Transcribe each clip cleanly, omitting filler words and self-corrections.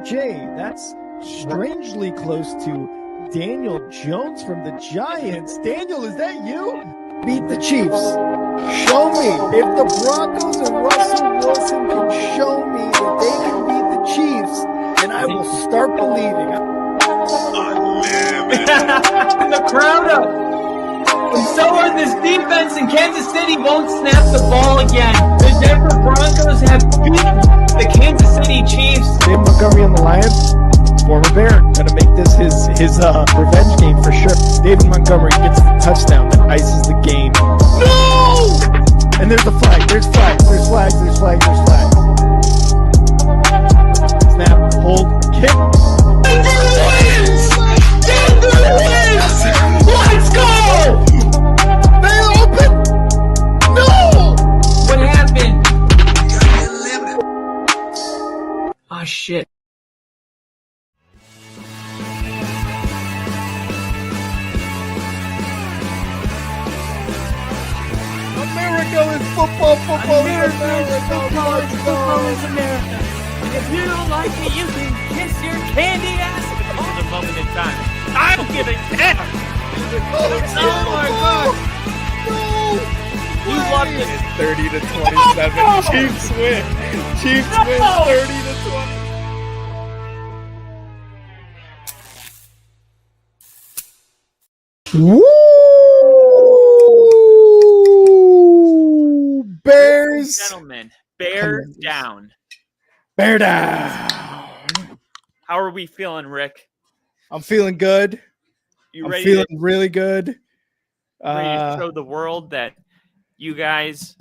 Jay, that's strangely close to Daniel Jones from the Giants. Daniel, is that you? Beat the Chiefs. Show me. If the Broncos and Russell Wilson can show me that they can beat the Chiefs, then I will start believing. And the crowd up. And so are this defense, and Kansas City won't snap the ball again. The Denver Broncos have beaten the Kansas City Chiefs. Dave Montgomery on the Lions, former Bear, gonna make this his revenge game for sure. David Montgomery gets the touchdown that ices the game. No! And there's a flag. There's flags. There's flags. There's flags. There's flags. Snap, hold, kick. Denver wins! Denver wins! Let's go! They open. No! What happened? Oh shit. America is football. Football is Football is America. And if you don't like it, you can kiss your candy ass. This is a moment in time. I don't give a damn. Oh my god. No! You loved it. It's 30 to 27. Chiefs win. Chiefs win 30 to 20. Woo! Bears. Gentlemen, bear down. Bear down. How are we feeling, Rick? I'm feeling good. You I'm ready feeling to, really good. ready to show the world that you guys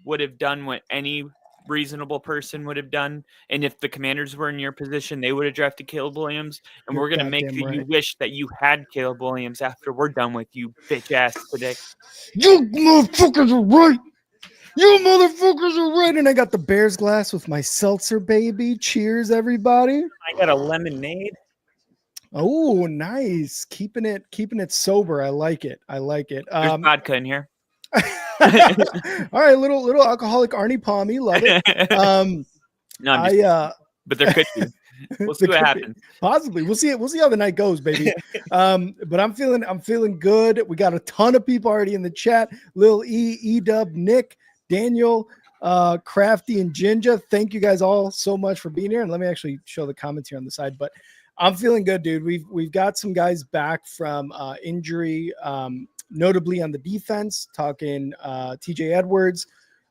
would have done what any reasonable person would have done? And if the Commanders were in your position, they would have drafted Caleb Williams. And we're going to make goddamn you right. wish that you had Caleb Williams after we're done with you, bitch ass today. You motherfuckers are right. You motherfuckers are right. And I got the Bears glass with my seltzer, baby. Cheers, everybody. I got a lemonade. Oh, nice. Keeping it sober. I like it. There's vodka in here. All right, little alcoholic Arnie Palmy, love it. No, I'm just, but there could be. We'll see what happens. Possibly. We'll see how the night goes, baby. But I'm feeling good. We got a ton of people already in the chat. Lil E-Dub, Nick, Daniel, Crafty, and Jinja. Thank you guys all so much for being here. And let me actually show the comments here on the side. But I'm feeling good, dude. We've got some guys back from injury, notably on the defense, talking TJ Edwards,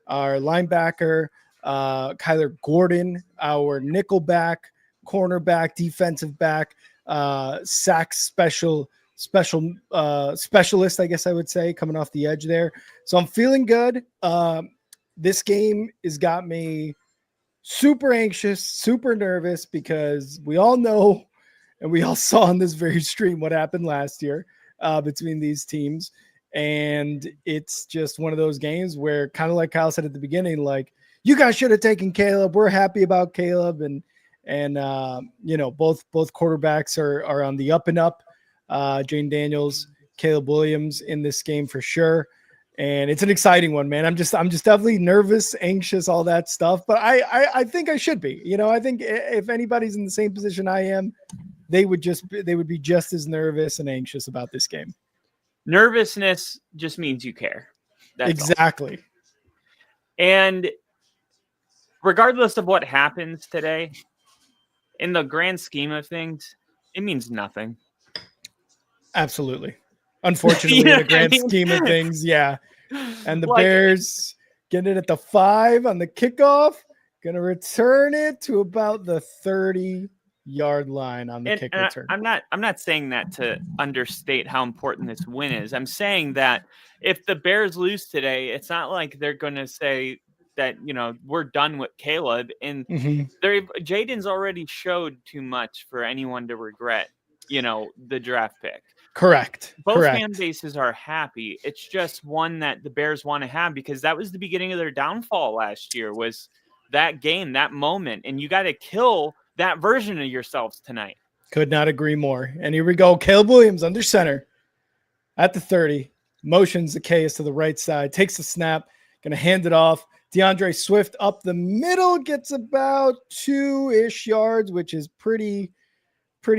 our linebacker, Kyler Gordon, our nickel back, cornerback, defensive back, sack specialist, I guess I would say, coming off the edge there. So I'm feeling good. This game has got me super anxious, super nervous, because we all know and we all saw on this very stream what happened last year between these teams. And it's just one of those games where, kind of like Kyle said at the beginning, like, you guys should have taken Caleb. We're happy about Caleb. And both quarterbacks are on the up and up. Jayden Daniels, Caleb Williams in this game for sure. And it's an exciting one, man. I'm just definitely nervous, anxious, all that stuff. But I think I should be. I think if anybody's in the same position I am, they would be just as nervous and anxious about this game. Nervousness just means you care. That's exactly. all. And regardless of what happens today, in the grand scheme of things, it means nothing. Absolutely. Unfortunately, in the grand scheme of things, yeah. And the Bears getting it at the 5 on the kickoff, going to return it to about the 30-yard line on the kick return. I'm not saying that to understate how important this win is. I'm saying that if the Bears lose today, it's not like they're going to say that, we're done with Caleb. And Jayden's already showed too much for anyone to regret, the draft pick. Correct. Both fan bases are happy. It's just one that the Bears want to have, because that was the beginning of their downfall last year, was that game, that moment. And you got to kill that version of yourselves tonight. Could not agree more. And here we go. Caleb Williams under center at the 30. Motions the Case to the right side. Takes the snap. Going to hand it off. DeAndre Swift up the middle, gets about 2-ish yards, which is pretty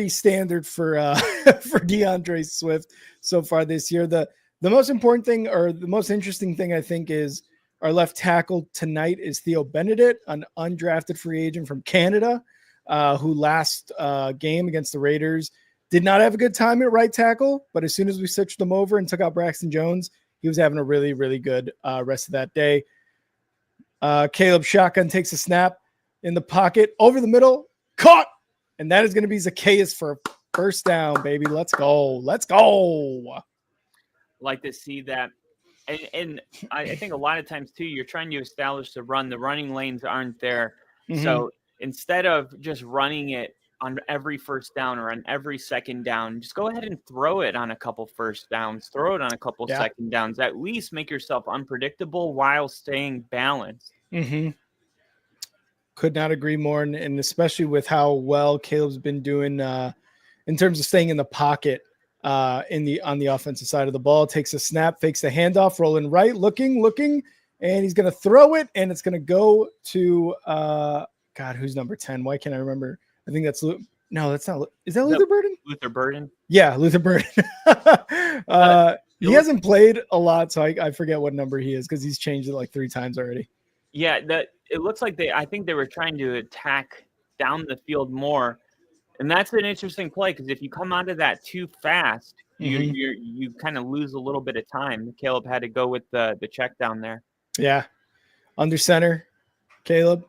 standard for for DeAndre Swift so far this year. The most important thing, or the most interesting thing, I think, is our left tackle tonight is Theo Benedict, an undrafted free agent from Canada, who last game against the Raiders did not have a good time at right tackle, but as soon as we switched him over and took out Braxton Jones, he was having a really, really good rest of that day. Caleb shotgun takes a snap in the pocket over the middle, caught, and that is going to be Zacchaeus for a first down, baby. Let's go. Let's go. Like to see that. And I think a lot of times, too, you're trying to establish the run. The running lanes aren't there. Mm-hmm. So instead of just running it on every first down or on every second down, just go ahead and throw it on a couple first downs. Throw it on a couple second downs. At least make yourself unpredictable while staying balanced. Mm-hmm. Could not agree more. And especially with how well Caleb's been doing in terms of staying in the pocket. On the offensive side of the ball, takes a snap, fakes the handoff, rolling right, looking, and he's going to throw it, and it's going to go to God, who's number 10? Why can't I remember? I think that's no, that's not. Is that Luther Burden? Luther Burden. Yeah, Luther Burden. He hasn't played a lot, so I forget what number he is because he's changed it like 3 times already. Yeah, it looks like I think they were trying to attack down the field more. And that's an interesting play because if you come onto that too fast, you kind of lose a little bit of time. Caleb had to go with the check down there. Yeah. Under center, Caleb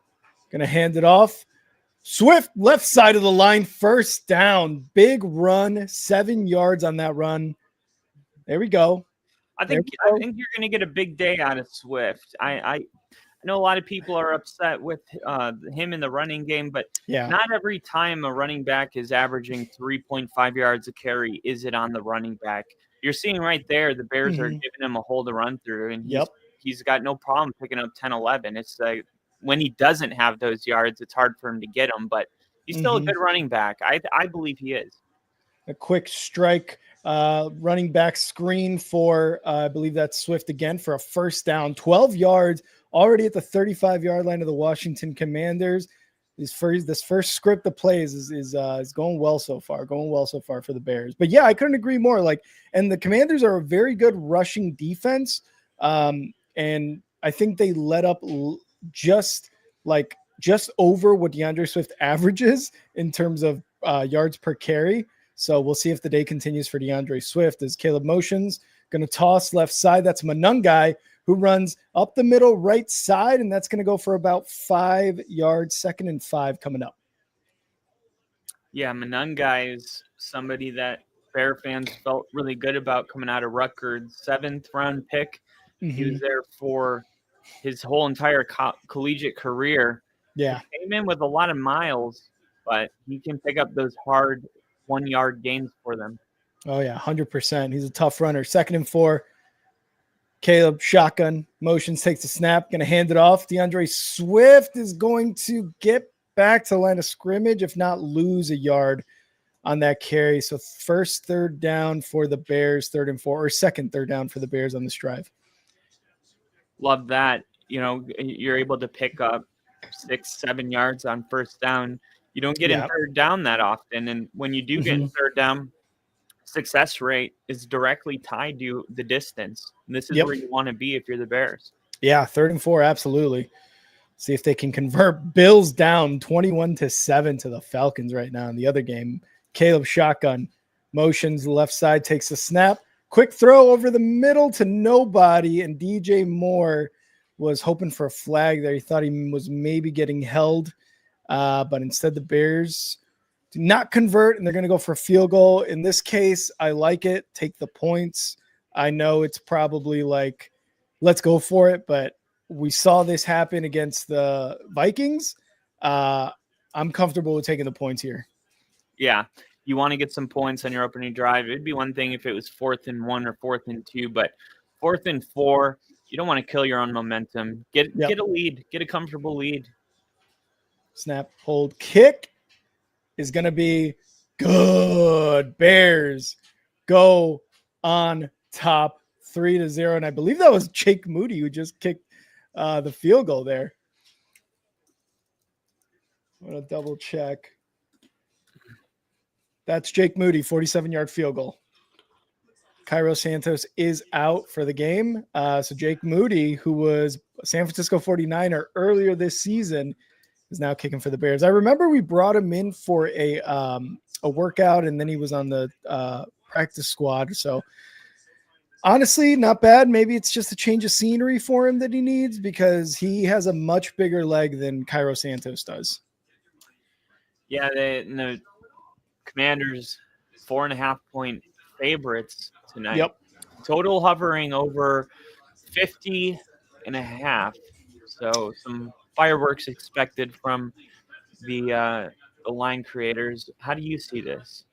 going to hand it off. Swift, left side of the line, first down. Big run, 7 yards on that run. There we go. I think you're going to get a big day out of Swift. I know a lot of people are upset with him in the running game, but not every time a running back is averaging 3.5 yards a carry is it on the running back. You're seeing right there the Bears are giving him a hole to run through, and he's got no problem picking up 10, 11. It's like when he doesn't have those yards, it's hard for him to get them, but he's still a good running back. I believe he is. A quick strike running back screen for, I believe that's Swift again for a first down, 12 yards. Already at the 35-yard line of the Washington Commanders. This first script of plays is going well so far. For the Bears. But yeah, I couldn't agree more. And the Commanders are a very good rushing defense. And I think they let up just over what DeAndre Swift averages in terms of yards per carry. So we'll see if the day continues for DeAndre Swift as Caleb motions. Going to toss left side. That's Manungai, who runs up the middle right side, and that's going to go for about 5 yards, 2nd and 5 coming up. Yeah, Manungai is somebody that Bear fans felt really good about coming out of Rutgers. 7th-round pick. He was there for his whole entire collegiate career. Yeah. He came in with a lot of miles, but he can pick up those hard 1-yard gains for them. Oh, yeah, 100%. He's a tough runner. 2nd and 4. Caleb shotgun motions, takes a snap, going to hand it off. DeAndre Swift is going to get back to the line of scrimmage, if not lose a yard on that carry. So first third down for the Bears, 3rd and 4, or second third down for the Bears on this drive. Love that. You're able to pick up 6-7 yards on first down. You don't get in third down that often. And when you do get in third down, success rate is directly tied to the distance. And this is where you want to be if you're the Bears. Yeah, 3rd and 4, absolutely. See if they can convert. Bills down 21-7 to the Falcons right now in the other game. Caleb shotgun motions left side, takes a snap. Quick throw over the middle to nobody, and DJ Moore was hoping for a flag there. He thought he was maybe getting held, but instead the Bears do not convert, and they're going to go for a field goal. In this case, I like it. Take the points. I know it's probably let's go for it, but we saw this happen against the Vikings. I'm comfortable with taking the points here. Yeah, you want to get some points on your opening drive. It'd be one thing if it was 4th and 1 or 4th and 2, but 4th and 4, you don't want to kill your own momentum. Get a lead. Get a comfortable lead. Snap, hold, kick is going to be good. Bears go on top 3-0. And I believe that was Jake Moody who just kicked the field goal there. I'm going to double check. That's Jake Moody, 47-yard field goal. Cairo Santos is out for the game. So Jake Moody, who was a San Francisco 49er earlier this season, is now kicking for the Bears. I remember we brought him in for a workout, and then he was on the practice squad. So honestly, not bad. Maybe it's just a change of scenery for him that he needs, because he has a much bigger leg than Cairo Santos does. Yeah, the Commanders 4.5-point favorites tonight. Yep. Total hovering over 50.5. So some fireworks expected from the line creators. How do you see this?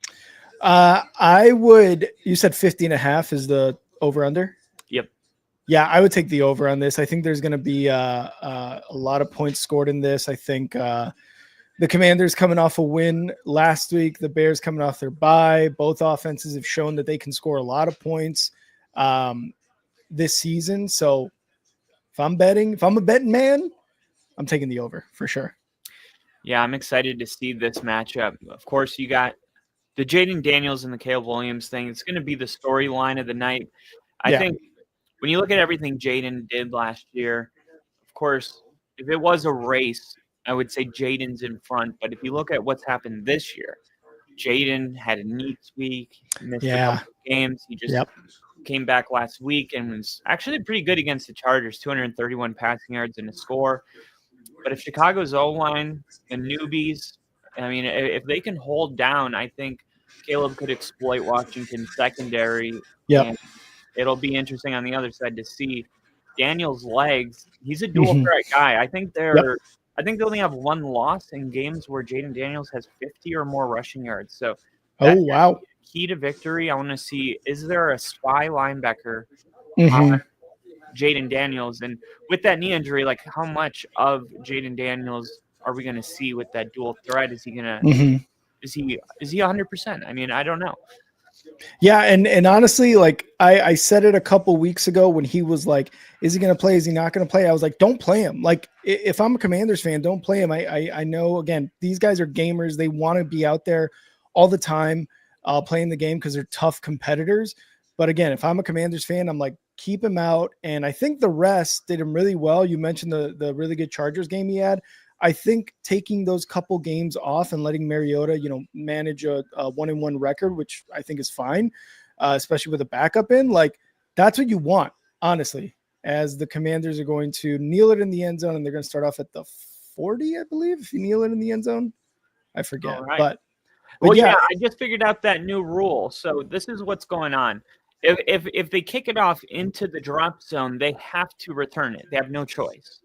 You said 50.5 is the over under? Yep. Yeah, I would take the over on this. I think there's going to be a lot of points scored in this. I think the Commanders coming off a win last week, the Bears coming off their bye. Both offenses have shown that they can score a lot of points this season. So if I'm a betting man, I'm taking the over for sure. Yeah, I'm excited to see this matchup. Of course, you got the Jayden Daniels and the Caleb Williams thing. It's going to be the storyline of the night. I think when you look at everything Jayden did last year, of course, if it was a race, I would say Jayden's in front. But if you look at what's happened this year, Jayden had a knee tweak, missed a couple of games. He just came back last week and was actually pretty good against the Chargers, 231 passing yards and a score. But if Chicago's O-line, the newbies, I mean, if they can hold down, I think Caleb could exploit Washington's secondary. And it'll be interesting on the other side to see Daniel's legs. He's a dual threat guy. I think they only have one loss in games where Jayden Daniels has 50 or more rushing yards. So key to victory. I want to see, is there a spy linebacker on Jayden Daniels? And with that knee injury, like, how much of Jayden Daniels are we going to see with that dual threat? Is he going to is he 100%? I mean, I don't know. Yeah, and honestly, like I said it a couple weeks ago when he was like, is he going to play? Is he not going to play? I was like, don't play him. Like, if I'm a Commanders fan, don't play him. I know, again, these guys are gamers. They want to be out there all the time playing the game because they're tough competitors. But again, if I'm a Commanders fan, I'm like, keep him out. And I think the rest did him really well. You mentioned the really good Chargers game he had. I think taking those couple games off and letting Mariota, manage a 1-1 record, which I think is fine, especially with a backup in, like, that's what you want, honestly, as the Commanders are going to kneel it in the end zone, and they're going to start off at the 40, I believe, if you kneel it in the end zone. I forget. Right. But yeah, I just figured out that new rule. So this is what's going on. If they kick it off into the drop zone, they have to return it. They have no choice.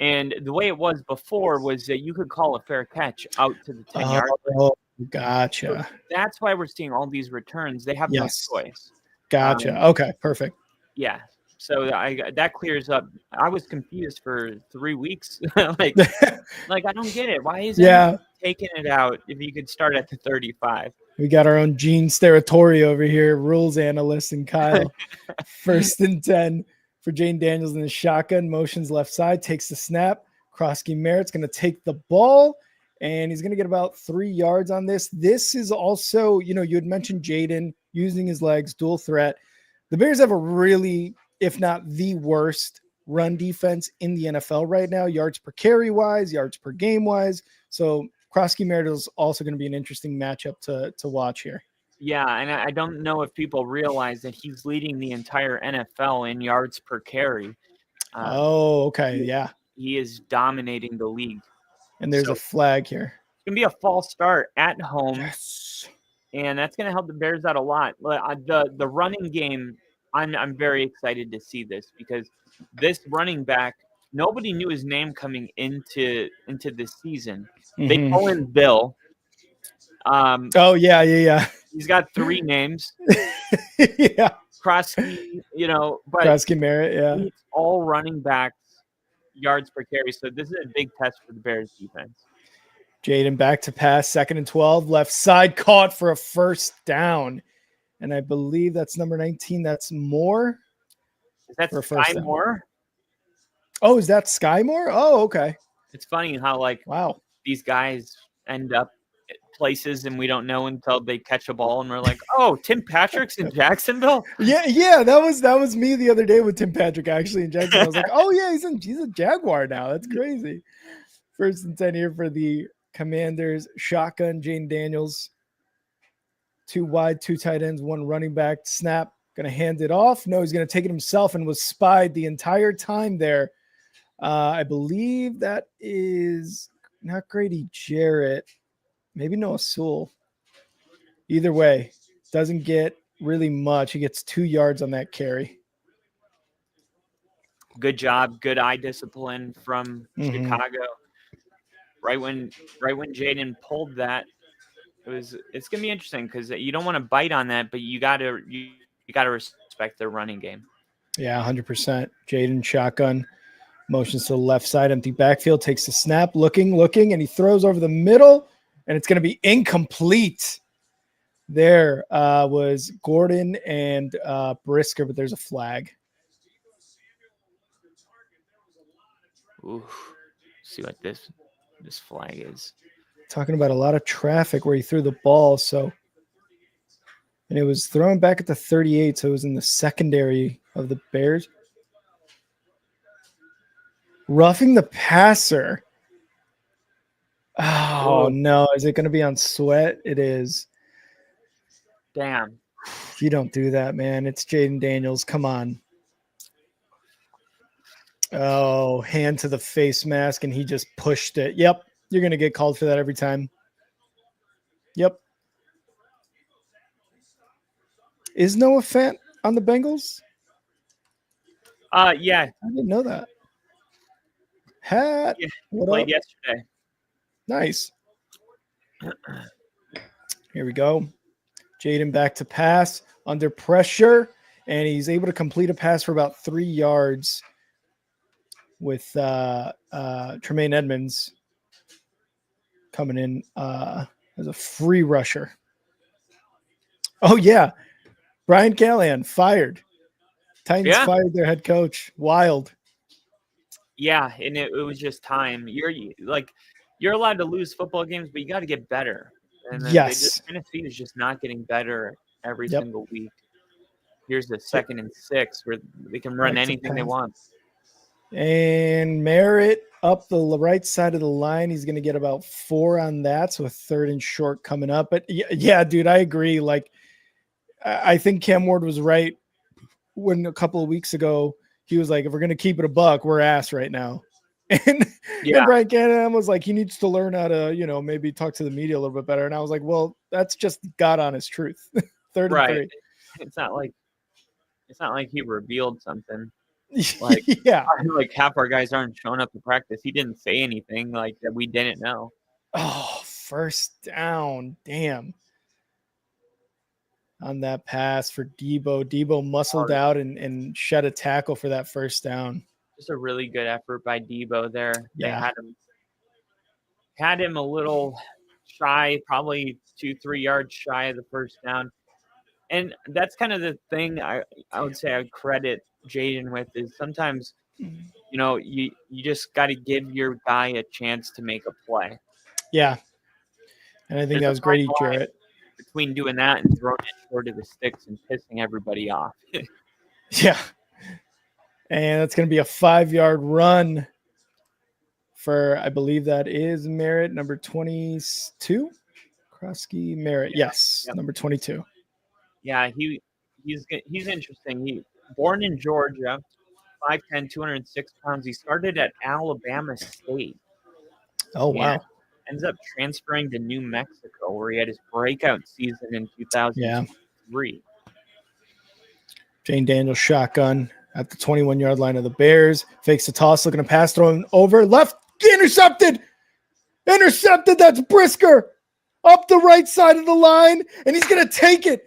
And the way it was before was that you could call a fair catch out to the 10-yard line. Oh, gotcha. So that's why we're seeing all these returns. They have no choice. Gotcha. Okay, perfect. Yeah. So that clears up. I was confused for 3 weeks. like I don't get it. Why is it taking it out if you could start at the 35? We got our own Gene Steratore over here, rules analyst, and Kyle. 1st and 10. For Jayden Daniels in the shotgun, motions left side, takes the snap. Krosky Merritt's going to take the ball, and he's going to get about 3 yards on this. This is also, you had mentioned Jayden using his legs, dual threat. The Bears have a really, if not the worst, run defense in the NFL right now, yards per carry wise, yards per game wise. So Krosky Merritt is also going to be an interesting matchup to watch here. Yeah, and I don't know if people realize that he's leading the entire NFL in yards per carry. He is dominating the league. And there's a flag here. It's going to be a false start at home. Yes. And that's going to help the Bears out a lot. The running game, I'm very excited to see this, because this running back, nobody knew his name coming into this season. They call him Bill. He's got 3 names. Krosky, but Krosky Merritt, he's all running backs, yards per carry. So this is a big test for the Bears defense. Jayden back to pass, 2nd and 12, left side, caught for a first down. And I believe that's number 19. That's Moore. Is that Sky Moore? Oh, is that Skymore? Oh, okay. It's funny how like Wow. these guys end up at places and we don't know until they catch a ball and we're like, oh, Tim Patrick's in Jacksonville. Yeah, that was me the other day with Tim Patrick actually in Jackson. I was like, oh yeah, he's a Jaguar now. That's crazy. First and 10 here for the Commanders. Shotgun, Jayden Daniels. 2 wide, 2 tight ends, 1 running back. Snap. Gonna hand it off. No, he's gonna take it himself and was spied the entire time there. I believe that is not Grady Jarrett. Maybe Noah Sewell. Either way, doesn't get really much. He gets 2 yards on that carry. Good job, good eye discipline from Chicago. Right when Jayden pulled that, it's gonna be interesting because you don't want to bite on that, but you gotta respect their running game. Yeah, 100%. Jayden shotgun. Motions to the left side, empty backfield, takes the snap, looking, and he throws over the middle, and it's going to be incomplete. There was Gordon and Brisker, but there's a flag. Ooh, see what this flag is. Talking about a lot of traffic where he threw the ball, so and it was thrown back at the 38, so it was in the secondary of the Bears. Roughing the passer. Oh, no. Is it going to be on Sweat? It is. Damn. You don't do that, man. It's Jayden Daniels. Come on. Oh, hand to the face mask, and he just pushed it. Yep. You're going to get called for that every time. Yep. Is Noah Fant on the Bengals? Yeah. I didn't know that. Hat. Yeah, what played up? yesterday. Nice. Here we go. Jayden back to pass under pressure, and he's able to complete a pass for about 3 yards with Tremaine Edmonds coming in as a free rusher. Oh, yeah. Brian Callahan fired. Titans fired their head coach. Wild. Yeah, and it was just time. You're allowed to lose football games, but you got to get better. And then Tennessee is just not getting better every single week. Here's the 2nd and 6 where they can run anything they want. And Merritt up the right side of the line. He's going to get about 4 on that. So a 3rd and short coming up. But yeah, dude, I agree. Like, I think Cam Ward was right when a couple of weeks ago he was like, if we're going to keep it a buck, we're ass right now. And Brian Callahan was like, he needs to learn how to, maybe talk to the media a little bit better. And I was like, well, that's just God honest truth. 3rd and 3. It's not like he revealed something. Like, like half our guys aren't showing up to practice. He didn't say anything like that we didn't know. Oh, 1st down. Damn. On that pass for Debo. Debo muscled out and shed a tackle for that 1st down. Just a really good effort by Debo there. They had him a little shy, probably 2-3 yards shy of the 1st down. And that's kind of the thing I would say I would credit Jayden with is sometimes, you just got to give your guy a chance to make a play. Yeah. And I think that was Grady Jarrett. Between doing that and throwing it short of the sticks and pissing everybody off. Yeah. And that's going to be a 5-yard run for, I believe that is Merritt, number 22. Krosky Merritt. Yes, number 22. Yeah, he's interesting. He born in Georgia, 5'10", 206 pounds. He started at Alabama State. Oh, wow. Ends up transferring to New Mexico, where he had his breakout season in 2003. Jayden Daniels shotgun at the 21-yard line of the Bears. Fakes the toss, looking to pass, throwing over. Left, intercepted. That's Brisker up the right side of the line, and he's going to take it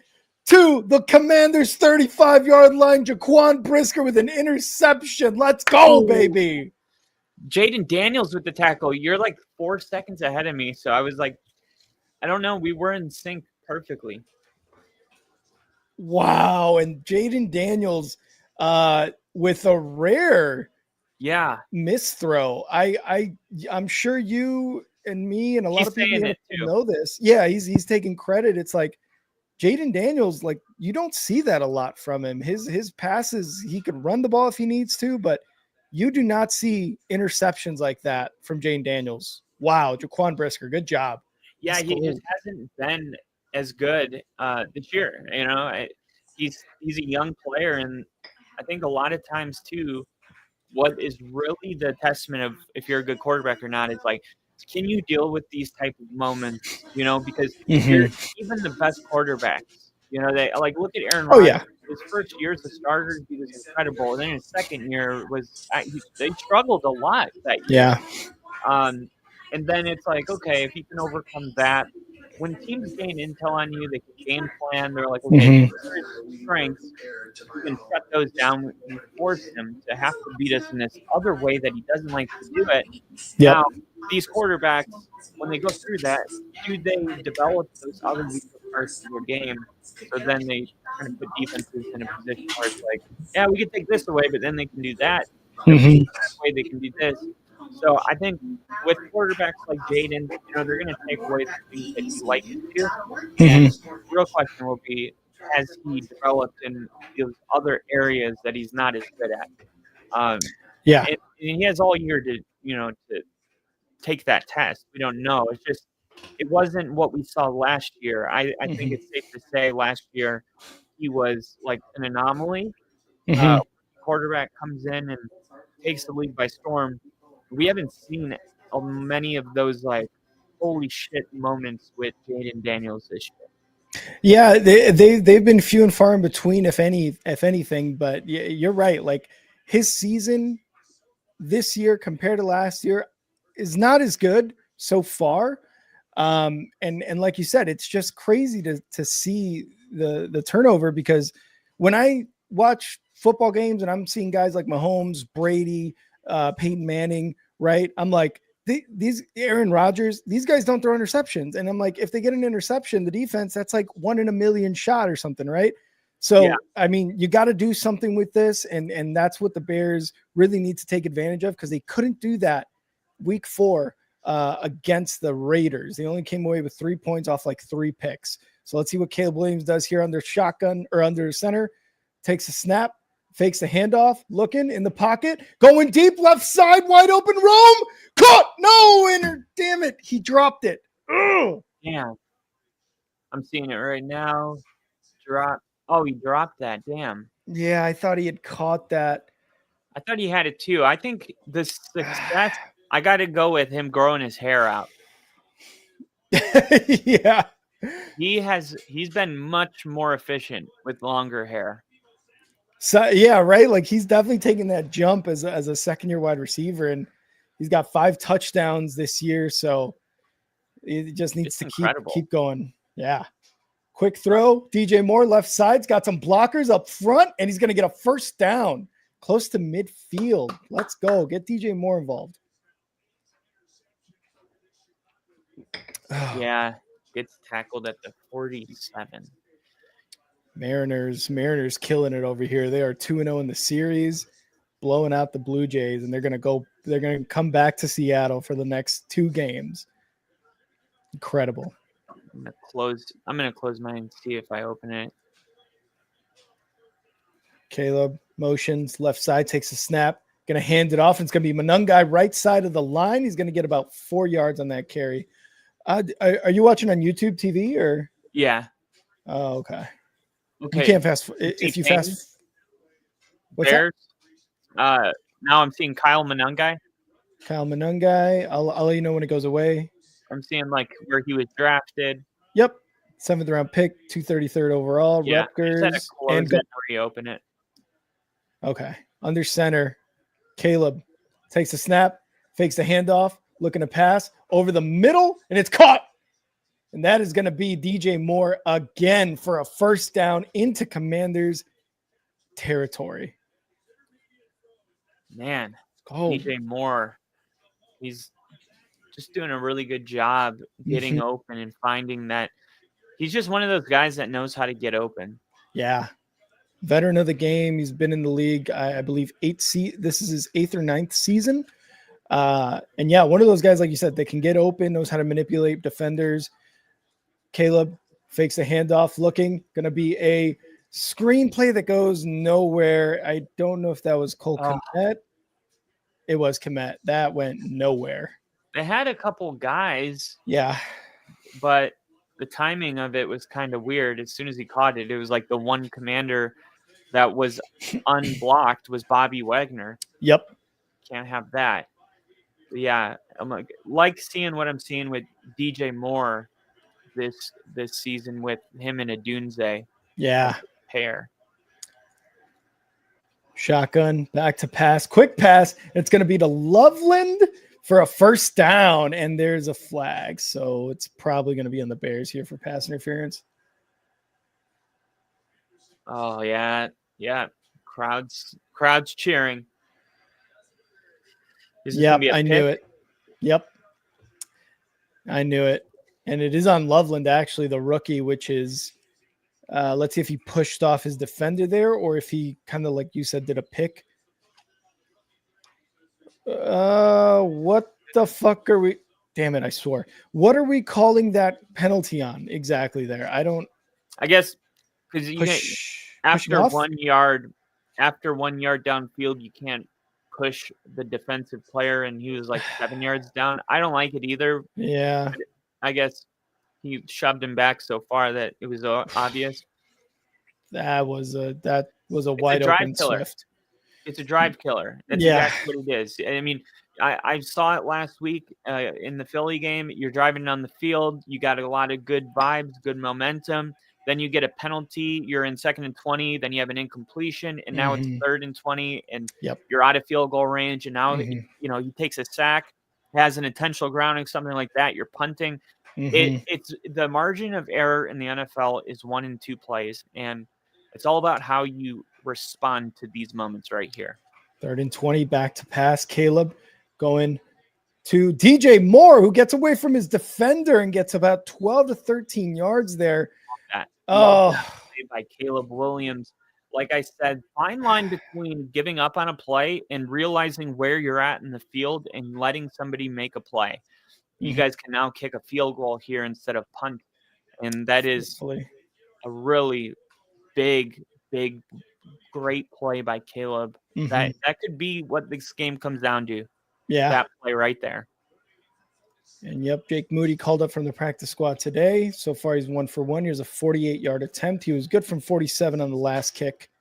to the Commanders' 35-yard line. Jaquan Brisker with an interception. Let's go, baby. Jayden Daniels with the tackle. You're like 4 seconds ahead of me. So I was like, I don't know. We were in sync perfectly. Wow. And Jayden Daniels with a rare misthrow. I'm sure you and me and a lot He's of people in saying the it NFL too. know this. Yeah, he's taking credit. It's like Jayden Daniels, like you don't see that a lot from him. His passes, he can run the ball if he needs to, but you do not see interceptions like that from Jayden Daniels. Wow, Jaquan Brisker, good job. Yeah, Let's he go. just hasn't been as good this year. He's a young player, and I think a lot of times too, what is really the testament of if you're a good quarterback or not is like, can you deal with these type of moments? Because you're Mhm. even the best quarterbacks. They like look at Aaron Oh Rodgers. yeah. His first year as a starter, he was incredible. And then his second year was they struggled a lot that year. Yeah. And then it's like, okay, if you can overcome that, when teams gain intel on you, they can game plan. They're like, okay, Mhm. these are his strengths. We can shut those down and force him to have to beat us in this other way that he doesn't like to do it. Yep. Now, these quarterbacks, when they go through that, do they develop those other weaker parts of their game? So then they kind of put defenses in a position where it's like, yeah, we can take this away, but then they can do that. And if we Mhm. take that away, they can do this. So I think with quarterbacks like Jayden, they're going to take away the things that he likes to do. And Mhm. the real question will be, has he developed in those other areas that he's not as good at? Yeah. And he has all year to take that test. We don't know. It's just it wasn't what we saw last year. I think Mhm. it's safe to say last year he was like an anomaly. Mhm. Quarterback comes in and takes the league by storm. We haven't seen many of those like holy shit moments with Jayden Daniels this year. Yeah, they've been few and far in between, if anything. But you're right. Like his season this year compared to last year is not as good so far. And like you said, it's just crazy to see the turnover, because when I watch football games and I'm seeing guys like Mahomes, Brady, Peyton Manning, right? I'm like, these Aaron Rodgers, these guys don't throw interceptions. And I'm like, if they get an interception, the defense, that's like 1 in a million shot or something, right? Yeah. So, I mean, you got to do something with this. And that's what the Bears really need to take advantage of, because they couldn't do that week 4 against the Raiders. They only came away with 3 points off like 3 picks. So let's see what Caleb Williams does here under shotgun or under center. Takes a snap, fakes the handoff, looking in the pocket, going deep left side, wide open, Rome, caught, no, damn it, he dropped it. Ugh. Yeah. I'm seeing it right now. Drop. Oh, he dropped that. Damn. Yeah, I thought he had caught that. I thought he had it too. I think the success, I got to go with him growing his hair out. Yeah. He's been much more efficient with longer hair. So yeah, right. Like he's definitely taking that jump as a second year wide receiver, and he's got 5 touchdowns this year. So it just needs It's to incredible. keep going. Yeah. Quick throw. DJ Moore left side's got some blockers up front, and he's going to get a first down close to midfield. Let's go. Get DJ Moore involved. Yeah, gets tackled at the 47. Mariners killing it over here. They are 2-0 in the series, blowing out the Blue Jays, and they're going to come back to Seattle for the next 2 games. Incredible. I'm gonna close mine and see if I open it. Caleb motions left side, takes a snap, gonna hand it off. It's gonna be Manungai right side of the line. He's gonna get about 4 yards on that carry. Are you watching on YouTube TV or? Yeah. Oh, okay. Okay. You can't fast if you fast. What's Bears. Now I'm seeing Kyle Manungai. that? Kyle Manungai. I'll let you know when it goes away. I'm seeing like where he was drafted. Yep. 7th round pick, 233rd overall. Yeah. Rutgers. I just had to close it and reopen it. Okay. Under center. Caleb takes a snap, fakes the handoff, looking to pass over the middle, and it's caught. And that is going to be DJ Moore again for a first down into Commanders territory. Man, Oh. DJ Moore, he's just doing a really good job getting open and finding that. He's just one of those guys that knows how to get open. Yeah. veteran of the game. He's been in the league, I believe, this is his 8th or 9th season. And yeah, one of those guys, like you said, that can get open, knows how to manipulate defenders. Caleb fakes the handoff, looking, going to be a screenplay that goes nowhere. I don't know if that was Cole Kmet. It was Kmet. That went nowhere. They had a couple guys. Yeah. But the timing of it was kind of weird. As soon as he caught it, it was like the one commander that was unblocked was Bobby Wagner. Yep. Can't have that. But yeah, I'm like seeing what I'm seeing with DJ Moore this season with him and a Dunze. Yeah. Pair. Shotgun, back to pass, quick pass. It's going to be to Loveland for a first down, and there's a flag. So it's probably going to be on the Bears here for pass interference. Oh, yeah. Yeah. Crowds cheering. Yep, I knew it. Yep. I knew it. And it is on Loveland, actually, the rookie, which is, let's see if he pushed off his defender there or if he kind of, like you said, did a pick. What the fuck are we? Damn it, I swore. What are we calling that penalty on exactly there? I guess because after 1 yard downfield, you can't push the defensive player, and he was like 7 yards down. I don't like it either. Yeah. I guess he shoved him back so far that it was obvious. That was a wide open Swift. It's a drive killer. That's exactly what it is. I mean, I saw it last week in the Philly game. You're driving down the field. You got a lot of good vibes, good momentum. Then you get a penalty. You're in 2nd and 20. Then you have an incompletion, and now it's 3rd and 20, and you're out of field goal range. And now he takes a sack, has an intentional grounding, something like that. You're punting. It's the margin of error in the NFL is 1 in 2 plays, and it's all about how you respond to these moments right here. 3rd and 20, back to pass. Caleb going to DJ Moore, who gets away from his defender and gets about 12 to 13 yards there. Love that play by Caleb Williams. Like I said, fine line between giving up on a play and realizing where you're at in the field and letting somebody make a play. You guys can now kick a field goal here instead of punt. And that is a really big, great play by Caleb. That could be what this game comes down to. Yeah. That play right there. And Jake Moody called up from the practice squad today. So far, he's 1 for 1. Here's a 48-yard attempt. He was good from 47 on the last kick.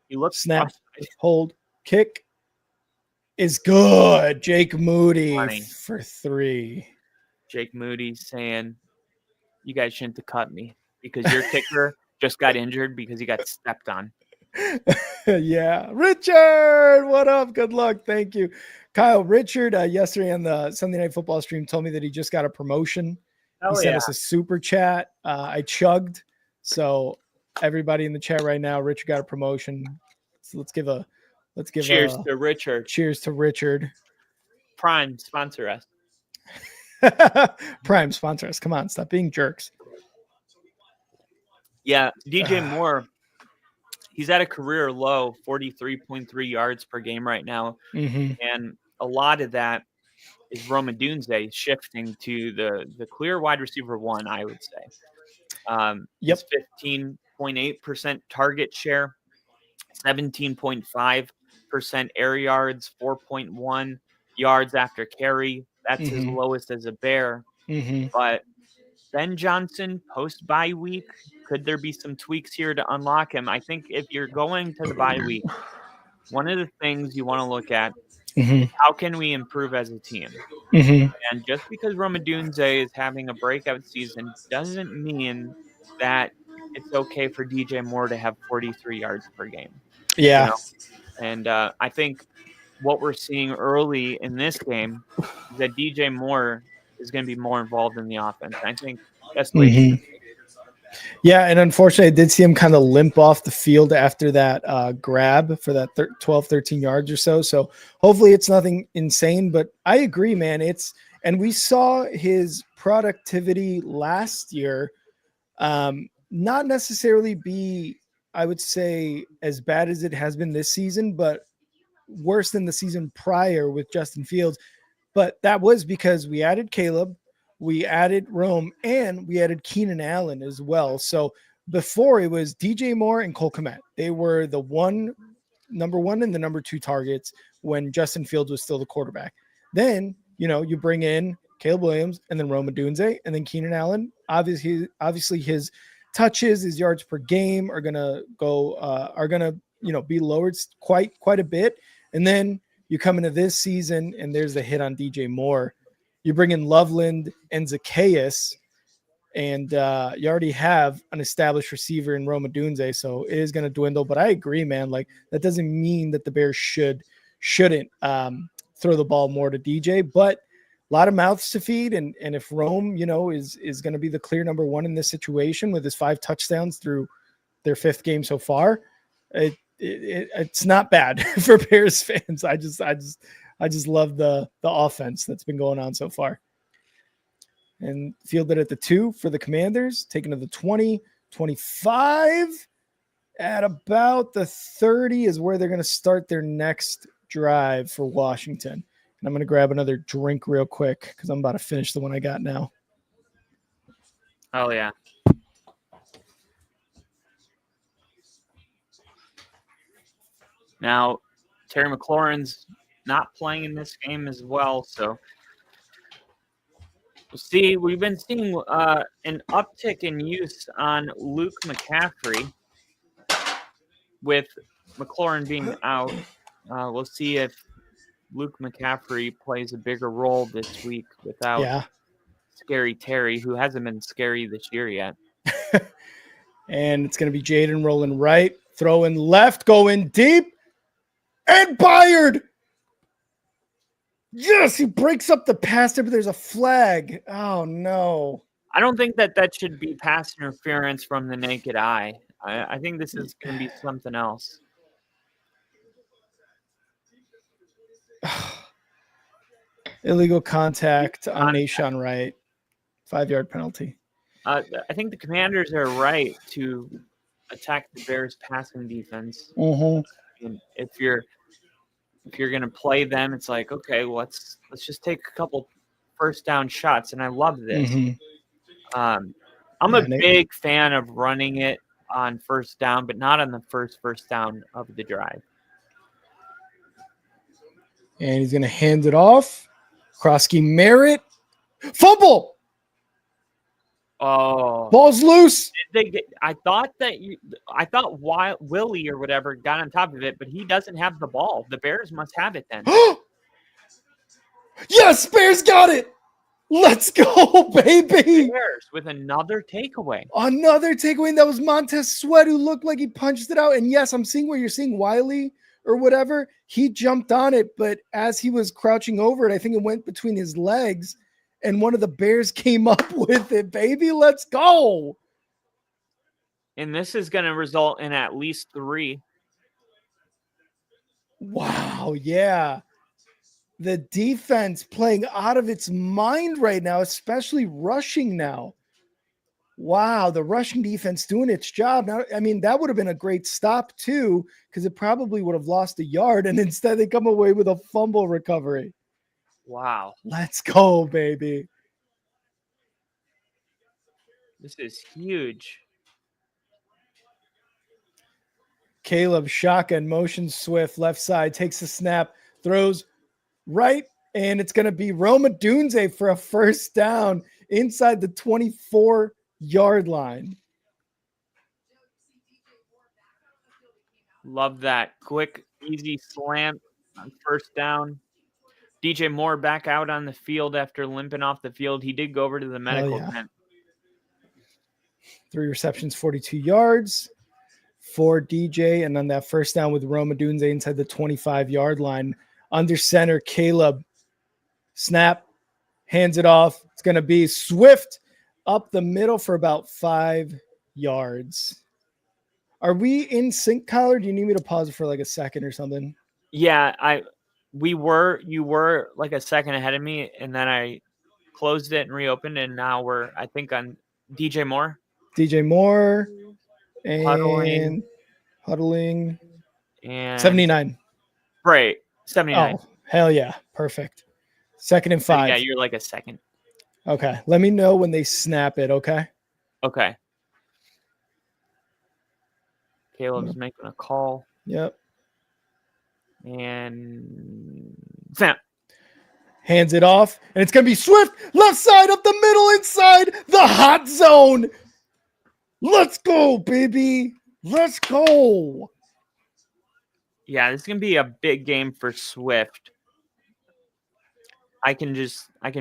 He looks snap, hold, kick is good. Jake Moody for 3. Jake Moody saying, "You guys shouldn't have cut me because your kicker just got injured because he got stepped on." Yeah. Richard, what up? Good luck. Thank you. Kyle, Richard, yesterday on the Sunday Night Football stream told me that he just got a promotion. He sent us a super chat. I chugged. So everybody in the chat right now, Richard got a promotion. So let's give cheers to Richard. Cheers to Richard. Prime, sponsor us. Prime, sponsor us. Come on, stop being jerks. Yeah, DJ Moore, he's at a career low, 43.3 yards per game right now. And a lot of that is Roma Dunze shifting to the clear wide receiver 1, I would say. He's 15.8% target share, 17.5% air yards, 4.1 yards after carry. That's his lowest as a Bear. But Ben Johnson, post-bye week, could there be some tweaks here to unlock him? I think if you're going to the bye week, one of the things you want to look at, how can we improve as a team? And just because Roma Dunze is having a breakout season doesn't mean that it's okay for DJ Moore to have 43 yards per game. Yeah. You know? And I think what we're seeing early in this game is that DJ Moore is going to be more involved in the offense. I think that's the way Yeah, and unfortunately, I did see him kind of limp off the field after that grab for that 12, 13 yards or so. So hopefully it's nothing insane, but I agree, man. And we saw his productivity last year not necessarily be I would say, as bad as it has been this season, but worse than the season prior with Justin Fields. But that was because we added Caleb, we added Rome, and we added Keenan Allen as well. So before it was DJ Moore and Cole Kmet. They were the number one and the number two targets when Justin Fields was still the quarterback. Then, you bring in Caleb Williams and then Rome Odunze and then Keenan Allen. Obviously his touches, his yards per game are gonna be lowered quite a bit. And then you come into this season and there's the hit on DJ Moore. You bring in Loveland and Zacchaeus, and you already have an established receiver in Rome Odunze, so it is going to dwindle. But I agree, man. Like, that doesn't mean that the Bears shouldn't throw the ball more to DJ, but a lot of mouths to feed. And if Rome, is going to be the clear number one in this situation with his 5 touchdowns through their 5th game so far, it's not bad for Bears fans. I just love the offense that's been going on so far. And fielded at the 2 for the Commanders, taken to the 20, 25 at about the 30 is where they're going to start their next drive for Washington. And I'm going to grab another drink real quick because I'm about to finish the one I got now. Oh, yeah. Now, Terry McLaurin's not playing in this game as well, so we'll see. We've been seeing an uptick in use on Luke McCaffrey with McLaurin being out. We'll see if Luke McCaffrey plays a bigger role this week without Scary Terry, who hasn't been scary this year yet. And it's going to be Jayden rolling right, throwing left, going deep, and Byard. Yes, he breaks up the pass there, but there's a flag. Oh, no. I don't think that should be pass interference from the naked eye. I think this is going to be something else. Illegal contact on Nahshon Wright. 5-yard penalty. I think the Commanders are right to attack the Bears' passing defense. Mm-hmm. And if you're going to play them, it's like, okay, well, let's just take a couple first down shots. And I love this. Mm-hmm. I'm a big fan of running it on first down, but not on the first down of the drive. And he's going to hand it off. Krosky Merritt. Fumble! Oh, ball's loose. I thought Willie or whatever got on top of it, but he doesn't have the ball. The Bears must have it then. Yes, Bears got it. Let's go, baby. Bears with another takeaway. Another takeaway. And that was Montez Sweat, who looked like he punched it out. And yes, I'm seeing where you're seeing Wiley or whatever. He jumped on it, but as he was crouching over it, I think it went between his legs. And one of the Bears came up with it, baby. Let's go. And this is going to result in at least 3. Wow, yeah. The defense playing out of its mind right now, especially rushing now. Wow, the rushing defense doing its job. Now, I mean, that would have been a great stop too, because it probably would have lost a yard, and instead they come away with a fumble recovery. Wow. Let's go, baby. This is huge. Caleb shotgun motion swift left side, takes the snap, throws right, and it's going to be Rome Odunze for a first down inside the 24-yard line. Love that. Quick, easy slam on first down. DJ Moore back out on the field after limping off the field. He did go over to the medical tent. 3 receptions, 42 yards for DJ. And on that first down with Rome Odunze inside the 25-yard line. Under center, Caleb. Snap. Hands it off. It's going to be Swift up the middle for about 5 yards. Are we in sync, Kyler? Do you need me to pause it for like a second or something? Yeah, you were like a second ahead of me, and then I closed it and reopened, and now we're, I think, on DJ Moore. DJ Moore Huddling. Huddling. And 79. right, 79. Oh, hell yeah. Perfect. 2nd and 5. Yeah, you're like a second. Okay. Let me know when they snap it, okay? Okay. Caleb's making a call. Yep. And snap. Hands it off, and it's going to be Swift, left side, up the middle, inside the hot zone. Let's go, baby. Let's go. Yeah, this is going to be a big game for Swift. I can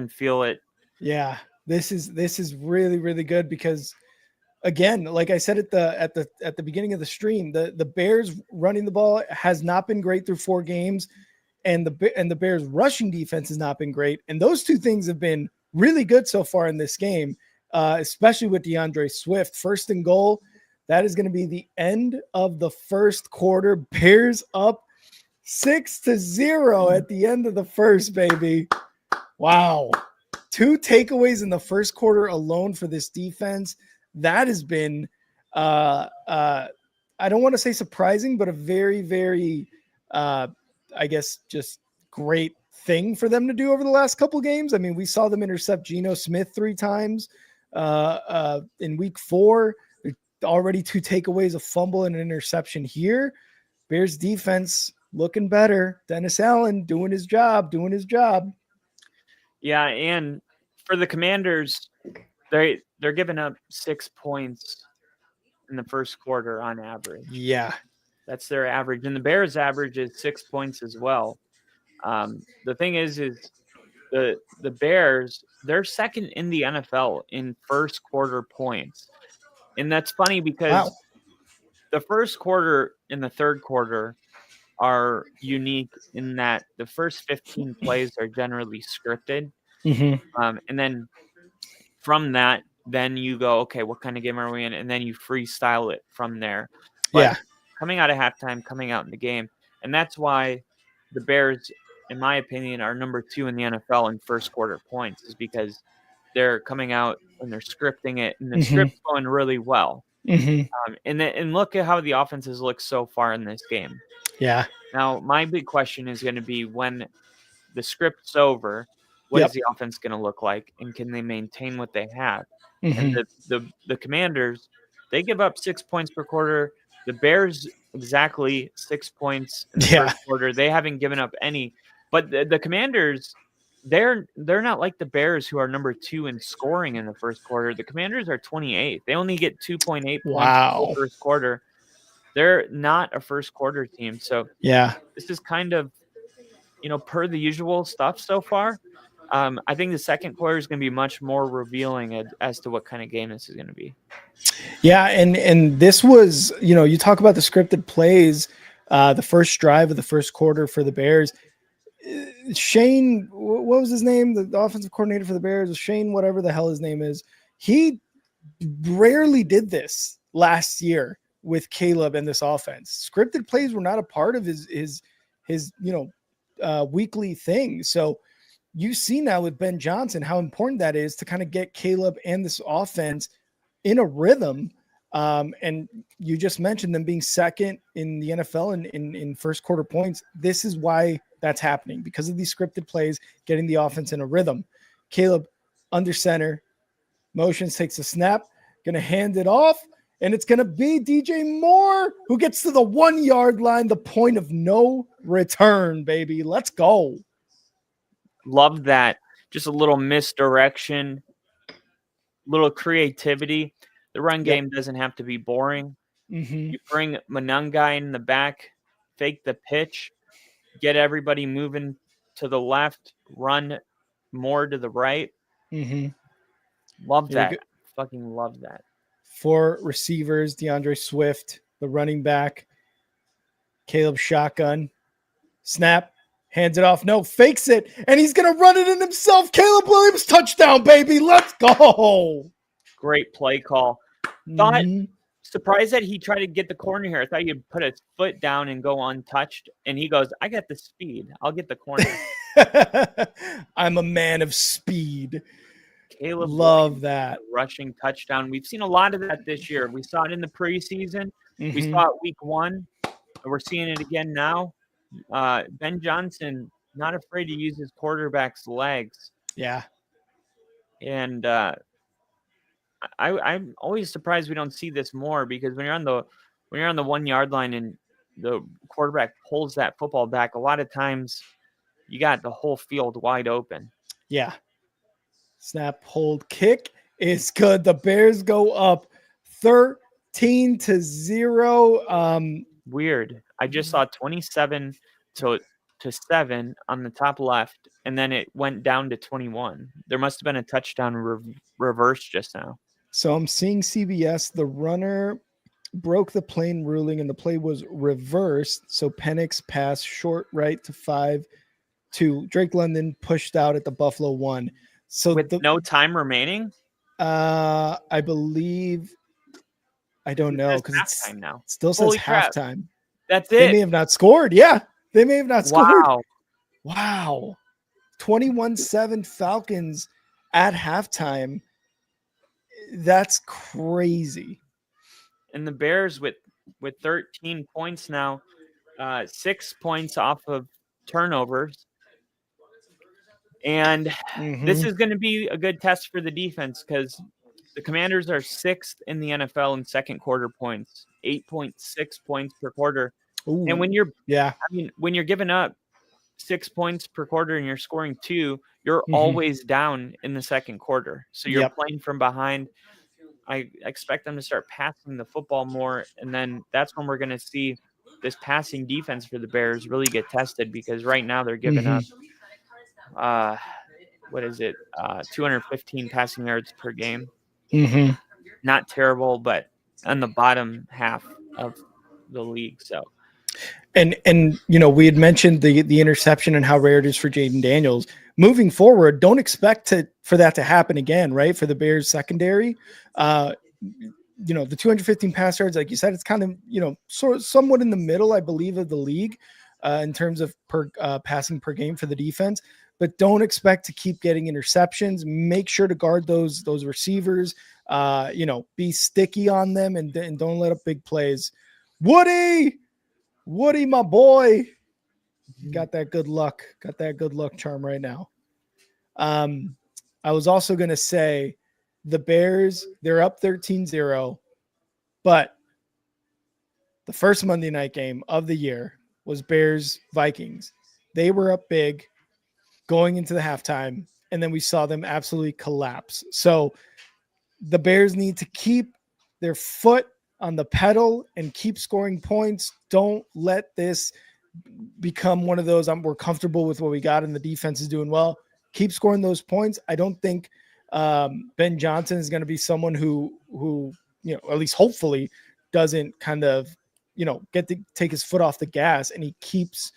feel it. Yeah, this is really, really good because, again, like I said at the beginning of the stream, the Bears running the ball has not been great through 4 games. And the Bears rushing defense has not been great. And those two things have been really good so far in this game, especially with DeAndre Swift. 1st and goal. That is going to be the end of the first quarter. Bears up 6-0 at the end of the first, baby. Wow. 2 takeaways in the first quarter alone for this defense. That has been, I don't want to say surprising, but a very, very, I guess just great thing for them to do over the last couple of games. I mean, we saw them intercept Geno Smith 3 times in week 4. Already 2 takeaways, a fumble and an interception here. Bears defense looking better. Dennis Allen doing his job. Yeah, and for the Commanders, they're giving up 6 points in the first quarter on average. Yeah. That's their average. And the Bears' average is 6 points as well. The thing is the Bears, they're second in the NFL in first quarter points. And that's funny because the first quarter and the third quarter are unique in that the first 15 plays are generally scripted. Mm-hmm. And then from that, then you go, okay, what kind of game are we in? And then you freestyle it from there. But coming out of halftime, coming out in the game. And that's why the Bears, in my opinion, are number 2 in the NFL in first quarter points, is because they're coming out and they're scripting it, and the script's going really well. And look at how the offense has looked so far in this game. Yeah. Now, my big question is going to be when the script's over, what is the offense going to look like, and can they maintain what they have? And the Commanders, they give up 6 points per quarter. The Bears, exactly 6 points in the first quarter. They haven't given up any. But the Commanders, they're not like the Bears, who are number 2 in scoring in the first quarter. The Commanders are 28th. They only get 2.8 points in the first quarter. They're not a first quarter team. So this is kind of, per the usual stuff so far. I think the second quarter is going to be much more revealing as to what kind of game this is going to be. Yeah, and this was, you talk about the scripted plays, the first drive of the first quarter for the Bears. Shane, what was his name? The offensive coordinator for the Bears, Shane, whatever the hell his name is. He rarely did this last year with Caleb and this offense. Scripted plays were not a part of his weekly thing. So you see now with Ben Johnson how important that is to kind of get Caleb and this offense in a rhythm. And you just mentioned them being second in the NFL in first quarter points. This is why that's happening, because of these scripted plays, getting the offense in a rhythm. Caleb under center, motions, takes a snap, going to hand it off, and it's going to be DJ Moore who gets to the 1 yard line, the point of no return, baby. Let's go. Love that. Just a little misdirection, little creativity. The run game doesn't have to be boring. You bring Monangai in the back, fake the pitch, get everybody moving to the left, run more to the right. Love that. Fucking love that. 4 receivers, DeAndre Swift, the running back, Caleb shotgun, snap, hands it off. No, fakes it, and he's going to run it in himself. Caleb Williams, touchdown, baby. Let's go. Great play call. Surprised that he tried to get the corner here. I thought he'd put his foot down and go untouched. And he goes, I got the speed. I'll get the corner. I'm a man of speed. Caleb Love Williams that. rushing touchdown. We've seen a lot of that this year. We saw it in the preseason. We Mhm. saw it week 1. We're seeing it again now. Ben Johnson, not afraid to use his quarterback's legs. Yeah. And I'm always surprised we don't see this more, because when you're on the 1 yard line and the quarterback pulls that football back, a lot of times you got the whole field wide open. Yeah. Snap, hold, kick is good. The Bears go up 13-0. Weird. I just saw 27 to 7 on the top left, and then it went down to 21. There must have been a touchdown reverse just now. So I'm seeing CBS. The runner broke the plane ruling, and the play was reversed. So Penix passed short right to 5 to Drake London, pushed out at the Buffalo 1. So With no time remaining? I believe, I don't know, because it's halftime now. still says Holy crap. halftime. That's They it. may have not scored. Yeah, they may have not scored. Wow. Wow. 21-7 Falcons at halftime. That's crazy. And the Bears with 13 points now, 6 points off of turnovers. And this is going to be a good test for the defense, because the Commanders are 6th in the NFL in second quarter points, 8.6 points per quarter. Ooh, and when you're yeah, when you're giving up 6 points per quarter and you're scoring 2, you're always down in the second quarter. So you're playing from behind. I expect them to start passing the football more, and then that's when we're going to see this passing defense for the Bears really get tested, because right now they're giving up 215 passing yards per game. Not terrible, but on the bottom half of the league. So, and we had mentioned the interception and how rare it is for Jayden Daniels. Moving forward, don't expect for that to happen again, right? For the Bears secondary, the 215 pass yards, like you said, it's kind of somewhat in the middle, I believe, of the league in terms of per passing per game for the defense. But don't expect to keep getting interceptions. Make sure to guard those receivers. Be sticky on them, and don't let up big plays. Woody, my boy, got that good luck charm right now. I was also going to say the Bears, they're up 13-0, but the first Monday night game of the year was Bears-Vikings. They were up big going into the halftime, and then we saw them absolutely collapse. So the Bears need to keep their foot on the pedal and keep scoring points. Don't let this become one of those we're comfortable with what we got and the defense is doing well. Keep scoring those points. I don't think Ben Johnson is going to be someone who at least hopefully doesn't kind of get to take his foot off the gas, and he keeps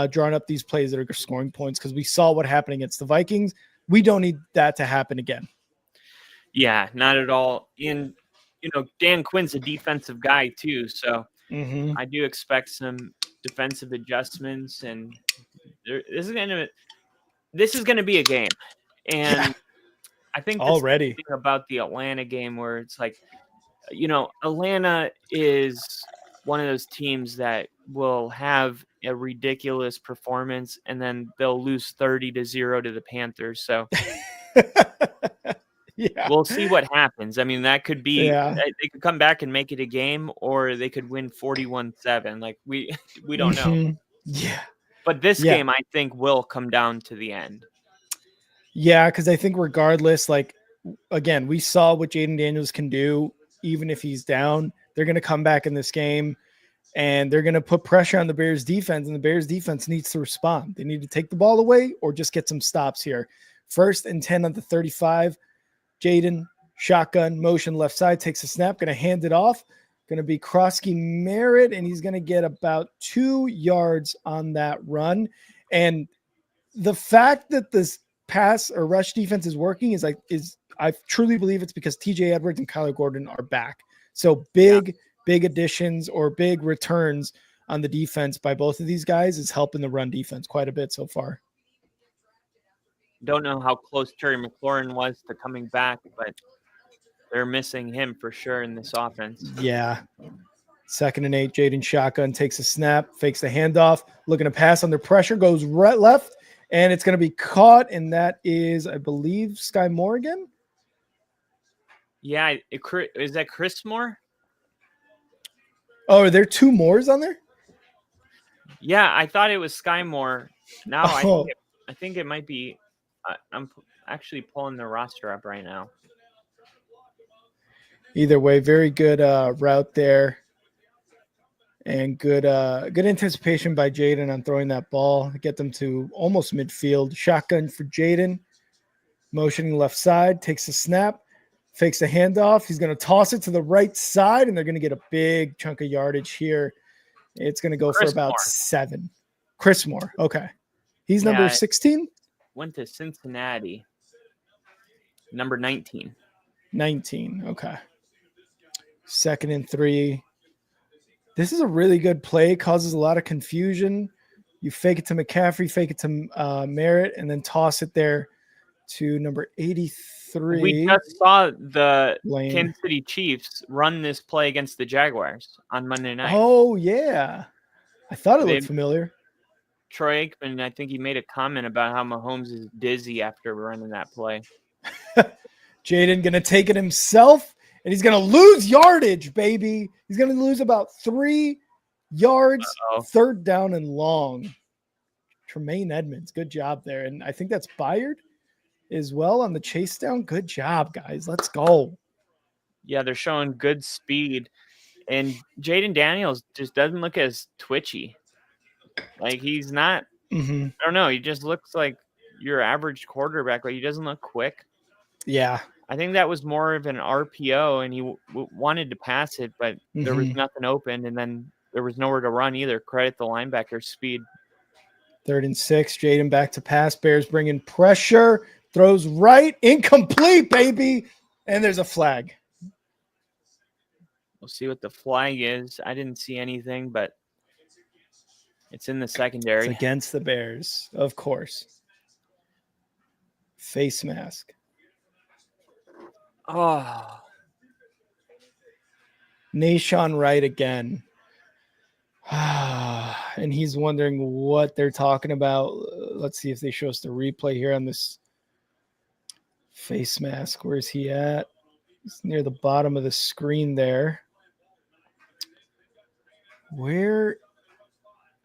drawing up these plays that are scoring points, because we saw what happened against the Vikings. We don't need that to happen again. Yeah, not at all. And Dan Quinn's a defensive guy too, so I do expect some defensive adjustments, and this is going to be a game. And I think already about the Atlanta game, where it's like, Atlanta is one of those teams that will have a ridiculous performance, and then they'll lose 30-0 to the Panthers. So we'll see what happens. I mean, that could be they could come back and make it a game, or they could win 41-7. Like we don't know. Yeah. But this game, I think, will come down to the end. Yeah, because I think regardless, like, again, we saw what Jayden Daniels can do. Even if he's down, they're going to come back in this game, and they're going to put pressure on the Bears defense, and the Bears defense needs to respond. They need to take the ball away or just get some stops here. 1st and 10 on the 35. Jayden, shotgun, motion left side, takes a snap, going to hand it off. Going to be Krosky Merritt, and he's going to get about 2 yards on that run. And the fact that this pass or rush defense is working is I truly believe it's because TJ Edwards and Kyler Gordon are back. So big additions or big returns on the defense by both of these guys is helping the run defense quite a bit so far. Don't know how close Terry McLaurin was to coming back, but they're missing him for sure in this offense. Yeah. 2nd and 8. Jayden shotgun takes a snap, fakes the handoff, looking to pass under pressure, goes right left, and it's going to be caught. And that is, I believe, Sky Morgan. Yeah, is that Chris Moore? Oh, are there 2 Moores on there? Yeah, I thought it was Sky Moore. Now Oh. I think it might be. I'm actually pulling the roster up right now. Either way, very good route there. And good anticipation by Jayden on throwing that ball to get them to almost midfield. Shotgun for Jayden. Motioning left side, takes a snap, fakes the handoff. He's going to toss it to the right side, and they're going to get a big chunk of yardage here. It's going to go for about Moore. 7. Chris Moore. Okay. He's number 16? Went to Cincinnati. Number 19. 19. Okay. 2nd and 3. This is a really good play. Causes a lot of confusion. You fake it to McCaffrey, fake it to Merritt, and then toss it there to number 83. We just saw the Lane. Kansas City Chiefs run this play against the Jaguars on Monday night. Oh, yeah. I thought it looked familiar. Troy Aikman, I think he made a comment about how Mahomes is dizzy after running that play. Jayden going to take it himself, and he's going to lose yardage, baby. He's going to lose about 3 yards, 3rd down and long. Tremaine Edmonds, good job there. And I think that's Byard as well on the chase down. Good job, guys. Let's go. Yeah, they're showing good speed. And Jayden Daniels just doesn't look as twitchy. Like, he's not, I don't know, he just looks like your average quarterback. Like, he doesn't look quick. Yeah. I think that was more of an RPO, and he wanted to pass it, but there was nothing open, and then there was nowhere to run either. Credit the linebacker's speed. 3rd and 6. Jayden back to pass. Bears bringing pressure. Throws right. Incomplete, baby. And there's a flag. We'll see what the flag is. I didn't see anything, but it's in the secondary. It's against the Bears, of course. Face mask. Oh. Nashawn Wright again. And he's wondering what they're talking about. Let's see if they show us the replay here on this face mask. Where's he at? He's near the bottom of the screen there. Where?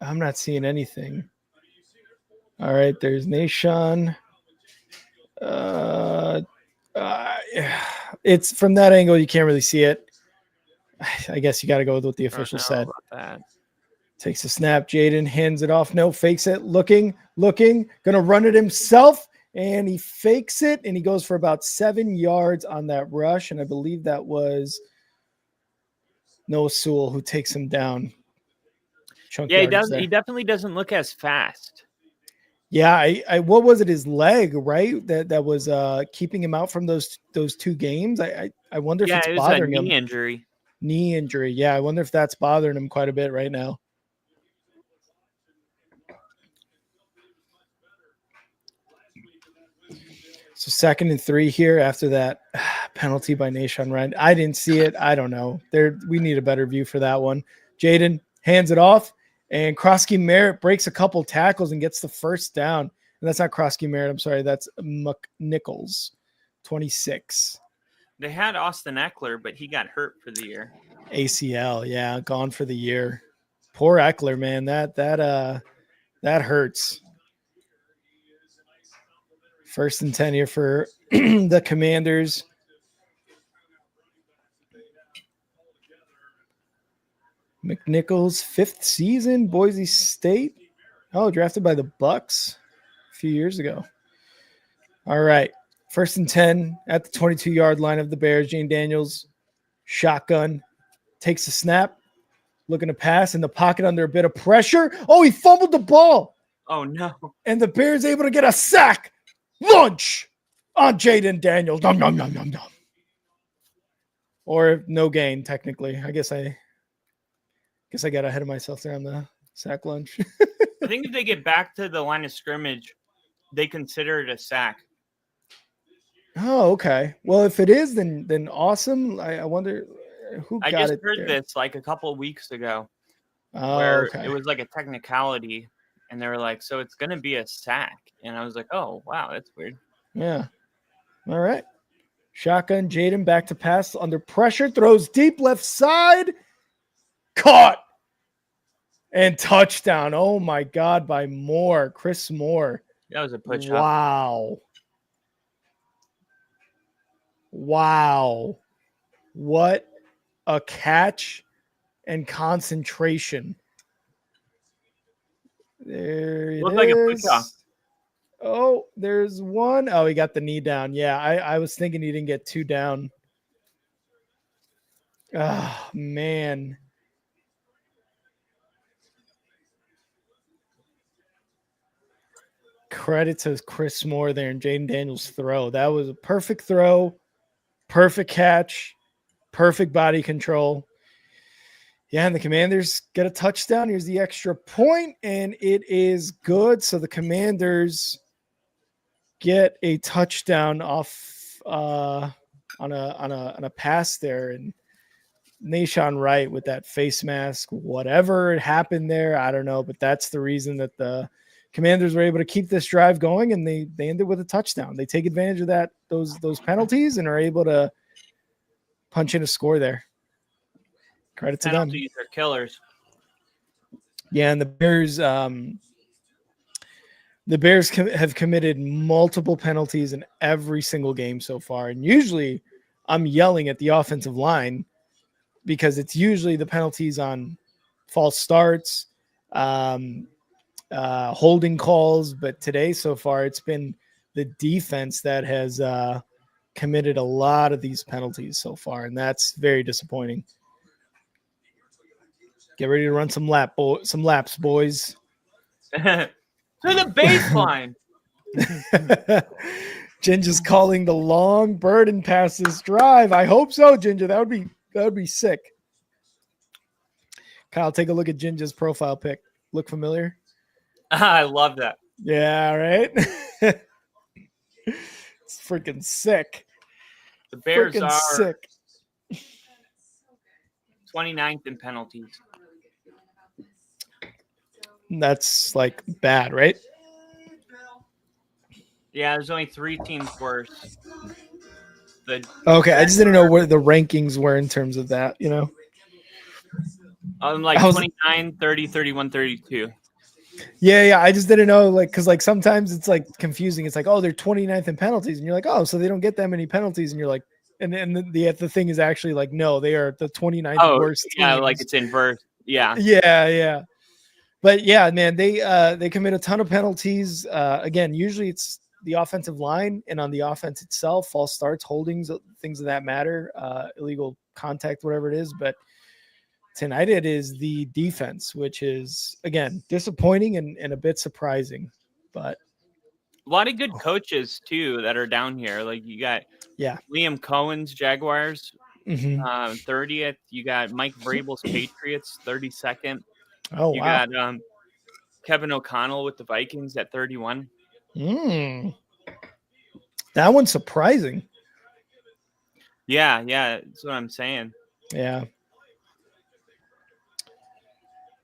I'm not seeing anything. All right, there's Nashawn. It's from that angle, you can't really see it. I guess you got to go with what the official said. Takes a snap. Jayden hands it off. No, fakes it. Looking. Going to run it himself. And he fakes it. And he goes for about 7 yards on that rush. And I believe that was Noah Sewell who takes him down. Yeah, he does. He definitely doesn't look as fast. Yeah, I what was it? His leg, right? That was keeping him out from those 2 games. I wonder if it's bothering him. Knee injury. Yeah, I wonder if that's bothering him quite a bit right now. So 2nd and 3 here after that penalty by Nashawn Wright. I didn't see it. I don't know. We need a better view for that one. Jayden hands it off, and Krosky Merritt breaks a couple tackles and gets the 1st down. And that's not Krosky Merritt. I'm sorry. That's McNichols, 26. They had Austin Eckler, but he got hurt for the year. ACL, yeah, gone for the year. Poor Eckler, man. That hurts. 1st and 10 here for the Commanders. McNichols, 5th season, Boise State. Oh, drafted by the Bucks a few years ago. All right. 1st and 10 at the 22-yard line of the Bears. Jayden Daniels, shotgun, takes a snap, looking to pass in the pocket under a bit of pressure. Oh, he fumbled the ball. Oh, no. And the Bears able to get a sack. Lunch on Jayden Daniels. Nom, nom, nom, nom, nom. Or no gain, technically. I guess I got ahead of myself there on the sack lunch. I think if they get back to the line of scrimmage they consider it a sack. Oh, okay. Well, if it is, then awesome. I wonder who I got just it heard there. this like a couple of weeks ago, Oh, where okay. it was like a technicality, and they were like, "So it's going to be a sack," and I was like, "Oh, wow, that's weird." Yeah. All right. Shotgun, Jayden back to pass under pressure, throws deep left side, caught, and touchdown. Oh my God, by Moore, Chris Moore. That was a push up. Wow. Wow. What a catch and concentration. There it Looked like a push up. is. Oh, there's one. Oh, he got the knee down. Yeah, I was thinking he didn't get two down. Oh, man. Credit to Chris Moore there and Jayden Daniels' throw. That was a perfect throw, perfect catch, perfect body control. Yeah, and the Commanders get a touchdown. Here's the extra point, and it is good. So the Commanders get a touchdown off on a pass there, and Nashawn Wright with that face mask. Whatever happened there, I don't know, but that's the reason that the Commanders were able to keep this drive going, and they ended with a touchdown. They take advantage of those penalties and are able to punch in a score there. Credit to them. Penalties are killers. Yeah, and the Bears have committed multiple penalties in every single game so far. And usually I'm yelling at the offensive line because it's usually the penalties on false starts, holding calls. But today so far it's been the defense that has committed a lot of these penalties so far. And that's very disappointing. Get ready to run some laps, boys. To the baseline. Ginger's calling the long burden past this drive. I hope so, Ginger. That would be sick. Kyle, take a look at Ginger's profile pic. Look familiar? I love that. Yeah, right? It's freaking sick. The Bears Freaking are sick. 29th in penalties. That's like bad, right? Yeah, there's only 3 teams worse. Okay, I just didn't know where the rankings were in terms of that, you know? Like 29, 30, 31, 32. Yeah. I just didn't know, like, because like sometimes it's like confusing. It's like, oh, they're 29th in penalties, and you're like, oh, so they don't get that many penalties, and you're like, and the thing is actually like, no, they are the 29th worst teams. Yeah, like it's inverse. Yeah. Yeah. But yeah, man, they commit a ton of penalties. Again, usually it's the offensive line and on the offense itself, false starts, holdings, things of that matter, illegal contact, whatever it is. But tonight it is the defense, which is, again, disappointing and a bit surprising. But a lot of good coaches too that are down here. Like you got Liam Cohen's Jaguars, 30th. You got Mike Vrabel's Patriots, 32nd. Oh, you got Kevin O'Connell with the Vikings at 31. That one's surprising. Yeah, that's what I'm saying. Yeah.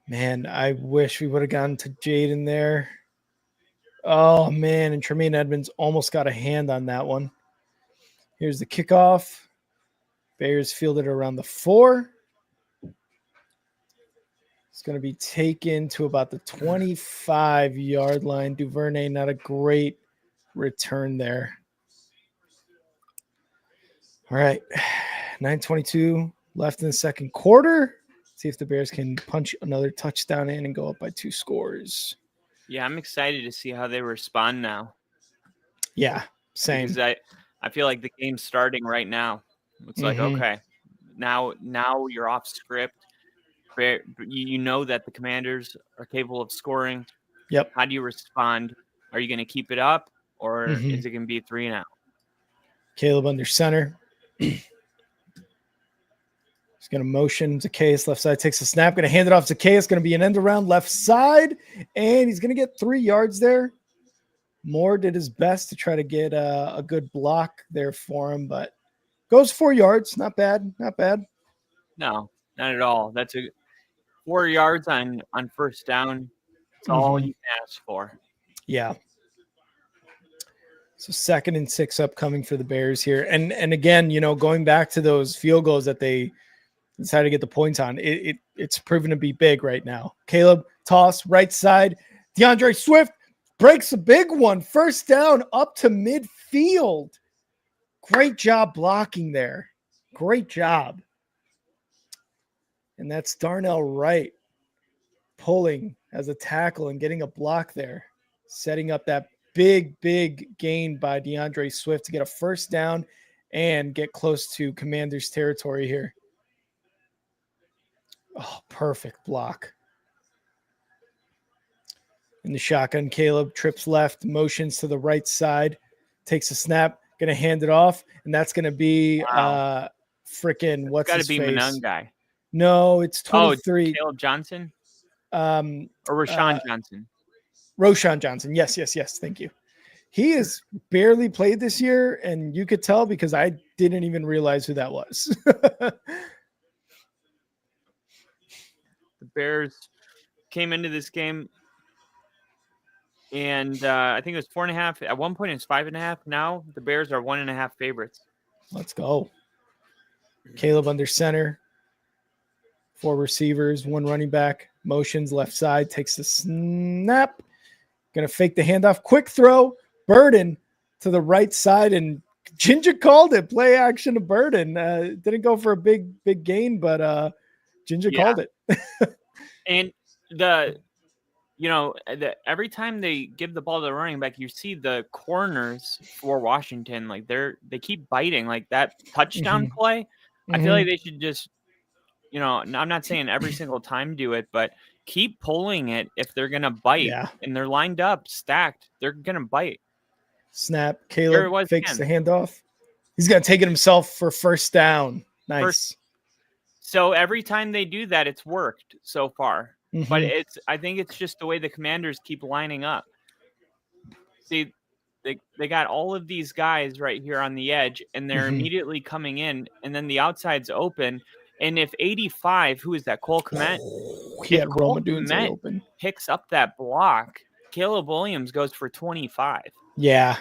Man, I wish we would have gotten to Jayden there. Oh, man, and Tremaine Edmonds almost got a hand on that one. Here's the kickoff. Bears fielded around the 4. It's going to be taken to about the 25-yard line. Duvernay, not a great return there. All right, 9:22 left in the second quarter. See if the Bears can punch another touchdown in and go up by 2 scores. Yeah, I'm excited to see how they respond now. Yeah, same. Because I feel like the game's starting right now. It's like, okay, now you're off script. You know that the Commanders are capable of scoring. Yep. How do you respond? Are you going to keep it up, or is it going to be 3 and out? Caleb under center. He's going to motion Zacchaeus left side, takes a snap, going to hand it off to Zacchaeus, going to be an end around left side, and he's going to get 3 yards there. Moore did his best to try to get a good block there for him, but goes 4 yards. Not bad. Not bad. No, not at all. That's a 4 yards on first down. It's all Mhm. you can ask for. Yeah. So 2nd and 6 upcoming for the Bears here. And again, going back to those field goals that they decided to get the points on, it's proven to be big right now. Caleb, toss, right side. DeAndre Swift breaks a big one. First down up to midfield. Great job blocking there. Great job. And that's Darnell Wright pulling as a tackle and getting a block there, setting up that big gain by DeAndre Swift to get a first down and get close to Commander's territory here. Oh, perfect block. In the shotgun, Caleb trips left, motions to the right side, takes a snap, going to hand it off, and that's going to be freaking what's Got to his be face? Manung guy. No, it's 23. Caleb Johnson Or Rashawn Johnson. Roshan Johnson. Yes. Thank you. He has barely played this year, and you could tell because I didn't even realize who that was. The Bears came into this game, and I think it was 4.5. At one point, it's 5.5. Now the Bears are 1.5 favorites. Let's go. Caleb under center. 4 receivers, 1 running back. Motions left side, takes the snap. Going to fake the handoff. Quick throw. Burden to the right side, and Ginger called it. Play action to Burden. Didn't go for a big gain, but Ginger called it. And every time they give the ball to the running back, you see the corners for Washington, like they keep biting. Like that touchdown play, I feel like they should just, I'm not saying every single time do it, but keep pulling it if they're gonna bite. Yeah. And they're lined up, stacked. They're gonna bite. Snap. Caleb fakes the handoff. He's gonna take it himself for first down. Nice. So every time they do that, it's worked so far. But I think it's just the way the Commanders keep lining up. See, they got all of these guys right here on the edge, and they're immediately coming in, and then the outside's open. And if 85, who is that, Cole Kmet? He had Roma Dunze open. Picks up that block, Caleb Williams goes for 25. Yeah.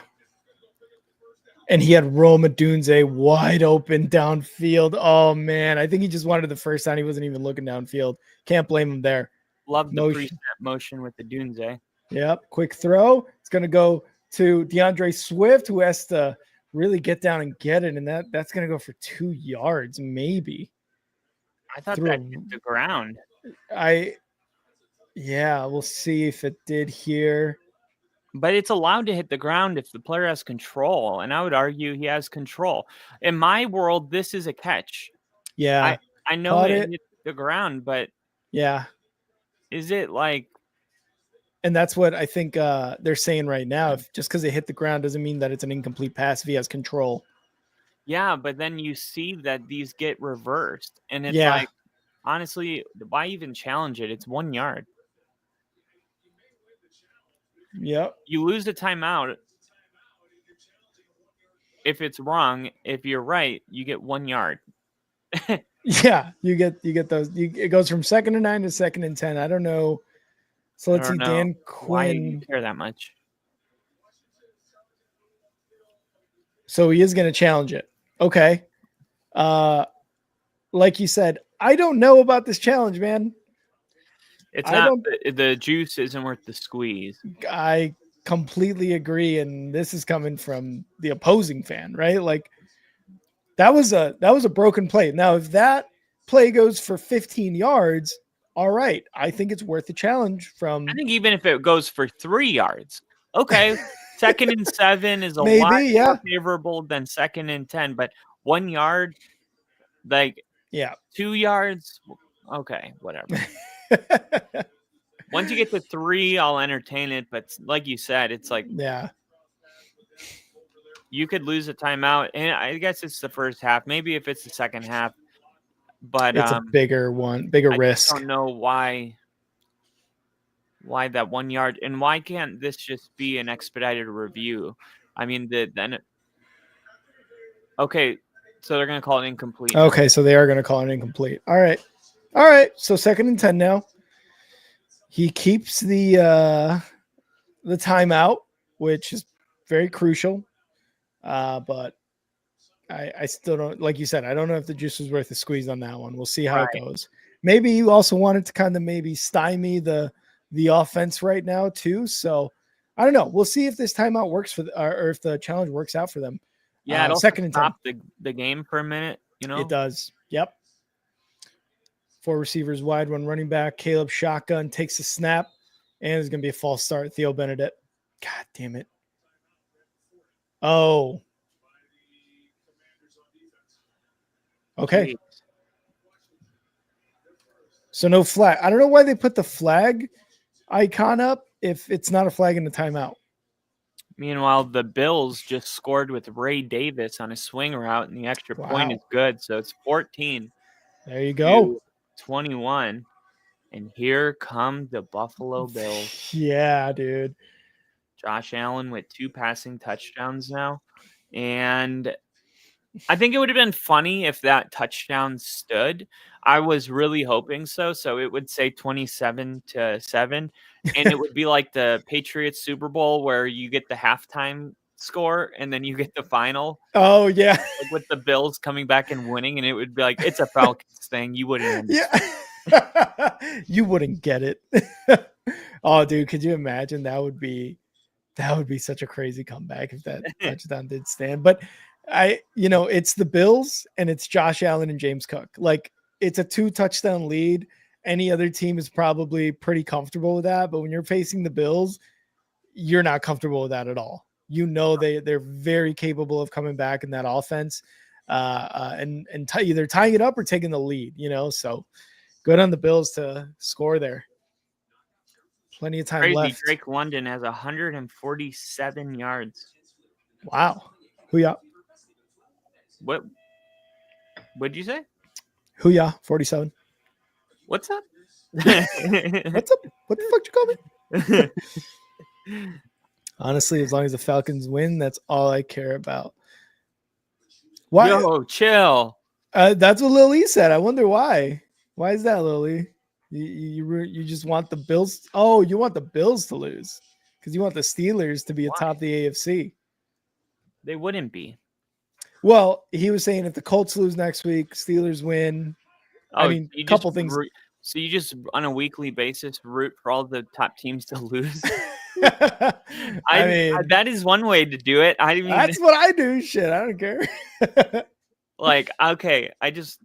And he had Roma Dunze wide open downfield. Oh, man. I think he just wanted the first down. He wasn't even looking downfield. Can't blame him there. Love the pre-snap motion with the Dunze. Yep. Quick throw. It's going to go to DeAndre Swift, who has to really get down and get it. And that's going to go for 2 yards, maybe. I thought that hit the ground. We'll see if it did here. But it's allowed to hit the ground if the player has control. And I would argue he has control. In my world, this is a catch. Yeah. I know it hit the ground, but yeah. Is it like? And that's what I think they're saying right now. If just because it hit the ground doesn't mean that it's an incomplete pass if he has control. Yeah, but then you see that these get reversed. And it's like, honestly, why even challenge it? It's 1 yard. Yep. You lose a timeout. If it's wrong, if you're right, you get 1 yard. Yeah, you get those. It goes from 2nd and 9 to 2nd and 10. I don't know. So let's see, Dan Quinn. Why do you care that much? So he is going to challenge it. Okay. Like you said, I don't know about this challenge, man. It's not the juice isn't worth the squeeze. I completely agree, and this is coming from the opposing fan, right? Like that was a broken play. Now, if that play goes for 15 yards, all right, I think it's worth a challenge from. I think even if it goes for 3 yards, okay, 2nd and 7 is a lot more favorable than 2nd and 10, but 1 yard, 2 yards, okay, whatever. Once you get to 3, I'll entertain it. But like you said, it's like, you could lose a timeout, and I guess it's the first half. Maybe if it's the second half, but it's a bigger risk. I don't know why why that 1 yard, and why can't this just be an expedited review? I mean, okay, so they're gonna call it incomplete. Okay, so they are going to call it incomplete. All right. So 2nd and 10 now. He keeps the timeout, which is very crucial. But I still don't, like you said, I don't know if the juice was worth the squeeze on that one. We'll see how it goes. Maybe you also wanted to kind of maybe stymie the offense right now too. So I don't know. We'll see if this timeout works or if the challenge works out for them. Yeah, it also 2nd and 10. stopped the game for a minute. It does. Yep. 4 receivers wide, 1 running back. Caleb shotgun takes a snap, and it's going to be a false start. Theo Benedict. God damn it. Oh. Okay. Jeez. So no flag. I don't know why they put the flag icon up if it's not a flag in the timeout. Meanwhile, the Bills just scored with Ray Davis on a swing route, and the extra point is good. So it's 14. There you go. 21. And here come the Buffalo Bills. Yeah, dude. Josh Allen with 2 passing touchdowns now. And I think it would have been funny if that touchdown stood. I was really hoping so. So it would say 27-7. And it would be like the Patriots Super Bowl where you get the halftime score and then you get the final. Oh, yeah. Like with the Bills coming back and winning. And it would be like, it's a Falcons thing. You wouldn't understand. Yeah. You wouldn't get it. Oh, dude, could you imagine? That would be such a crazy comeback if that touchdown did stand. But it's the Bills and it's Josh Allen and James Cook. Like, it's a 2 touchdown lead. Any other team is probably pretty comfortable with that. But when you're facing the Bills, you're not comfortable with that at all. They're very capable of coming back in that offense and either tying it up or taking the lead, so good on the Bills to score there. Plenty of time left. Drake London has 147 yards. Wow. Hoo-yah. What'd you say? Hoo-yah, 47. What's up? What's up? What the fuck you call me? Honestly, as long as the Falcons win, that's all I care about. Why? Yo, chill. That's what Lily said. I wonder why. Why is that, Lily? You just want the Bills? Oh, you want the Bills to lose because you want the Steelers to be atop the AFC. They wouldn't be. Well, he was saying if the Colts lose next week, Steelers win. Oh, I mean, a couple things. So you just on a weekly basis root for all the top teams to lose. I mean, that is one way to do it. That's what I do. Shit, I don't care. Okay, I don't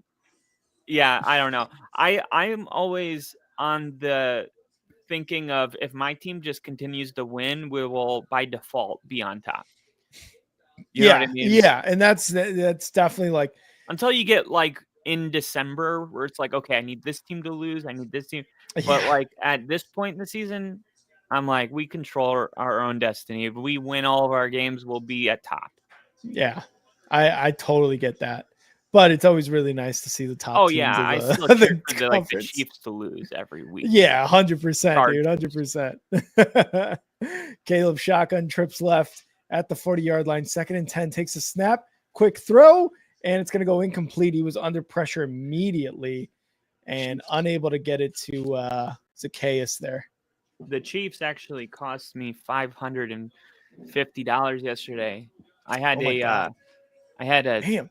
know. I'm always on the thinking of if my team just continues to win, we will by default be on top. You know what I mean? Yeah, and that's definitely like until you get like in December where it's like, okay, I need this team to lose, I need this team. But like at this point in the season, I'm like, we control our own destiny. If we win all of our games, we'll be at top. Yeah, I totally get that. But it's always really nice to see the top. Oh yeah, I still cheer for the Chiefs to lose every week. Yeah, 100%, dude, 100%. Caleb shotgun trips left at the 40-yard line. 2nd and 10, takes a snap, quick throw, and it's going to go incomplete. He was under pressure immediately and unable to get it to Zacchaeus there. The Chiefs actually cost me $550 yesterday. I had a damn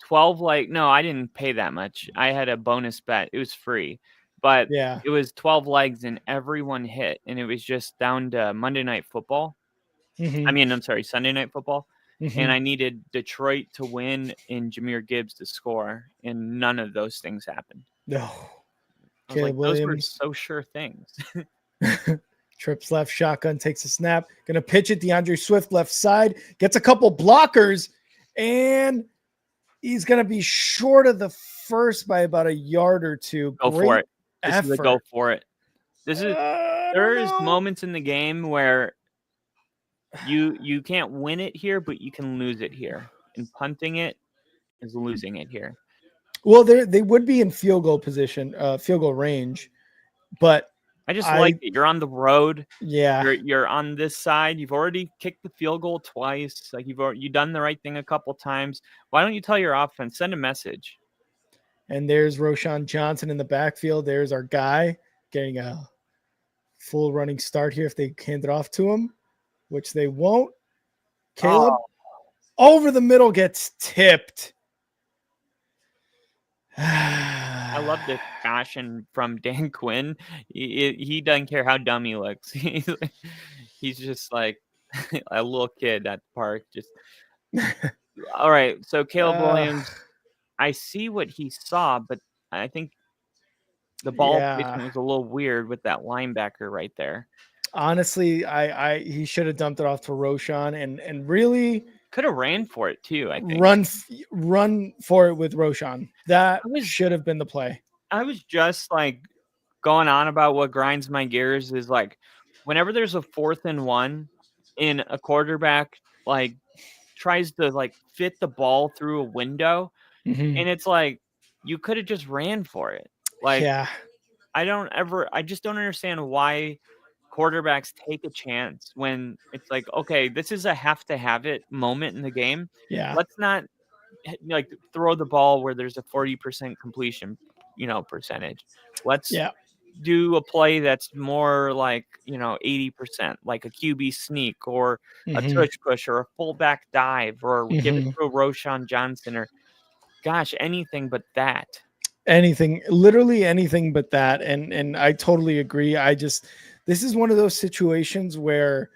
12 no, I didn't pay that much. I had a bonus bet. It was free. But it was 12 legs and everyone hit, and it was just down to Monday Night Football. Mm-hmm. I mean, I'm sorry, Sunday Night Football. Mm-hmm. And I needed Detroit to win and Jahmyr Gibbs to score, and none of those things happened. No. Caleb Williams. Those were so sure things. Trips left, shotgun, takes a snap. Going to pitch it. DeAndre Swift left side. Gets a couple blockers, and he's going to be short of the first by about a yard or two. Go for it. This is a go for it. This is there's moments in the game where you can't win it here, but you can lose it here. And punting it is losing it here. Well, they would be in field goal position, field goal range, but I just like it. You're on the road. Yeah. You're on this side. You've already kicked the field goal twice. Like you've done the right thing a couple times. Why don't you tell your offense? Send a message. And there's Roshan Johnson in the backfield. There's our guy getting a full running start here if they hand it off to him, which they won't. Caleb over the middle gets tipped. I love the passion from Dan Quinn. He doesn't care how dumb he looks. He's just like a little kid at the park. Just all right. So Caleb Williams, I see what he saw, but I think the ball placement was a little weird with that linebacker right there. Honestly, he should have dumped it off to Roshan and really could have ran for it too. I think run for it with Roshan. That should have been the play. I was just like going on about what grinds my gears is like whenever there's a 4th and 1 and a quarterback like tries to like fit the ball through a window, and it's like you could have just ran for it. Like I just don't understand why quarterbacks take a chance when it's like, okay, this is a have to have it moment in the game. Yeah. Let's not like throw the ball where there's a 40% completion, percentage. Let's do a play that's more like, 80%, like a QB sneak or a touch push or a fullback dive or give it to a Roshan Johnson or gosh, anything but that. Anything, literally anything but that. And I totally agree. This is one of those situations where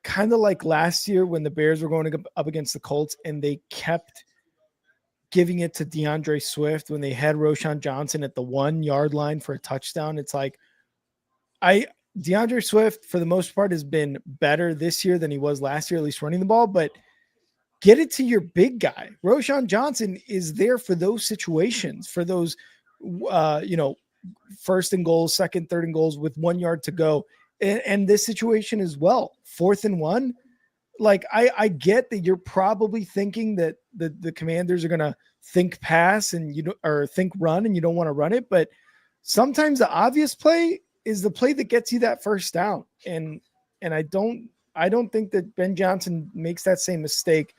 kind of like last year when the Bears were going up against the Colts and they kept giving it to DeAndre Swift when they had Roshan Johnson at the 1 yard line for a touchdown. It's like DeAndre Swift for the most part has been better this year than he was last year, at least running the ball, but get it to your big guy. Roshan Johnson is there for those situations, for those, 1st and goals, 2nd, 3rd and goals with 1 yard to go. And this situation as well, 4th and 1. Like I get that you're probably thinking that the Commanders are going to think pass or think run and you don't want to run it. But sometimes the obvious play is the play that gets you that first down. And I don't think that Ben Johnson makes that same mistake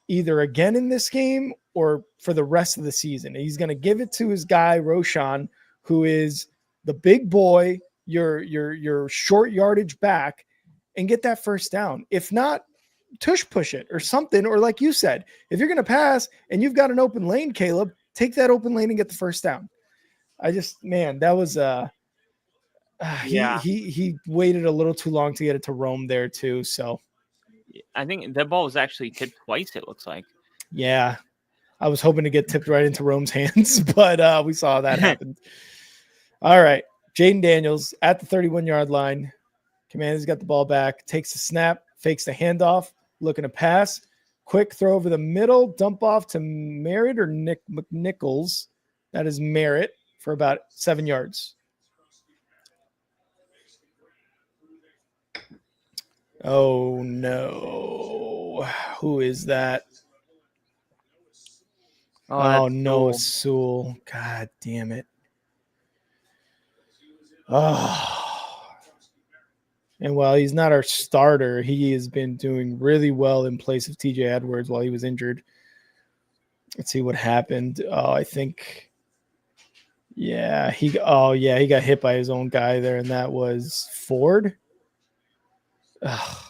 either again in this game or for the rest of the season. He's going to give it to his guy, Roshan, who is the big boy, your short yardage back, and get that first down. If not, tush push it or something. Or like you said, if you're going to pass and you've got an open lane, Caleb, take that open lane and get the first down. That was he waited a little too long to get it to Rome there too. So I think that ball was actually tipped twice, it looks like. Yeah. I was hoping to get tipped right into Rome's hands, but we saw that happen. All right. Jayden Daniels at the 31-yard line. Commanders got the ball back, takes the snap, fakes the handoff, looking to pass. Quick throw over the middle, dump off to Merritt or Nick McNichols. That is Merritt for about 7 yards. Oh, no. Who is that? Oh, Noah Sewell. God damn it. Oh. And while he's not our starter, he has been doing really well in place of TJ Edwards while he was injured. Let's see what happened. Oh, I think. Yeah, he got hit by his own guy there, and that was Ford. Ugh.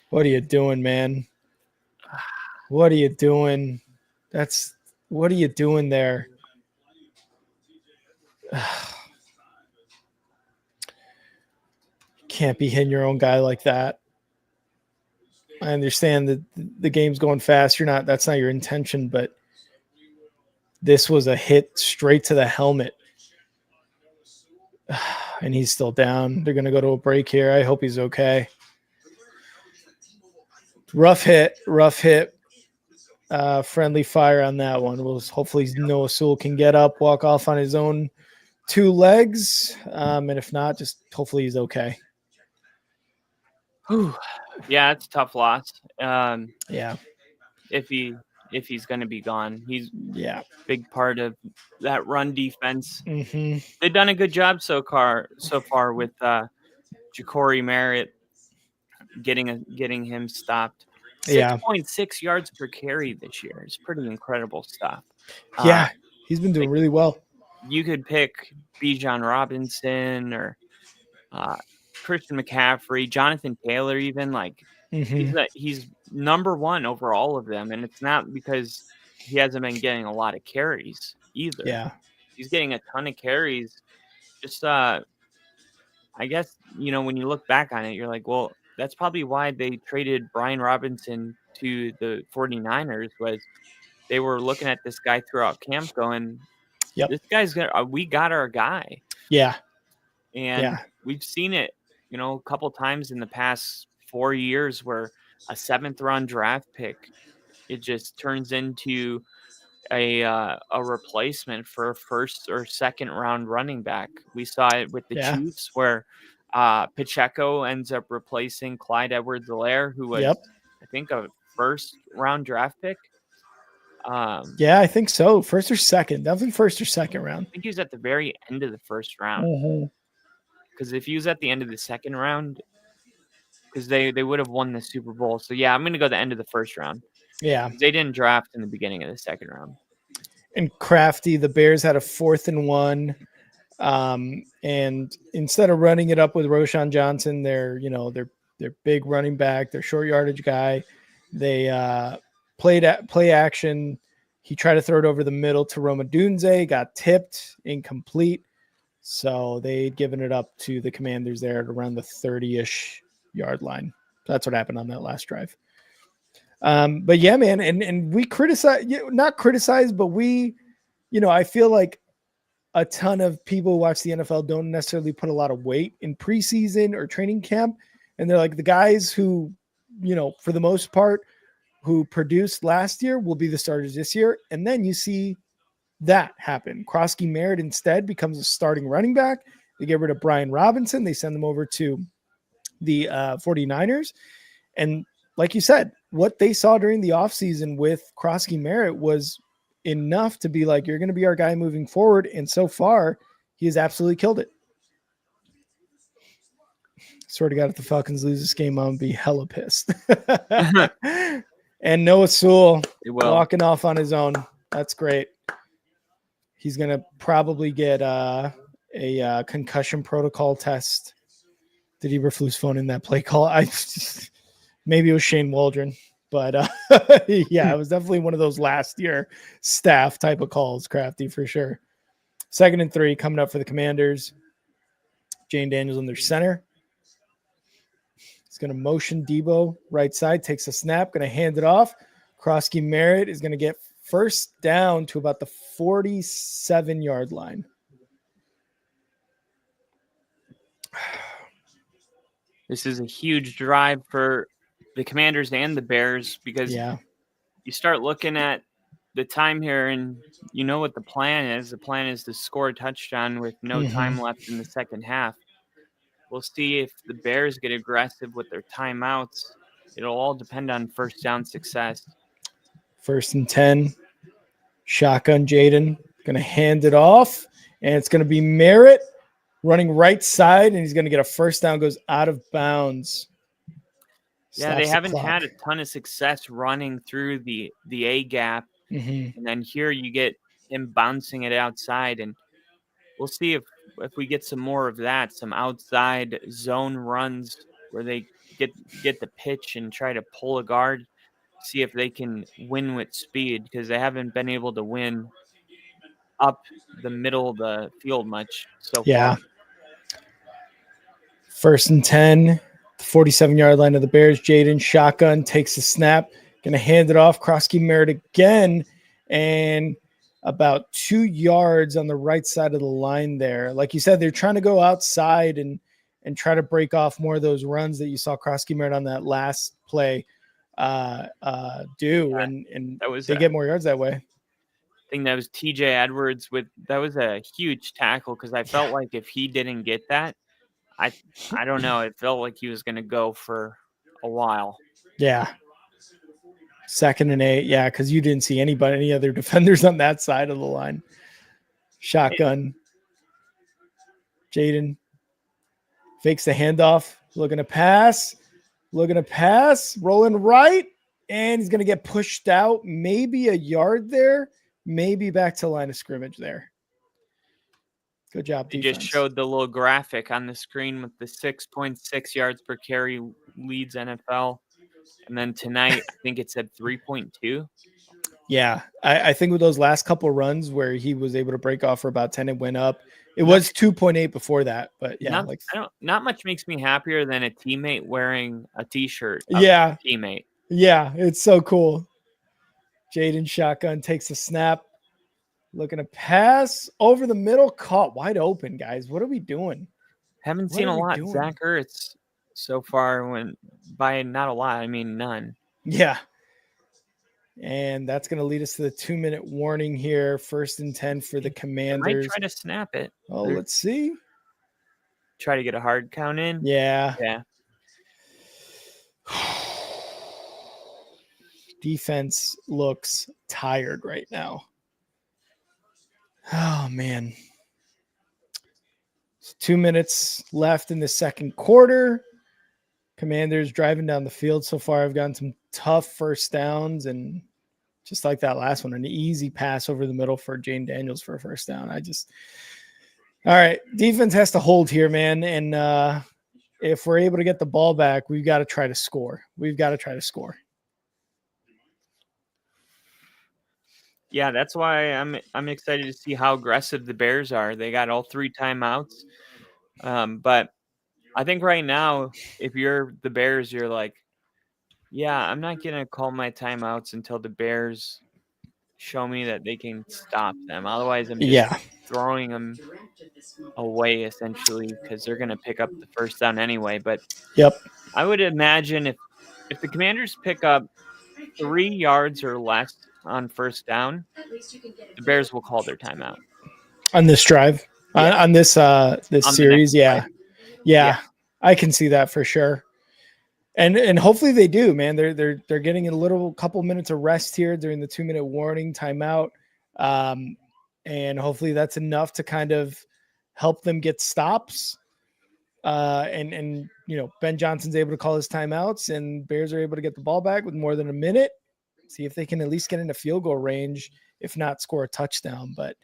What are you doing, man? What are you doing? What are you doing there? Ugh. Can't be hitting your own guy like that. I understand that the game's going fast. That's not your intention, but this was a hit straight to the helmet. And he's still down. They're going to go to a break here. I hope he's okay. Rough hit. Friendly fire on that one. Hopefully Noah Sewell can get up, walk off on his own 2 legs. And if not, just hopefully he's okay. Yeah, it's a tough loss. Yeah. If he if he's going to be gone. He's Yeah. big part of that run defense. Mm-hmm. They've done a good job so far with Ja'Cory Merritt getting him stopped. Yeah. 6.6 yards per carry this year is pretty incredible stuff. Yeah. He's been doing really well. You could pick Bijan Robinson or Christian McCaffrey, Jonathan Taylor, even like Mm-hmm. he's number one over all of them, and it's not because he hasn't been getting a lot of carries either. Yeah. He's getting a ton of carries. Just I guess, when you look back on it, you're like, well, that's probably why they traded Brian Robinson to the 49ers was they were looking at this guy throughout camp going, Yep. this guy's we got our guy. Yeah. And we've seen it, a couple times in the past 4 years where a 7th round draft pick, it just turns into a replacement for a 1st or 2nd round running back. We saw it with the Chiefs where Pacheco ends up replacing Clyde Edwards-Helaire, who was, I think, a 1st round draft pick. Yeah, I think so. 1st or 2nd, definitely 1st or 2nd round. I think he was at the very end of the 1st round. Because if he was at the end of the 2nd round, because they would have won the Super Bowl. So yeah, I'm going to go the end of the 1st round. Yeah, they didn't draft in the beginning of the 2nd round. And crafty, the Bears had a 4th and 1. And instead of running it up with Roschon Johnson, their big running back, their short yardage guy, they play action. He tried to throw it over the middle to Roma Dunze, got tipped, incomplete. So they'd given it up to the Commanders there at around the 30-ish yard line. That's what happened on that last drive. But yeah, man, and we not criticize, but we, I feel like a ton of people who watch the NFL don't necessarily put a lot of weight in preseason or training camp. And they're like the guys who, for the most part, who produced last year will be the starters this year. And then you see that happen. Krosky Merritt instead becomes a starting running back. They get rid of Brian Robinson. They send them over to the 49ers. And like you said, what they saw during the offseason with Krosky Merritt was enough to be like, you're going to be our guy moving forward. And so far, he has absolutely killed it. Swear to God, if the Falcons lose this game, I'm going to be hella pissed. And Noah Sewell walking off on his own. That's great. He's going to probably get a concussion protocol test. Did Eberflus phone in that play call? Maybe it was Shane Waldron, but yeah, it was definitely one of those last year staff type of calls, crafty for sure. 2nd and 3 coming up for the Commanders. Jayden Daniels in their center. He's going to motion Debo right side, takes a snap, going to hand it off. Krosky Merritt is going to get first down to about the 47-yard line. This is a huge drive for the Commanders and the Bears because you start looking at the time here and you know what the plan is. The plan is to score a touchdown with no time left in the second half. We'll see if the Bears get aggressive with their timeouts. It'll all depend on first down success. 1st and 10. Shotgun Jayden. Going to hand it off. And it's going to be Merritt running right side. And he's going to get a first down. Goes out of bounds. Yeah, they haven't had a ton of success running through the A gap. And then here you get him bouncing it outside. And we'll see if we get some more of that, some outside zone runs where they get the pitch and try to pull a guard, see if they can win with speed because they haven't been able to win up the middle of the field much so far. 1st and 10, 47-yard line of the Bears. Jayden shotgun takes the snap, going to hand it off. Krosky Merritt again, and about 2 yards on the right side of the line there. Like you said, they're trying to go outside and try to break off more of those runs that you saw Krosky Merritt on that last play do. And that was, they get more yards that way. I think that was TJ Edwards that was a huge tackle because I felt like if he didn't get that, I don't know. It felt like he was going to go for a while. Yeah. 2nd and 8. Yeah, because you didn't see any other defenders on that side of the line. Shotgun. Jayden fakes the handoff. Looking to pass. Rolling right. And he's going to get pushed out. Maybe a yard there. Maybe back to line of scrimmage there. Good job, They defense. just showed the little graphic on the screen with the 6.6 yards per carry leads NFL. And then tonight, I think it said 3.2. Yeah, I think with those last couple runs where he was able to break off for about 10, it went up. It was 2.8 before that, but yeah, not much makes me happier than a teammate wearing a T-shirt. Of Yeah, a teammate. Yeah, it's so cool. Jayden shotgun takes a snap, looking to pass over the middle, caught wide open. Guys, what are we doing? Haven't seen a lot. Zach Ertz so far. When by not a lot, I mean none. Yeah. And that's going to lead us to the 2-minute warning here. 1st and 10 for the Commanders. I might try to snap it. Oh, let's see. Try to get a hard count in. Yeah. Yeah. Defense looks tired right now. Oh, man. 2 minutes left in the second quarter. Commanders driving down the field so far. I've gotten some tough first downs, and just like that last one, an easy pass over the middle for Jayden Daniels for a first down. All right, defense has to hold here, man. And if we're able to get the ball back, we've got to try to score. Yeah, that's why I'm excited to see how aggressive the Bears are. They got all 3 timeouts. But I think right now, if you're the Bears, you're like, yeah, I'm not going to call my timeouts until the Bears show me that they can stop them. Otherwise, I'm just throwing them away, essentially, because they're going to pick up the first down anyway. But I would imagine if the Commanders pick up 3 yards or less on first down, the Bears will call their timeout. On this drive? Yeah. On this series? Yeah. I can see that for sure. And hopefully they do, man. They're getting a couple minutes of rest here during the 2-minute warning timeout. And hopefully that's enough to kind of help them get stops. And Ben Johnson's able to call his timeouts, and Bears are able to get the ball back with more than a minute. See if they can at least get into field goal range, if not score a touchdown. But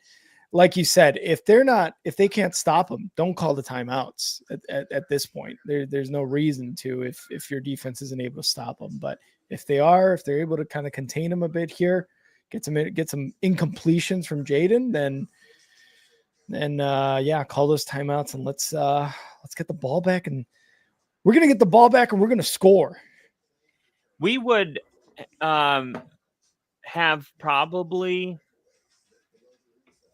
like you said, if they can't stop them, don't call the timeouts at this point. There's no reason to if your defense isn't able to stop them. But if they're able to kind of contain them a bit here, get some incompletions from Jayden, then call those timeouts and let's get the ball back. And we're gonna get the ball back and we're gonna score. We would have probably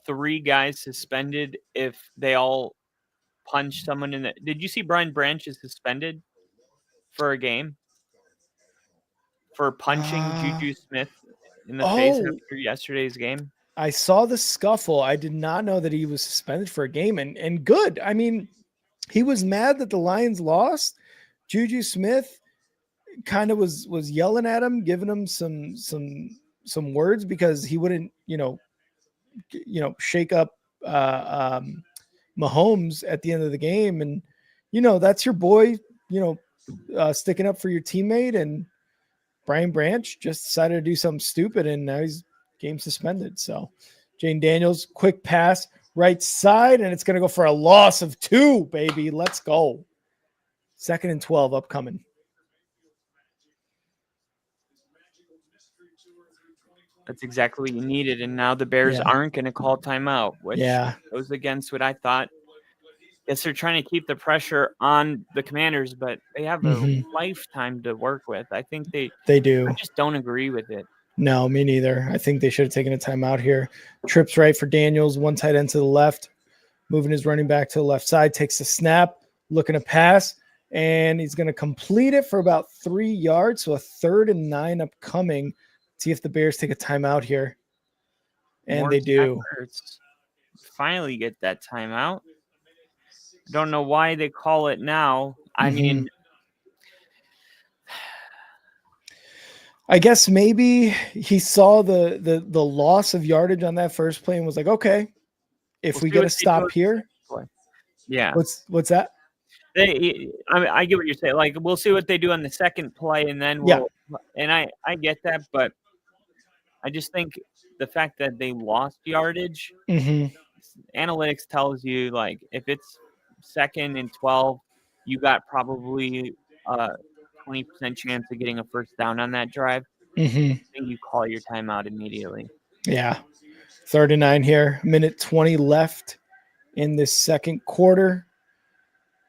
3 guys suspended if they all punch someone in the. Did you see Brian Branch is suspended for a game for punching Juju Smith in the face after yesterday's game? I saw the scuffle. I did not know that he was suspended for a game, and good. I mean, he was mad that the Lions lost. Juju Smith kind of was yelling at him, giving him some words because he wouldn't, shake up Mahomes at the end of the game. And, that's your boy, sticking up for your teammate. And Brian Branch just decided to do something stupid, and now he's game suspended. So Jayden Daniels, quick pass, right side, and it's going to go for a loss of 2, baby. Let's go. 2nd and 12 upcoming. That's exactly what you needed. And now the Bears aren't going to call timeout, which goes against what I thought. Yes, they're trying to keep the pressure on the Commanders, but they have a lifetime to work with. I think they do. I just don't agree with it. No, me neither. I think they should have taken a timeout here. Trips right for Daniels, one tight end to the left, moving his running back to the left side, takes a snap, looking to pass, and he's going to complete it for about 3 yards. So a 3rd and 9 upcoming. See if the Bears take a timeout here. And they do. Finally get that timeout. Don't know why they call it now. I mean, I guess maybe he saw the loss of yardage on that first play and was like, okay, if We'll we see get what a they do stop on the here, second play. Yeah. what's that? I get what you're saying. Like, we'll see what they do on the second play, and then Yeah. I get that, but I just think the fact that they lost yardage, Mm-hmm. analytics tells you, like, if it's 2nd and 12, you got probably a 20% chance of getting a first down on that drive. Mm-hmm. I think you call your timeout immediately. Yeah. 39 here, minute 20 left in this second quarter.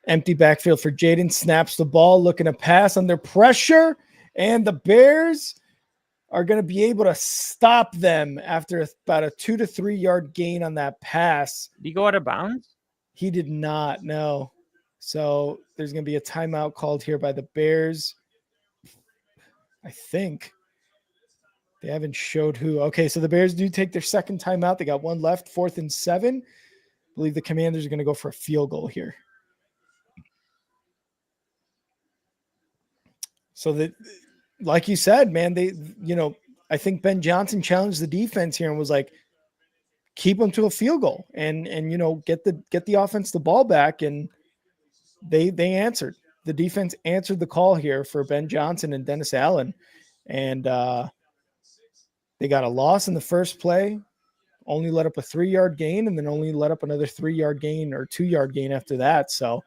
Empty backfield for Jayden, snaps the ball, looking to pass under pressure, and the Bears are going to be able to stop them after about a 2 to 3 yard gain on that pass. Did he go out of bounds? He did not, no. So there's going to be a timeout called here by the Bears. I think they haven't showed who. Okay, so the Bears do take their second timeout. They got one left, 4th and 7. I believe the Commanders are going to go for a field goal here. So that, like you said, man, I think Ben Johnson challenged the defense here and was like, keep them to a field goal and get the offense the ball back. And they answered. The defense answered the call here for Ben Johnson and Dennis Allen. And they got a loss in the first play, only let up a 3 yard gain, and then only let up another 3 yard gain or 2 yard gain after that. So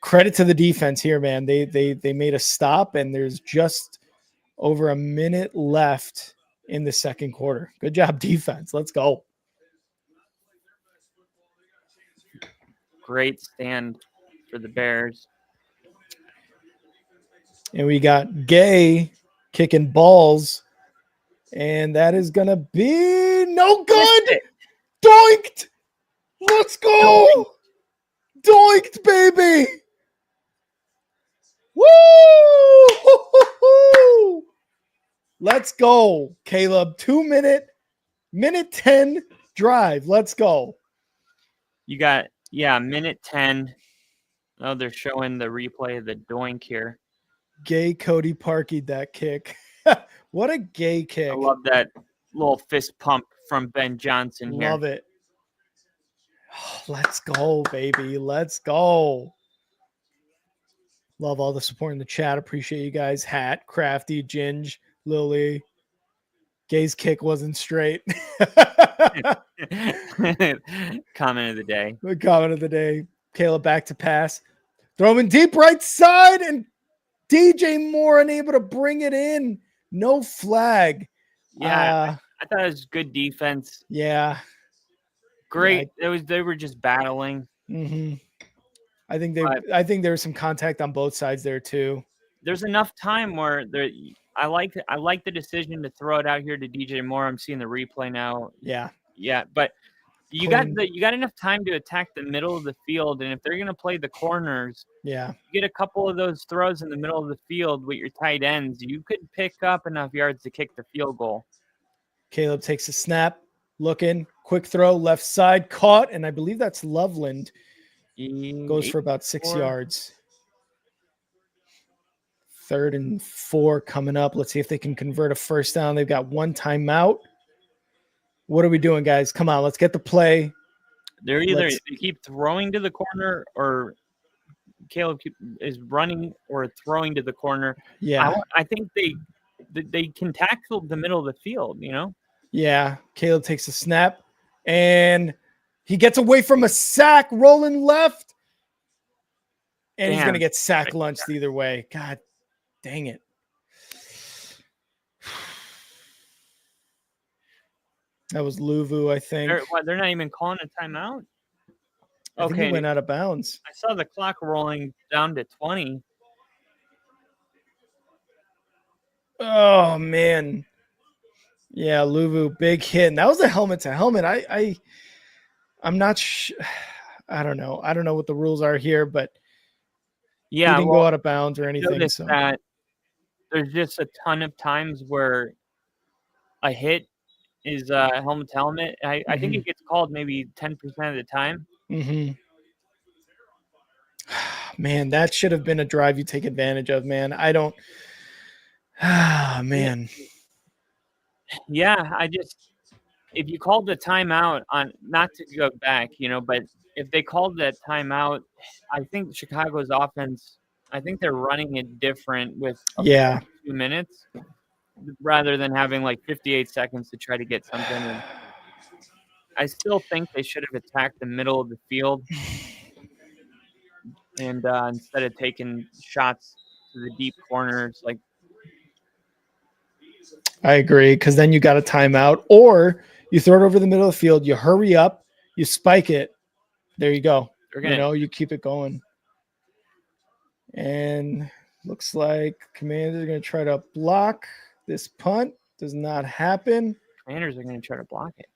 credit to the defense here, man. They made a stop, and there's just over a minute left in the second quarter. Good job, defense. Let's go. Great stand for the Bears. And we got Gay kicking balls, and that is going to be no good. Doinked. Let's go. Doinked, baby. Woo! Let's go, Caleb. 2 minute 10 drive. Let's go. You got, minute 10. Oh, they're showing the replay of the doink here. Gay Cody Parkey that kick. What a gay kick. I love that little fist pump from Ben Johnson here. Love it. Oh, let's go, baby. Let's go. Love all the support in the chat. Appreciate you guys. Hat, Crafty, Ginge, Lily. Gay's kick wasn't straight. Comment of the day. The comment of the day. Caleb back to pass. Throw him deep right side, and DJ Moore unable to bring it in. No flag. Yeah, I thought it was good defense. Yeah. Great. They were just battling. Mm-hmm. I think there was some contact on both sides there too. There's enough time where I like the decision to throw it out here to DJ Moore. I'm seeing the replay now. Yeah, but you got enough time to attack the middle of the field, and if they're going to play the corners, you get a couple of those throws in the middle of the field with your tight ends, you could pick up enough yards to kick the field goal. Caleb takes a snap, looking, quick throw, left side, caught, and I believe that's Loveland. Goes for about 6 yards. 3rd and 4 coming up. Let's see if they can convert a first down. They've got one timeout. What are we doing, guys? Come on, let's get the play. They're either they keep throwing to the corner, or Caleb is running or throwing to the corner. Yeah, I think they can tackle the middle of the field. Yeah, Caleb takes a snap, and he gets away from a sack, rolling left, and he's going to get sack lunched either way. God dang it. That was Luvu, I think. They're not even calling a timeout? I think he went out of bounds. I saw the clock rolling down to 20. Oh, man. Yeah, Luvu, big hit. And that was a helmet to helmet. I'm not sure. I don't know. I don't know what the rules are here, but he didn't go out of bounds or anything. So that there's just a ton of times where a hit is helmet to helmet. I think it gets called maybe 10% of the time. Mm-hmm. Man, that should have been a drive you take advantage of, man. Ah, man. Yeah, if you called the timeout on, not to go back, but if they called that timeout, I think Chicago's offense, I think they're running it different with a Yeah. 2 minutes rather than having like 58 seconds to try to get something. And I still think they should have attacked the middle of the field and instead of taking shots to the deep corners, like I agree, because then you got a timeout, or you throw it over the middle of the field, you hurry up, you spike it. There you go. they're gonna. You keep it going. And looks like Commanders are going to try to block this punt. Does not happen. Commanders are going to try to block it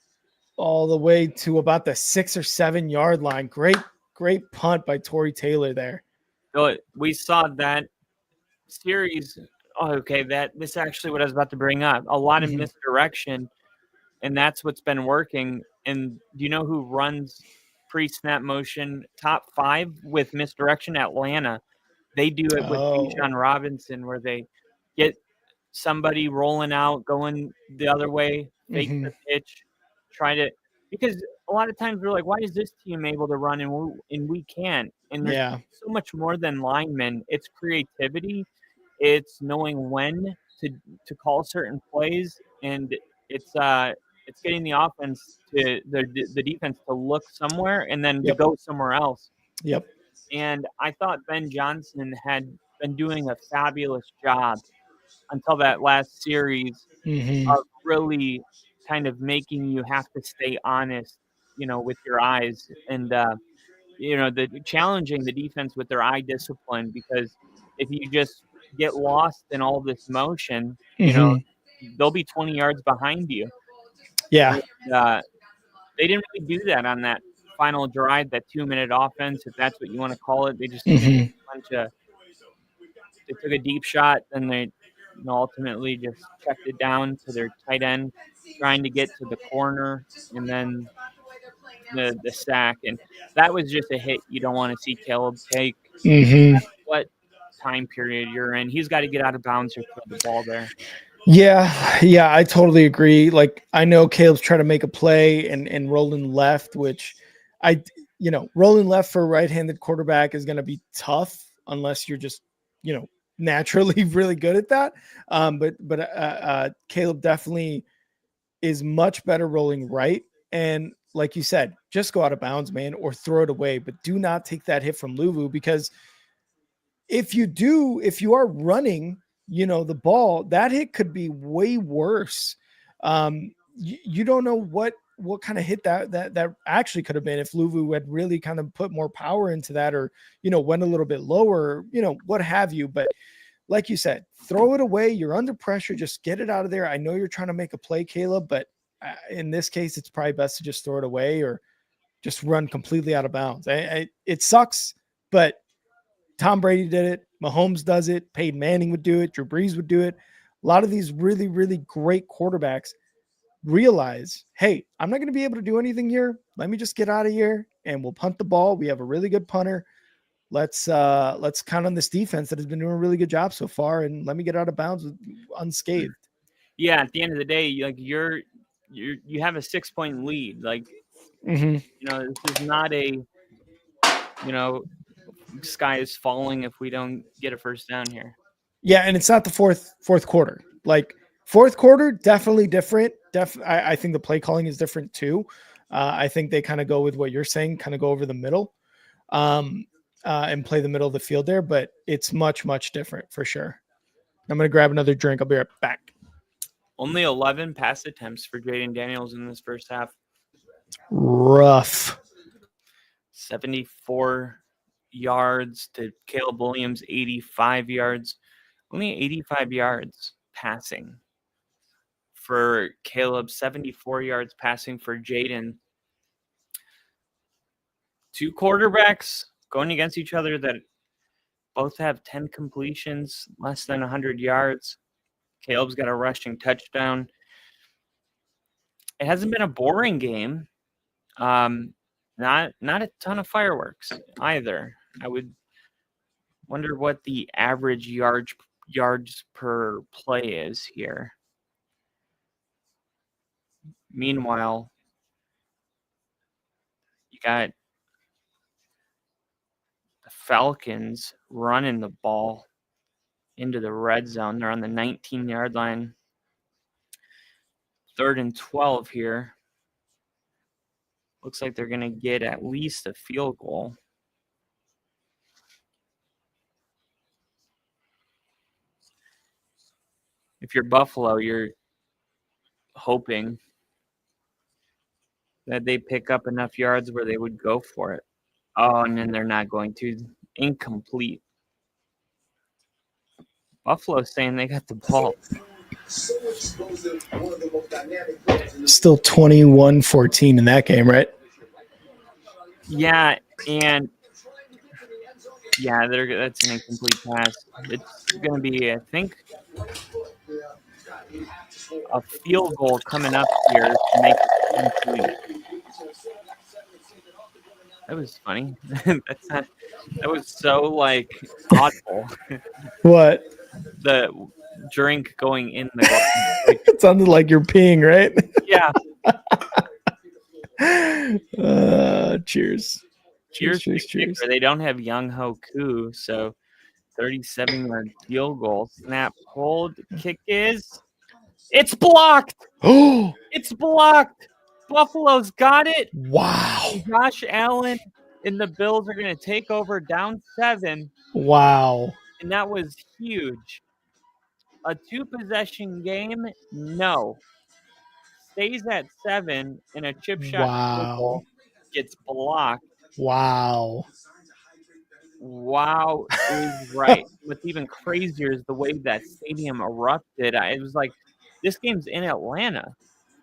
All the way to about the 6 or 7 yard line. Great punt by Torrey Taylor there. So we saw that series. Oh, okay, this is actually what I was about to bring up. A lot of misdirection, and that's what's been working. And do you know who runs pre-snap motion top 5 with misdirection? Atlanta. They do it with Bijan Robinson, where they get somebody rolling out, going the other way, fake the pitch, try to, because a lot of times we're like, why is this team able to run and we can't? And there's so much more than linemen. It's creativity. It's knowing when to call certain plays, and it's getting the offense to the defense to look somewhere and then to go somewhere else. Yep. And I thought Ben Johnson had been doing a fabulous job until that last series of really kind of making you have to stay honest, with your eyes, and the challenging the defense with their eye discipline, because if you just get lost in all this motion, they'll be 20 yards behind you. Yeah. And, they didn't really do that on that final drive, that 2-minute offense, if that's what you want to call it. They just they took a deep shot, and they ultimately just checked it down to their tight end, trying to get to the corner, and then the sack. And that was just a hit you don't want to see Caleb take. What time period you're in, he's got to get out of bounds or throw the ball there. Yeah, I totally agree. Like, I know Caleb's trying to make a play and rolling left, which rolling left for a right-handed quarterback is going to be tough unless you're just, naturally really good at that. But Caleb definitely is much better rolling right. And like you said, just go out of bounds, man, or throw it away, but do not take that hit from Luvu, because if you are running, the ball, that hit could be way worse. You don't know what kind of hit that actually could have been if Luvu had really kind of put more power into that, or, went a little bit lower, what have you. But like you said, throw it away. You're under pressure. Just get it out of there. I know you're trying to make a play, Caleb, but in this case, it's probably best to just throw it away or just run completely out of bounds. It sucks, but Tom Brady did it. Mahomes does it. Peyton Manning would do it. Drew Brees would do it. A lot of these really, really great quarterbacks realize, hey, I'm not going to be able to do anything here. Let me just get out of here and we'll punt the ball. We have a really good punter. Let's count on this defense that has been doing a really good job so far, and let me get out of bounds unscathed. Yeah, at the end of the day, like you have a 6-point lead. Like, this is not a sky is falling if we don't get a first down here. Yeah, and it's not the fourth quarter. Like, fourth quarter, definitely different. I think the play calling is different too. I think they kind of go with what you're saying, kind of go over the middle, and play the middle of the field there. But it's much, much different for sure. I'm gonna grab another drink. I'll be right back. Only 11 pass attempts for Jayden Daniels in this first half. Rough. 74 yards to Caleb Williams, 85 yards. Only 85 yards passing for Caleb, 74 yards passing for Jayden. Two quarterbacks going against each other that both have 10 completions, less than 100 yards. Caleb's got a rushing touchdown. It hasn't been a boring game. Not a ton of fireworks either. I would wonder what the average yards per play is here. Meanwhile, you got the Falcons running the ball into the red zone. They're on the 19-yard line. 3rd and 12 here. Looks like they're going to get at least a field goal. If you're Buffalo, you're hoping that they pick up enough yards where they would go for it. Oh, and then they're not going to. Incomplete. Buffalo saying they got the ball. Still 21-14 in that game, right? Yeah, and that's an incomplete pass. It's going to be, I think, a field goal coming up here to make it complete. That was funny. That was so audible. What? The drink going in the glass. It sounded like you're peeing, right? Yeah. Cheers. Cheers. They don't have Young Ho Koo, so 37-yard field goal. Snap, hold, kick is. It's blocked. Oh, It's blocked. Buffalo's got it. wow. Josh Allen and the Bills are going to take over down 7. Wow. And that was huge. A 2-possession game? No. Stays at 7, and a chip shot field goal gets blocked. Wow is right. What's even crazier is the way that stadium erupted. It was like, this game's in Atlanta,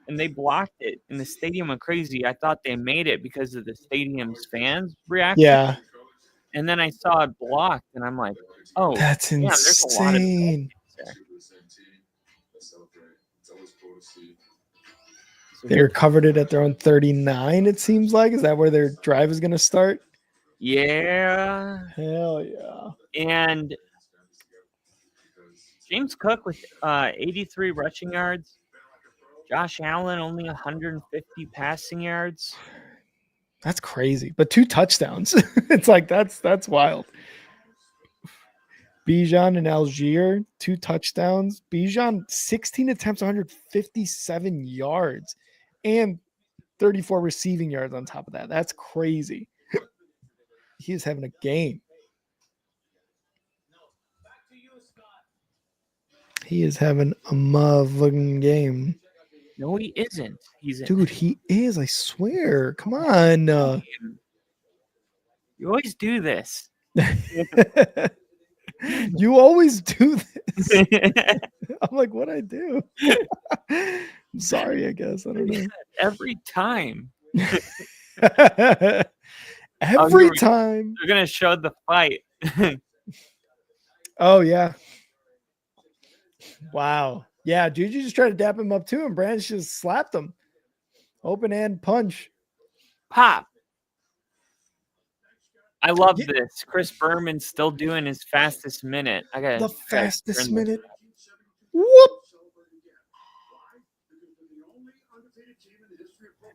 and they blocked it, and the stadium went crazy. I thought they made it because of the stadium's fans reaction. Yeah. And then I saw it blocked, and I'm like, oh, that's insane. There's a lot of there. They recovered it at their own 39, it seems like. Is that where their drive is going to start? Yeah. Hell yeah. And James Cook with 83 rushing yards. Josh Allen only 150 passing yards. That's crazy. But 2 touchdowns. It's like that's wild. Bijan and Algier, 2 touchdowns. Bijan, 16 attempts, 157 yards, and 34 receiving yards on top of that. That's crazy. He is having a game. He is having a motherfucking game. No, he isn't. Dude, he is. I swear. Come on. You always do this. You always do this. I'm like, what'd I do? I'm sorry, I guess. I don't know. Every time. Every time. They're going to show the fight. Oh, yeah. Wow. Yeah, Juju just tried to dap him up too, and Branch just slapped him. Open hand punch. Pop. I love this. Chris Berman's still doing his fastest minute. I got the fastest minute. Whoop.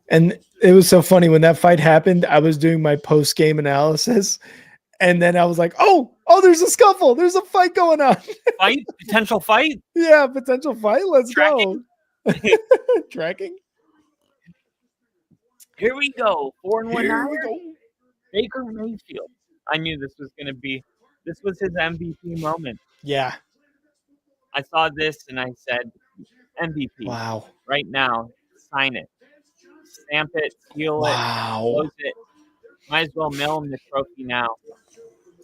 And it was so funny when that fight happened. I was doing my post-game analysis, and then I was like, "Oh, there's a scuffle. There's a fight going on. Fight? Potential fight? Yeah, potential fight. Let's Tracking. go." Tracking. Here we go. 4-1 Here hour. we go. Baker Mayfield. I knew this was his MVP moment. Yeah. I saw this and I said, MVP. Wow. Right now, sign it. Stamp it, seal it, close it. Might as well mail him the trophy now.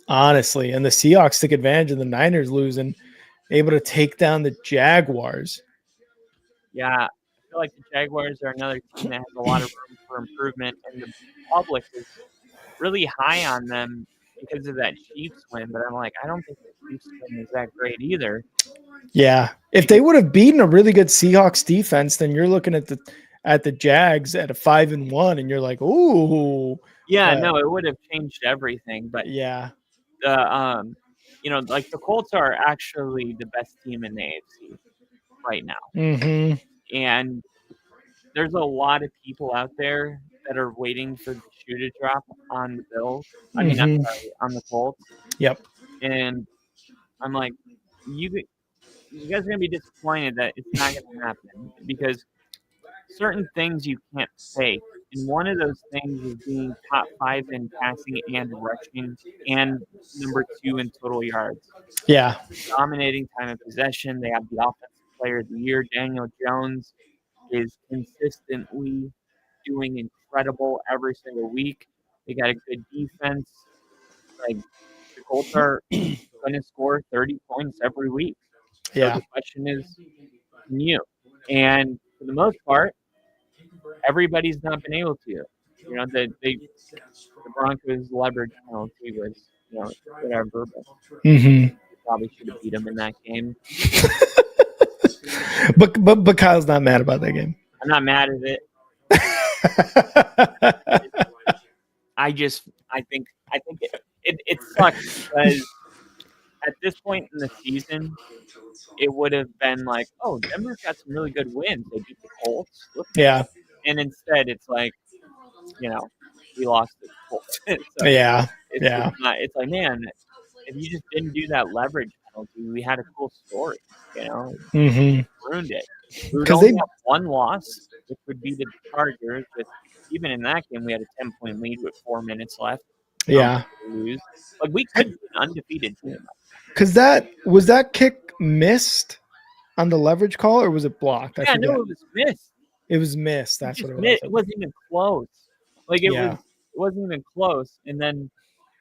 Honestly, and the Seahawks took advantage of the Niners losing, able to take down the Jaguars. Yeah, I feel like the Jaguars are another team that has a lot of room for improvement, and the public is really high on them because of that Chiefs win. But I'm like, I don't think the Chiefs win is that great either. Yeah, if they would have beaten a really good Seahawks defense, then you're looking at the Jags at a 5-1, and you're like, ooh. Yeah, no, it would have changed everything. But yeah, like the Colts are actually the best team in the AFC right now. Mm-hmm. And there's a lot of people out there that are waiting for the shoe to drop on the Bills. I mean, I'm Mm-hmm. sorry, on the Colts. Yep. And I'm like, you guys are gonna be disappointed that it's not gonna happen because certain things you can't fake. And one of those things is being top 5 in passing and rushing and number 2 in total yards. Yeah. Dominating time of possession. They have the offensive player of the year. Daniel Jones is consistently doing incredible every single week. They got a good defense. Like the Colts are going to score 30 points every week. So Yeah. the question is, can you? And for the most part, everybody's not been able to. The Broncos leverage penalty was, whatever, but Mm-hmm. they probably should have beat them in that game. But Kyle's not mad about that game. I'm not mad at it. I think it sucks because at this point in the season, it would have been like, oh, Denver's got some really good wins. They beat the Colts. Yeah. And instead, it's like, we lost the Colts. So Yeah. it's Yeah. just not. It's like, man, if you just didn't do that leverage penalty, we had a cool story. Mm-hmm. Ruined it. We would 'Cause only they- have one loss, which would be the Chargers. With even in that game, we had a 10-point lead with 4 minutes left. Yeah. Lose. Like we could be an undefeated team. Because was that kick missed on the leverage call or was it blocked? I Yeah, forget. no, it was missed. It was missed. That's what it was. It wasn't even close. Like it wasn't even close. And then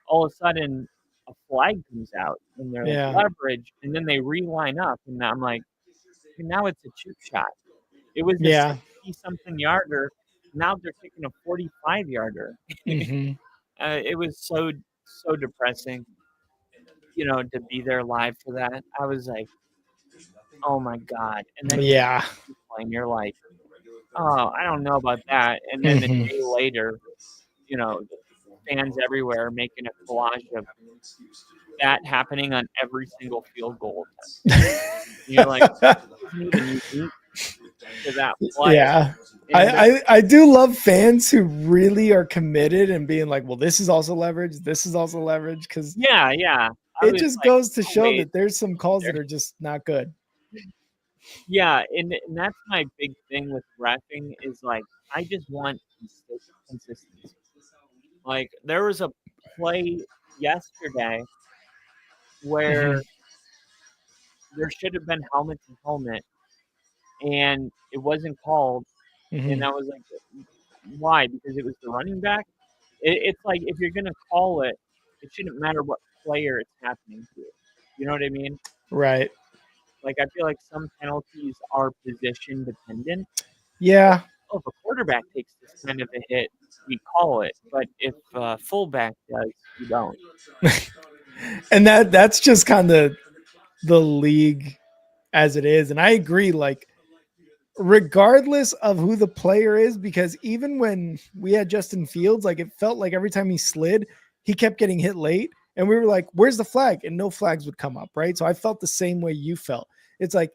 all of a sudden, a flag comes out, and they're like leverage, and then they reline up, and I'm like, now it's a chip shot. It was a 60-something yarder. Now they're kicking a 45-yarder. Mm-hmm. It was so depressing, to be there live for that. I was like, oh my god! And then you're like, oh, I don't know about that. And then a day later, fans everywhere making a collage of that happening on every single field goal. You're like, even unique to that play. Yeah. I do love fans who really are committed and being like, well, this is also leverage. This is also leverage. Because it just goes to show that there's some calls that are just not good. Yeah, and that's my big thing with reffing is like I just want consistency. Like there was a play yesterday where there should have been helmet to helmet, and it wasn't called. And I was like, why? Because it was the running back. It's like if you're gonna call it, it shouldn't matter what player it's happening to. You know what I mean? Right. Like I feel like some penalties are position dependent. Yeah. If a quarterback takes this kind of a hit, we call it. But if a fullback does, you don't. And that's just kind of the league as it is. And I agree, like, regardless of who the player is, because even when we had Justin Fields, like it felt like every time he slid, he kept getting hit late. And we were like, where's the flag? And no flags would come up, right? So I felt the same way you felt. It's like,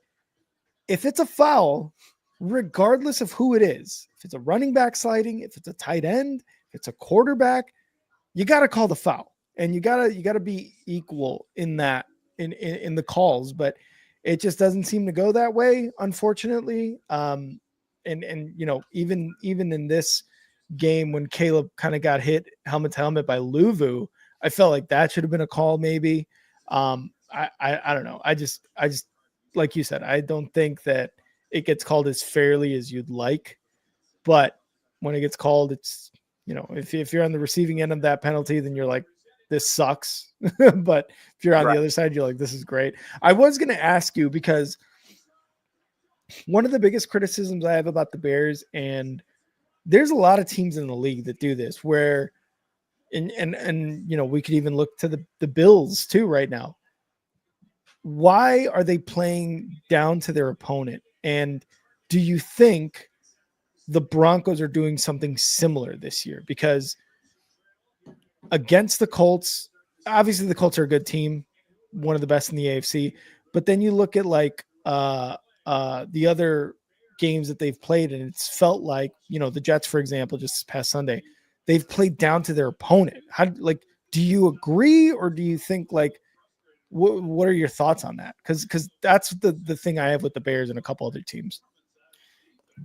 if it's a foul, regardless of who it is, if it's a running back sliding, if it's a tight end, if it's a quarterback, you got to call the foul. And you gotta be equal in that, in the calls. But it just doesn't seem to go that way, unfortunately. And even in this game when Caleb kind of got hit helmet to helmet by Luvu, I felt like that should have been a call maybe. I don't know. I just like you said, I don't think that it gets called as fairly as you'd like. But when it gets called, it's, if you're on the receiving end of that penalty, then you're like, this sucks. But if you're on the other side, you're like, this is great. I was going to ask you, because one of the biggest criticisms I have about the Bears, and there's a lot of teams in the league that do this, where, and we could even look to the Bills too right now. Why are they playing down to their opponent? And do you think the Broncos are doing something similar this year? Because against the Colts, obviously the Colts are a good team. one of the best in the AFC. But then you look at like the other games that they've played, and it's felt like, the Jets, for example, just this past Sunday, they've played down to their opponent. Do you agree, or do you think like what are your thoughts on that? Because that's the thing I have with the Bears and a couple other teams.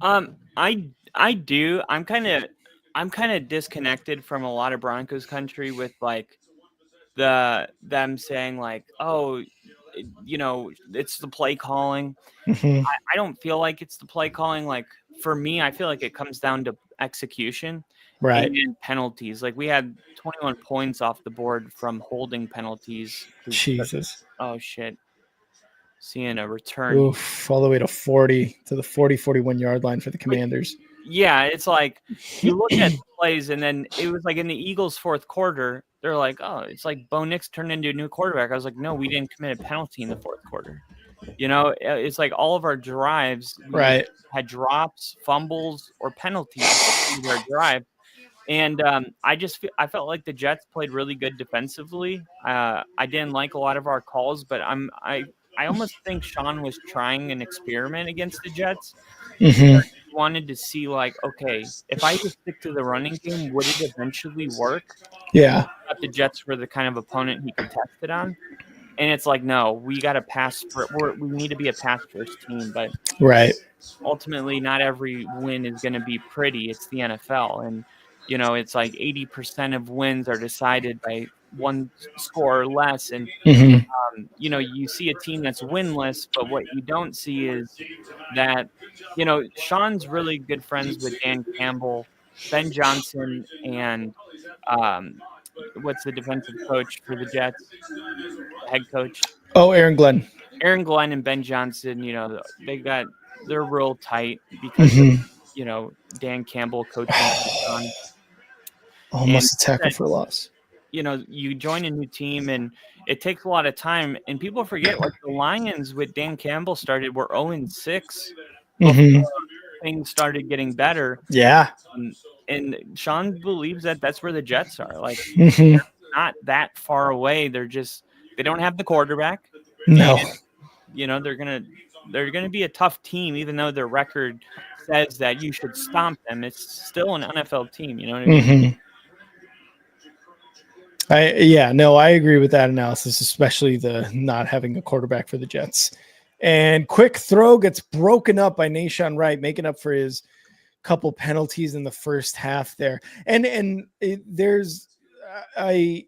I do. I'm kind of disconnected from a lot of Broncos country with like them saying like, oh, it's the play calling. Mm-hmm. I don't feel like it's the play calling. Like for me, I feel like it comes down to execution, Right. and penalties. Like we had 21 points off the board from holding penalties. Jesus. Oh shit. Seeing a return. Oof, all the way to 40 to the 41 yard line for the Commanders. Yeah, it's like you look at the plays, and then it was like in the Eagles' fourth quarter, they're like, oh, it's like Bo Nix turned into a new quarterback. I was like, no, we didn't commit a penalty in the fourth quarter. It's like all of our drives, Right, had drops, fumbles, or penalties in our drive. And I felt like the Jets played really good defensively. I didn't like a lot of our calls, but I almost think Sean was trying an experiment against the Jets. mm-hmm. He wanted to see like, okay, if I just stick to the running game, would it eventually work? Yeah. But the Jets were the kind of opponent he could test it on. And it's like, no, we got to pass. We need to be a pass first team, but right. Ultimately, not every win is going to be pretty. It's the NFL, and it's like 80% of wins are decided by one score or less. And Mm-hmm. you see a team that's winless, but what you don't see is that Sean's really good friends with Dan Campbell, Ben Johnson, and what's the defensive coach for the Jets? The head coach. Oh, Aaron Glenn. Aaron Glenn and Ben Johnson, they're real tight because of, Dan Campbell coaching on. Almost a tackle for loss. You join a new team and it takes a lot of time, and people forget like the Lions with Dan Campbell started were 0-6 before things started getting better. Yeah. And Sean believes that that's where the Jets are. Like Mm-hmm. they're not that far away. They don't have the quarterback. No. And, they're gonna be a tough team, even though their record says that you should stomp them. It's still an NFL team. You know what I mean? Mm-hmm. I agree with that analysis, especially the not having a quarterback for the Jets. And quick throw gets broken up by Nahshon Wright, making up for his couple penalties in the first half there. And I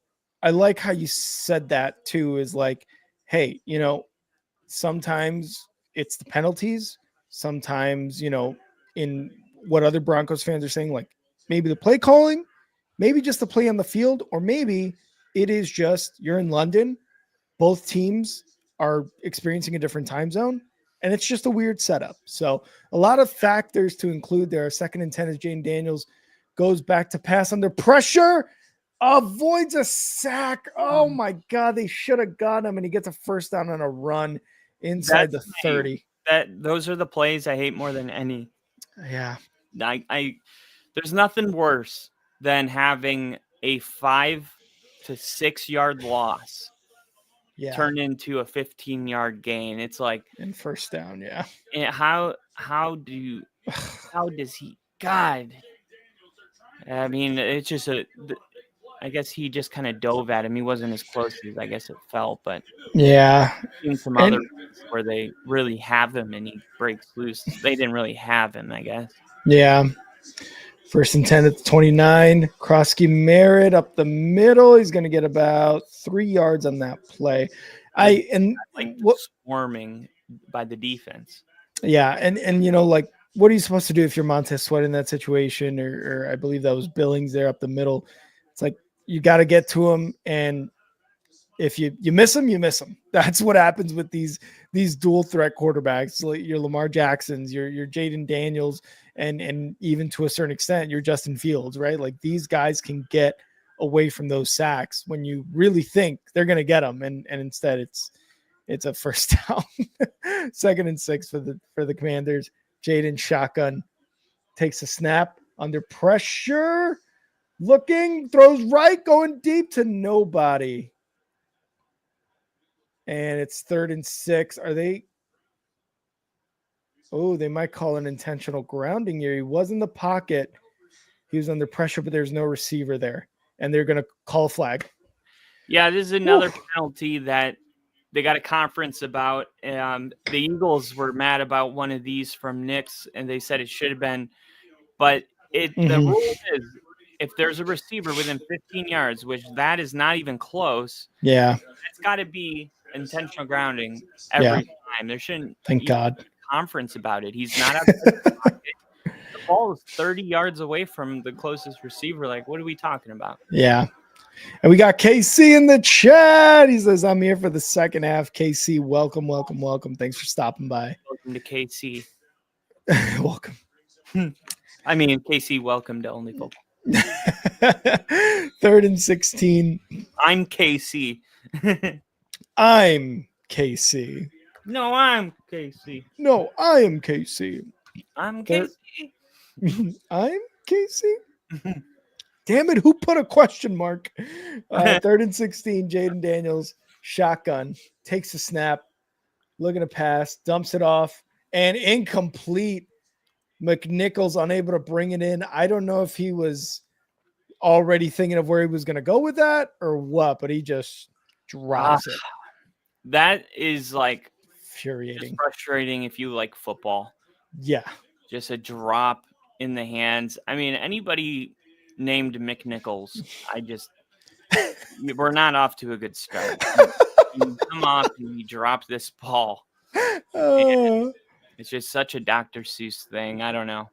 like how you said that too, is like, hey, sometimes it's the penalties. Sometimes, in what other Broncos fans are saying, like maybe the play calling, maybe just the play on the field, or maybe it is just you're in London. Both teams are experiencing a different time zone, and it's just a weird setup. So a lot of factors to include there. 2nd and 10 as Jayden Daniels goes back to pass under pressure, avoids a sack. Oh my God, they should have got him, and he gets a first down on a run inside the 30. Those are the plays I hate more than any. Yeah. There's nothing worse than having a 5 to 6 yard loss turn into a 15-yard gain. It's like in first down. Yeah. And how does he? God. I mean, it's just I guess he just kind of dove at him. He wasn't as close as I guess it felt, but yeah, I've seen some other where they really have him and he breaks loose. They didn't really have him, I guess. Yeah. 1st and 10 at the 29. Krosky Merritt up the middle. He's going to get about 3 yards on that play. Swarming by the defense. Yeah, and like, what are you supposed to do if you're Montez Sweat in that situation? Or I believe that was Billings there up the middle. It's like you got to get to him, and if you miss him, you miss him. That's what happens with these dual threat quarterbacks, like your Lamar Jacksons, your Jayden Daniels, and even to a certain extent, your Justin Fields, right? Like these guys can get away from those sacks when you really think they're going to get them, and instead it's a first down. 2nd and 6 for the Commanders. Jayden shotgun takes a snap under pressure, looking, throws right, going deep to nobody. And it's 3rd and 6. Are they? Oh, they might call an intentional grounding here. He was in the pocket. He was under pressure, but there's no receiver there. And they're going to call a flag. Yeah, this is another penalty that they got a conference about. The Eagles were mad about one of these from Knicks, and they said it should have been. But the rule is if there's a receiver within 15 yards, which that is not even close, it's got to be intentional grounding every time. There shouldn't Thank be God. a conference about it. He's not out of the pocket. The ball is 30 yards away from the closest receiver. Like, what are we talking about? Yeah. And we got KC in the chat. He says, I'm here for the second half. KC, welcome, welcome, welcome. Thanks for stopping by. Welcome to KC. Welcome. I mean, KC, welcome to Only Football. 3rd and 16. I'm KC. I'm KC. No, I'm KC. No, I am KC. I'm KC. I'm Casey. Damn it! Who put a question mark? 3rd and 16. Jayden Daniels, shotgun, takes a snap, looking to pass, dumps it off, and incomplete. McNichols unable to bring it in. I don't know if he was already thinking of where he was going to go with that or what, but he just drops it. That is like infuriating, just frustrating if you like football. Yeah, just a drop in the hands. I mean, anybody named McNichols, we're not off to a good start. You come off and you drop this ball. It's just such a Dr. Seuss thing. I don't know.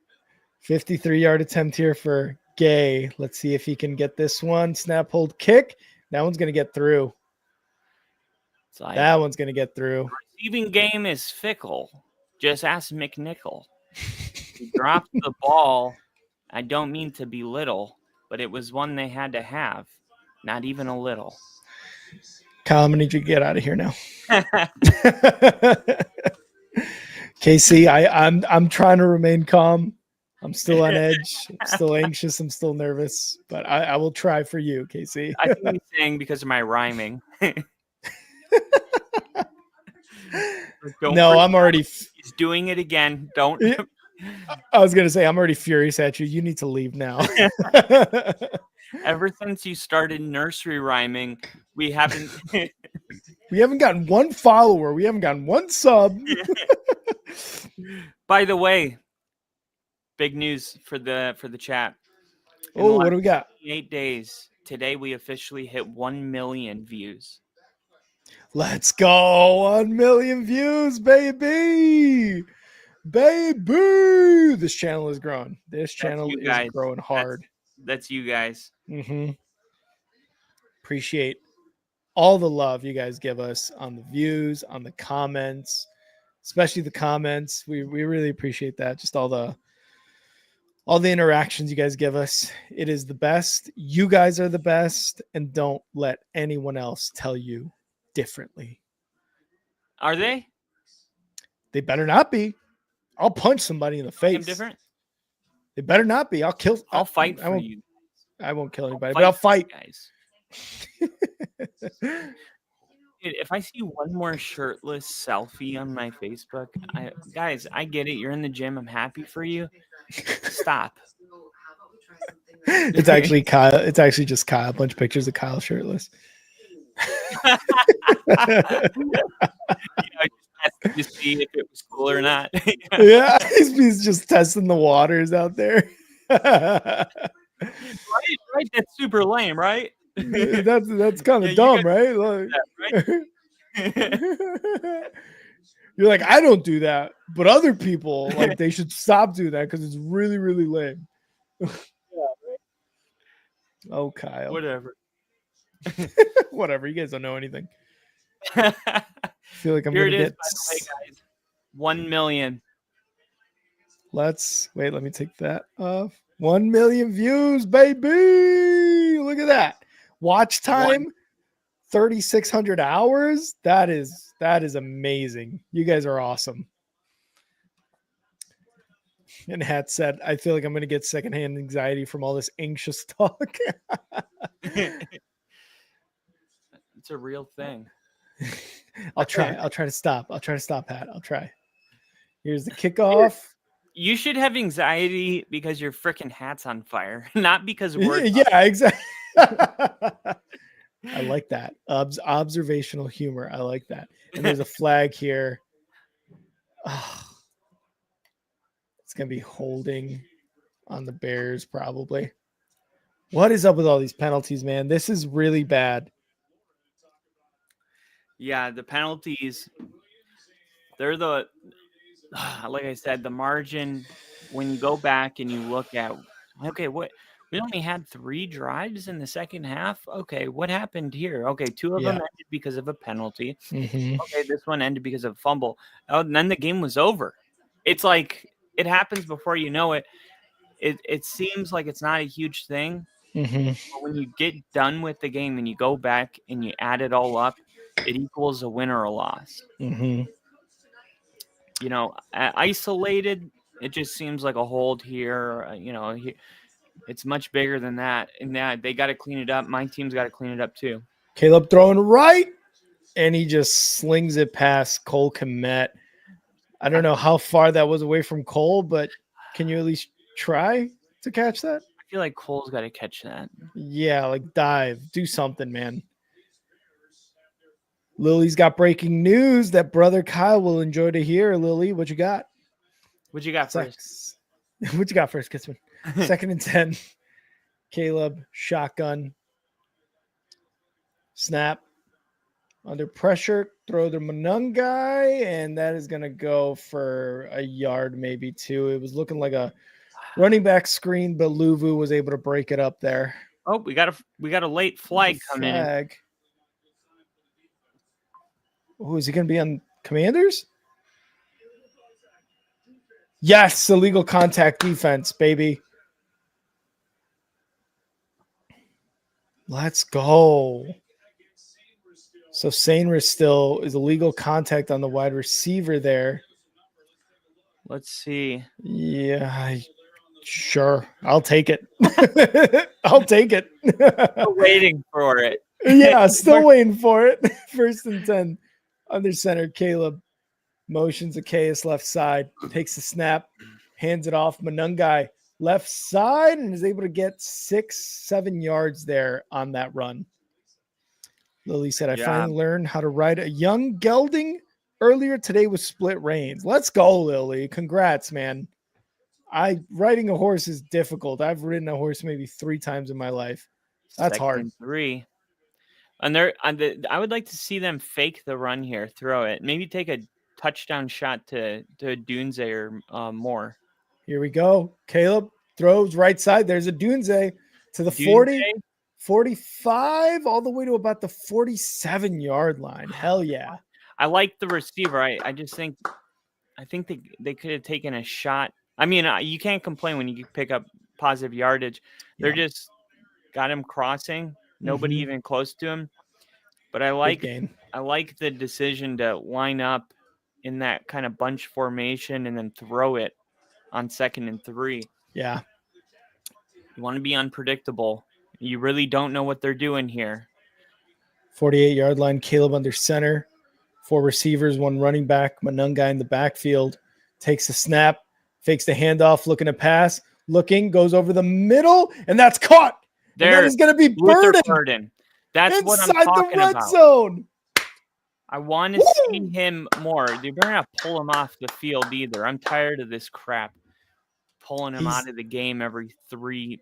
53-yard attempt here for Gay. Let's see if he can get this one. Snap, hold, kick. That one's going to get through. That one's going to get through. The receiving game is fickle. Just ask McNichol. He dropped the ball. I don't mean to belittle, but it was one they had to have. Not even a little. Kyle, I'm going to need you to get out of here now. KC, I'm trying to remain calm. I'm still on edge. I'm still anxious. I'm still nervous, but I will try for you, KC. I think he's saying because of my rhyming. No, I'm already. He's doing it again. Don't. I was going to say, I'm already furious at you. You need to leave now. Ever since you started nursery rhyming, we haven't gotten one follower. We haven't gotten one sub. By the way, big news for the chat. Oh, what do we got? 8 days. Today we officially hit 1 million views. Let's go. 1 million views, baby. Baby. This channel is growing. This channel is growing hard. That's you guys. Appreciate all the love you guys give us on the views, on the comments, especially the comments. We really appreciate that. Just all the interactions you guys give us. It is the best. You guys are the best, and don't let anyone else tell you differently. Are they? They better not be. I'll punch somebody in the face. I'm different. They better not be. I'll fight for you. I won't kill anybody, but I'll fight. Guys. Dude, if I see one more shirtless selfie on my Facebook, I get it. You're in the gym. I'm happy for you. Stop. It's actually Kyle. It's actually just Kyle. A bunch of pictures of Kyle shirtless. Just see if it was cool or not. Yeah, he's just testing the waters out there. Right? That's super lame, right? That's kind of dumb, right? Like, that, right? You're like, I don't do that, but other people like they should stop doing that because it's really, really lame. Yeah, right? Oh, Kyle. Whatever. Whatever. You guys don't know anything. I feel like I'm Here gonna it is, get. by the way, guys. 1 million. Let's wait. Let me take that off. 1 million views, baby. Look at that. Watch time, 3,600 hours. That is amazing. You guys are awesome. And Hat said, I feel like I'm going to get secondhand anxiety from all this anxious talk. It's a real thing. I'll try to stop. Pat. I'll try. Here's the kickoff. You should have anxiety because your freaking hat's on fire, not because we're Yeah, exactly. I like that. Observational humor. I like that. And there's a flag here. Oh, it's going to be holding on the Bears, probably. What is up with all these penalties, man? This is really bad. Yeah, the penalties, they're the, like I said, the margin, when you go back and you look at, okay, we only had 3 drives in the second half. Okay, what happened here? Okay, 2 of them ended because of a penalty. Mm-hmm. Okay, this one ended because of a fumble. Oh, and then the game was over. It's like it happens before you know it. It seems like it's not a huge thing. Mm-hmm. But when you get done with the game and you go back and you add it all up, it equals a win or a loss. Mm-hmm. You know, isolated, it just seems like a hold here. It's much bigger than that. And that they got to clean it up. My team's got to clean it up too. Caleb throwing right, and he just slings it past Cole Kmet. I don't know how far that was away from Cole, but can you at least try to catch that? I feel like Cole's got to catch that. Yeah, like dive. Do something, man. Lily's got breaking news that brother Kyle will enjoy to hear. Lily, what you got? What you got first? What you got first, Kissman? 2nd and 10. Caleb, shotgun. Snap. Under pressure, throw the Manungai, and that is going to go for a yard, maybe 2. It was looking like a running back screen, but Luvu was able to break it up there. Oh, we got a late flag coming in. Oh, is he going to be on Commanders? Yes, illegal contact defense, baby. Let's go. So Sainris still is illegal contact on the wide receiver there. Let's see. Yeah, sure. I'll take it. I'll take it. Still waiting for it. Yeah, still waiting for it. 1st and 10. Under center, Caleb motions Zacchaeus left side, takes the snap, hands it off. Manungai left side and is able to get 6-7 yards there on that run. Lily said, I finally learned how to ride a young gelding earlier today with split reins. Let's go, Lily. Congrats, man. Riding a horse is difficult. I've ridden a horse maybe 3 times in my life. That's hard. 3. And I would like to see them fake the run here, throw it. Maybe take a touchdown shot to Dunze or more. Here we go. Caleb throws right side. There's a Dunze to the 40, 45, all the way to about the 47-yard line. Hell yeah. I like the receiver. I just think they could have taken a shot. I mean, you can't complain when you pick up positive yardage. They're just got him crossing. Nobody even close to him. But I like the decision to line up in that kind of bunch formation and then throw it on 2nd and 3. Yeah. You want to be unpredictable. You really don't know what they're doing here. 48-yard line, Caleb under center. 4 receivers, 1 running back. Manungai in the backfield. Takes the snap, fakes the handoff, looking to pass. Looking, goes over the middle, and that's caught. That is going to be Burden. That's what I'm talking the red about. Zone. I want to see him more. They better not pull him off the field either. I'm tired of this crap. Pulling him out of the game every 3.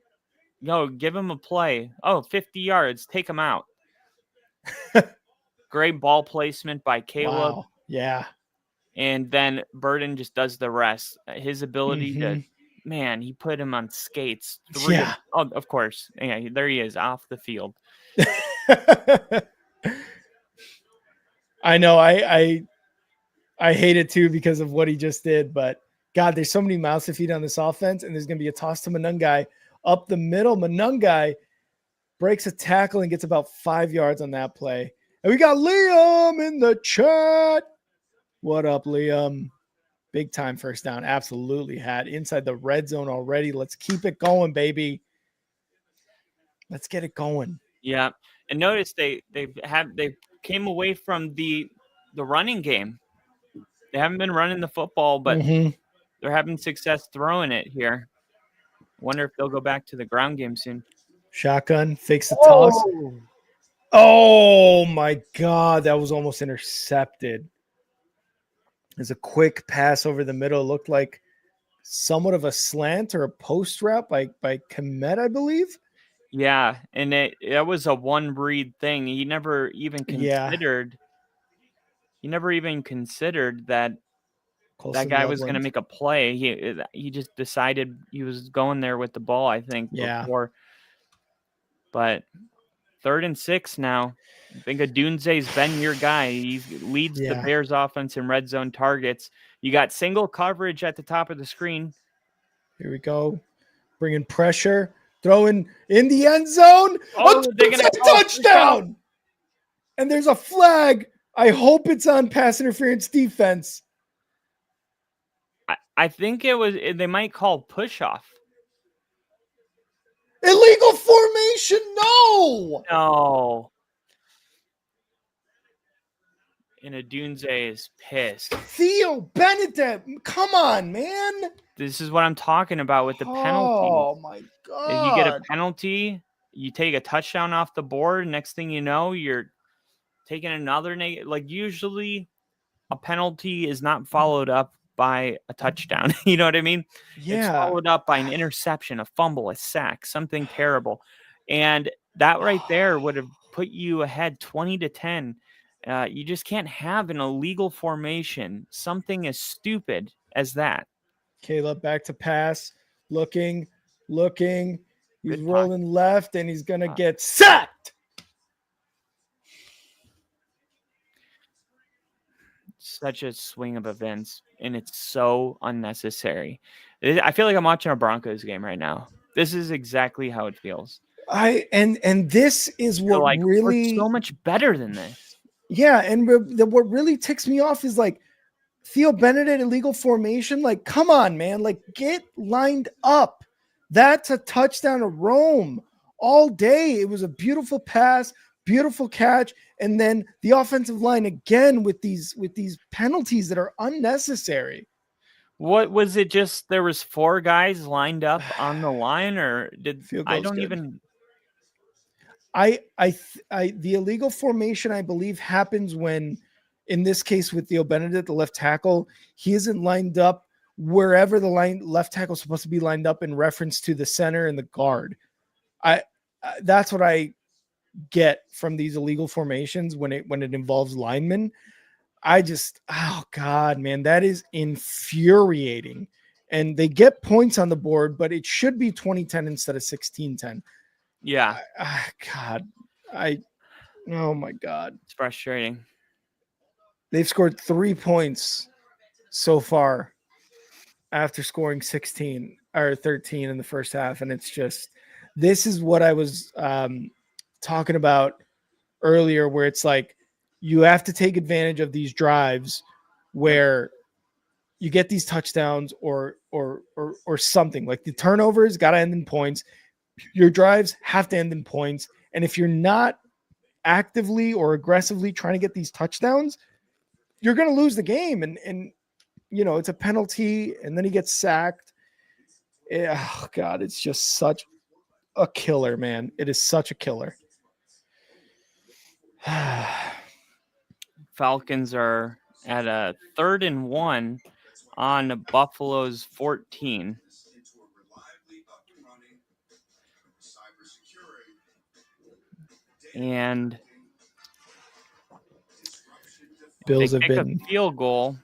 No, give him a play. Oh, 50 yards. Take him out. Great ball placement by Caleb. Wow. Yeah. And then Burden just does the rest. His ability to, man, he put him on skates. 3. Yeah. Oh, of course. Yeah, there he is off the field. I know. I hate it too because of what he just did. But God, there's so many mouths to feed on this offense, and there's going to be a toss to Manungai up the middle. Manungai breaks a tackle and gets about 5 yards on that play. And we got Liam in the chat. What up, Liam? Big time first down. Absolutely had inside the red zone already. Let's keep it going, baby. Let's get it going. Yeah. And notice they came away from the running game. They haven't been running the football, but Mhm. they're having success throwing it here. Wonder if they'll go back to the ground game soon. Shotgun, fakes the toss. Oh my God, that was almost intercepted. There's a quick pass over the middle. It looked like somewhat of a slant or a post route by Komet, I believe. Yeah, and it was a one breed thing. He never even Yeah. considered. He never even considered that Close that to guy was going to Loveland. make a play. He just decided he was going there with the ball, I think, Yeah. before. But 3rd and 6 now. I think Adunze's been your guy. He leads the Yeah. Bears offense in red zone targets. You got single coverage at the top of the screen. Here we go. Bringing pressure. Throwing in the end zone. Oh, they're going to call Touchdown. And there's a flag. I hope it's on pass interference defense. I think they might call push off. Illegal formation. No. No. And Adunze is pissed. Theo Benedict. Come on, man. This is what I'm talking about with the penalty. Oh, my God. If you get a penalty, you take a touchdown off the board. Next thing you know, you're taking another negative. Like, usually a penalty is not followed up by a touchdown. You know what I mean? Yeah. It's followed up by an interception, a fumble, a sack, something terrible. And that right there would have put you ahead 20-10. You just can't have an illegal formation, something as stupid as that. Caleb back to pass, looking. He's Good rolling left, and he's going to get sacked. Such a swing of events, and it's so unnecessary. I feel like I'm watching a Broncos game right now. This is exactly how it feels. And this is what like, really we're so much better than this. Yeah, and what really ticks me off is like Theo Benedict illegal formation. Like, come on, man! Like, get lined up. That's a touchdown to Rome all day. It was a beautiful pass, beautiful catch, and then the offensive line again with these penalties that are unnecessary. What was it? Just there was 4 guys lined up on the line, or did I don't good. even? The illegal formation, I believe, happens when, in this case with Theo Benedict, the left tackle, he isn't lined up wherever the left tackle is supposed to be lined up in reference to the center and the guard. That's what I get from these illegal formations when it involves linemen. Oh God, man, that is infuriating. And they get points on the board, but it should be 20-10 instead of 16-10. Yeah. Oh my God. It's frustrating. They've scored 3 points so far after scoring 16 or 13 in the first half. And it's just, this is what I was talking about earlier, where it's like, you have to take advantage of these drives where you get these touchdowns or something. Like, the turnovers got to end in points. Your drives have to end in points. And if you're not actively or aggressively trying to get these touchdowns, you're going to lose the game. And you know, it's a penalty, and then he gets sacked. Oh God, it's just such a killer, man. It is such a killer. Falcons are at a 3rd and 1 on Buffalo's 14. And Bills they have kick been a field goal.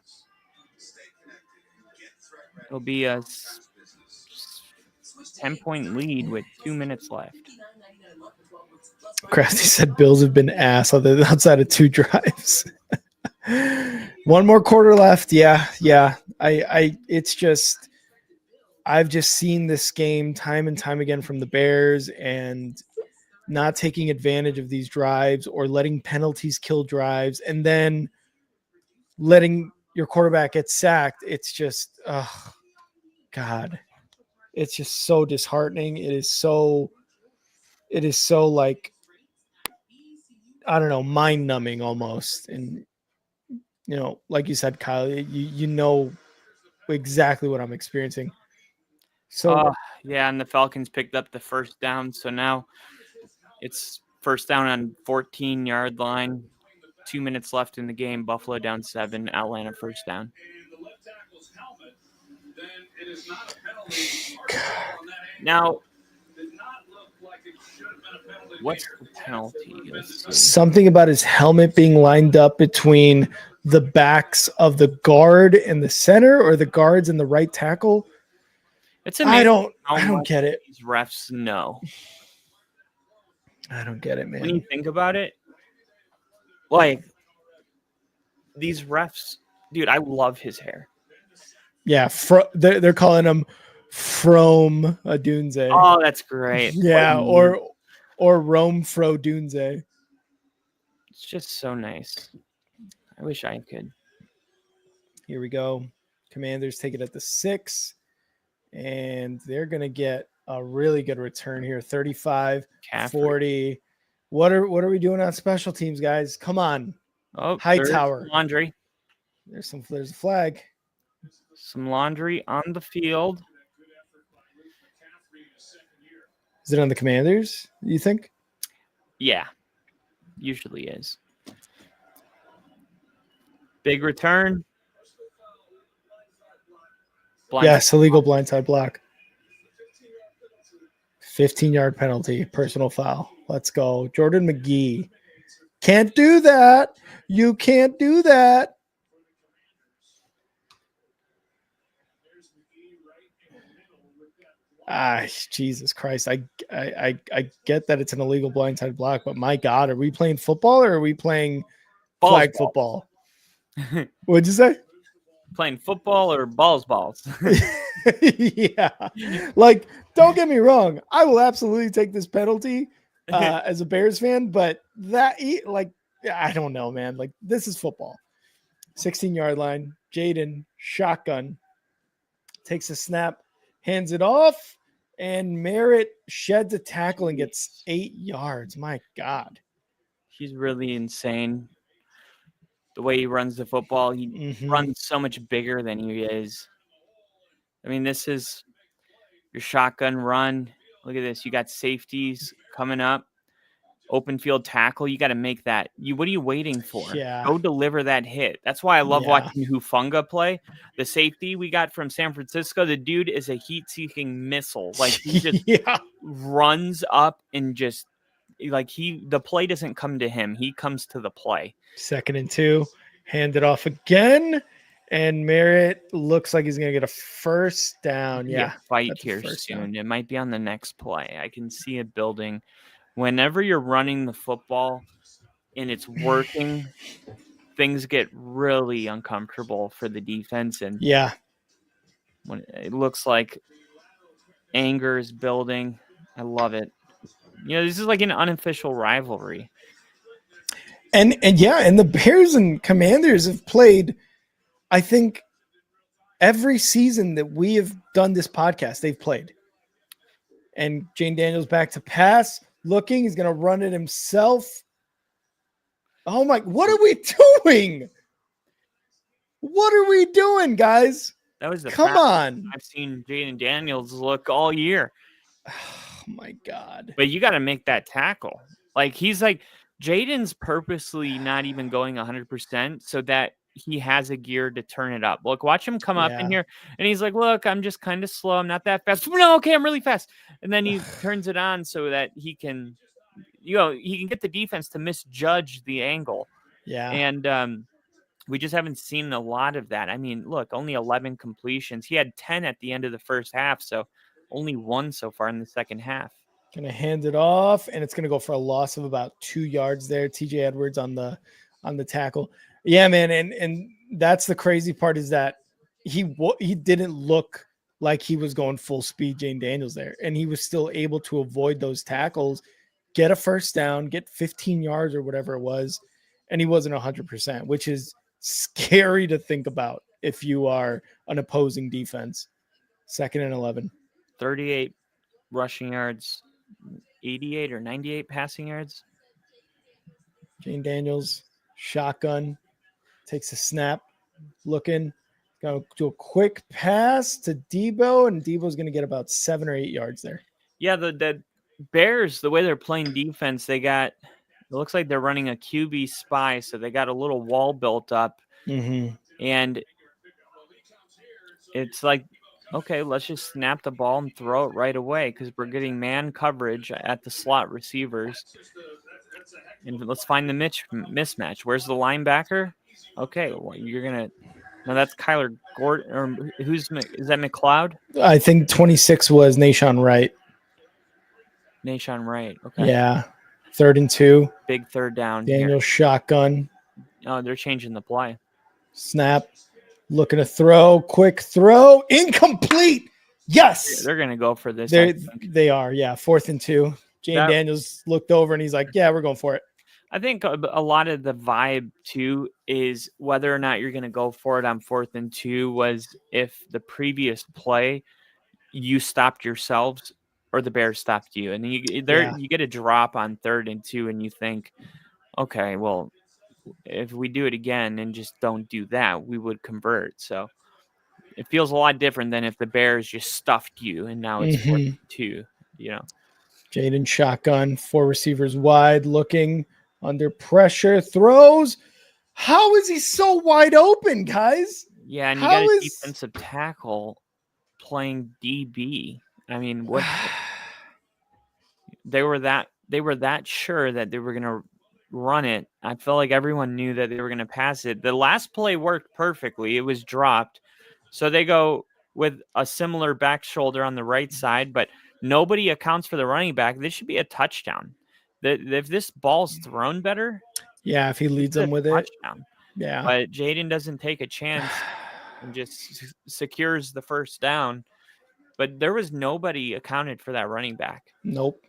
It'll be a 10-point lead with 2 minutes left. Crafty said Bills have been ass outside of 2 drives. 1 more quarter left. Yeah. It's just, I've just seen this game time and time again from the Bears, and not taking advantage of these drives or letting penalties kill drives and then letting your quarterback get sacked. It's just, oh God, it's just so disheartening. It is so like, I don't know, mind numbing almost. And like you said, Kyle, you know exactly what I'm experiencing. So Yeah, and the Falcons picked up the first down, so now it's first down on 14-yard line. 2 minutes left in the game. Buffalo down 7. Atlanta first down. Now, what's the penalty? Let's see. something about his helmet being lined up between the backs of the guard and the center, or the guards and the right tackle. It's amazing I don't get it. these refs know. I don't get it, When man. you think about it, like these refs, dude, I love his hair. Yeah, they're calling him From Adunze. Oh, that's great. Yeah, or Rome Fro Dunze. It's just so nice. I wish I could. Here we go. Commanders take it at the 6, and they're going to get a really good return here. 35, Caffrey. 40. What are we doing on special teams, guys? Come on. Oh, Hightower. Laundry. There's a flag. Some laundry on the field. Is it on the Commanders, you think? Yeah, usually is. Big return. Yes, illegal blindside block. 15-yard penalty, personal foul. Let's go. Jordan McGee. Can't do that. You can't do that. Jesus Christ. I get that it's an illegal blindside block, but my God, are we playing football or are we playing flag football? What'd you say? Playing football or balls? Yeah. Like, don't get me wrong. I will absolutely take this penalty as a Bears fan, but I don't know, man. Like, this is football. 16-yard line. Jayden, shotgun. Takes a snap, hands it off, and Merritt sheds a tackle and gets 8 yards. My God. He's really insane. The way he runs the football, he runs so much bigger than he is. I mean, this is your shotgun run. Look at this. You got safeties coming up. Open field tackle. You got to make that. What are you waiting for? Yeah. Go deliver that hit. That's why I love watching Hufanga play. The safety we got from San Francisco, the dude is a heat-seeking missile. Like, he just runs up and just the play doesn't come to him. He comes to the play. 2nd and 2. Hand it off again. And Merritt looks like he's going to get a first down. Yeah. Fight here soon. Down. It might be on the next play. I can see it building. Whenever you're running the football and it's working, things get really uncomfortable for the defense. And when it looks like anger is building, I love it. This is like an unofficial rivalry. And the Bears and Commanders have played, I think, every season that we have done this podcast, they've played. And Jayden Daniels back to pass. Looking, he's going to run it himself. Oh my, what are we doing? What are we doing, guys? That was the Come on. I've seen Jayden Daniels look all year. Oh my God. But you got to make that tackle. Like, he's like, Jayden's purposely not even going 100% so that he has a gear to turn it up. Look, watch him come up in here, and he's like, look, I'm just kind of slow. I'm not that fast. No, okay, I'm really fast. And then he turns it on so that he can, he can get the defense to misjudge the angle. Yeah. And we just haven't seen a lot of that. I mean, look, only 11 completions. He had 10 at the end of the first half, so only 1 so far in the second half. Gonna hand it off, and it's gonna go for a loss of about 2 yards there. TJ Edwards on the tackle. Yeah, man, and that's the crazy part, is that he didn't look like he was going full speed, Jayden Daniels there, and he was still able to avoid those tackles, get a first down, get 15 yards or whatever it was, and he wasn't 100%, which is scary to think about if you are an opposing defense. 2nd and 11. 38 rushing yards, 88 or 98 passing yards. Jayden Daniels, shotgun. Takes a snap, looking. Gonna do a quick pass to Debo, and Debo's gonna get about 7 or 8 yards there. Yeah, the Bears, the way they're playing defense, it looks like they're running a QB spy, so they got a little wall built up, and it's like, okay, let's just snap the ball and throw it right away because we're getting man coverage at the slot receivers, and let's find the mismatch. Where's the linebacker? Okay, well, you're gonna. No, that's Kyler Gordon, or is that McLeod? I think 26 was Nashon Wright. Nashon Wright. Okay. Yeah. 3rd and 2. Big third down. Daniel shotgun. Oh, they're changing the play. Snap. Looking to throw. Quick throw. Incomplete. Yes. They're going to go for this. They are. Yeah. 4th and 2. Jayden Daniels looked over and he's like, yeah, we're going for it. I think a lot of the vibe, too, is whether or not you're going to go for it on 4th and 2 was if the previous play you stopped yourselves or the Bears stopped you. And you get a drop on 3rd and 2 and you think, okay, well, if we do it again and just don't do that, we would convert. So it feels a lot different than if the Bears just stuffed you and now it's 4th and 2, you know. Jayden shotgun, 4 receivers wide, looking under pressure, throws. How is he so wide open, guys? Yeah, and you got a defensive tackle playing DB. I mean, what they were that sure that they were going to run it. I felt like everyone knew that they were going to pass it. The last play worked perfectly. It was dropped. So they go with a similar back shoulder on the right side, but nobody accounts for the running back. This should be a touchdown. If this ball's thrown better, yeah, if he leads them with touchdown. Yeah. But Jayden doesn't take a chance and just secures the first down. But there was nobody accounted for that running back. Nope.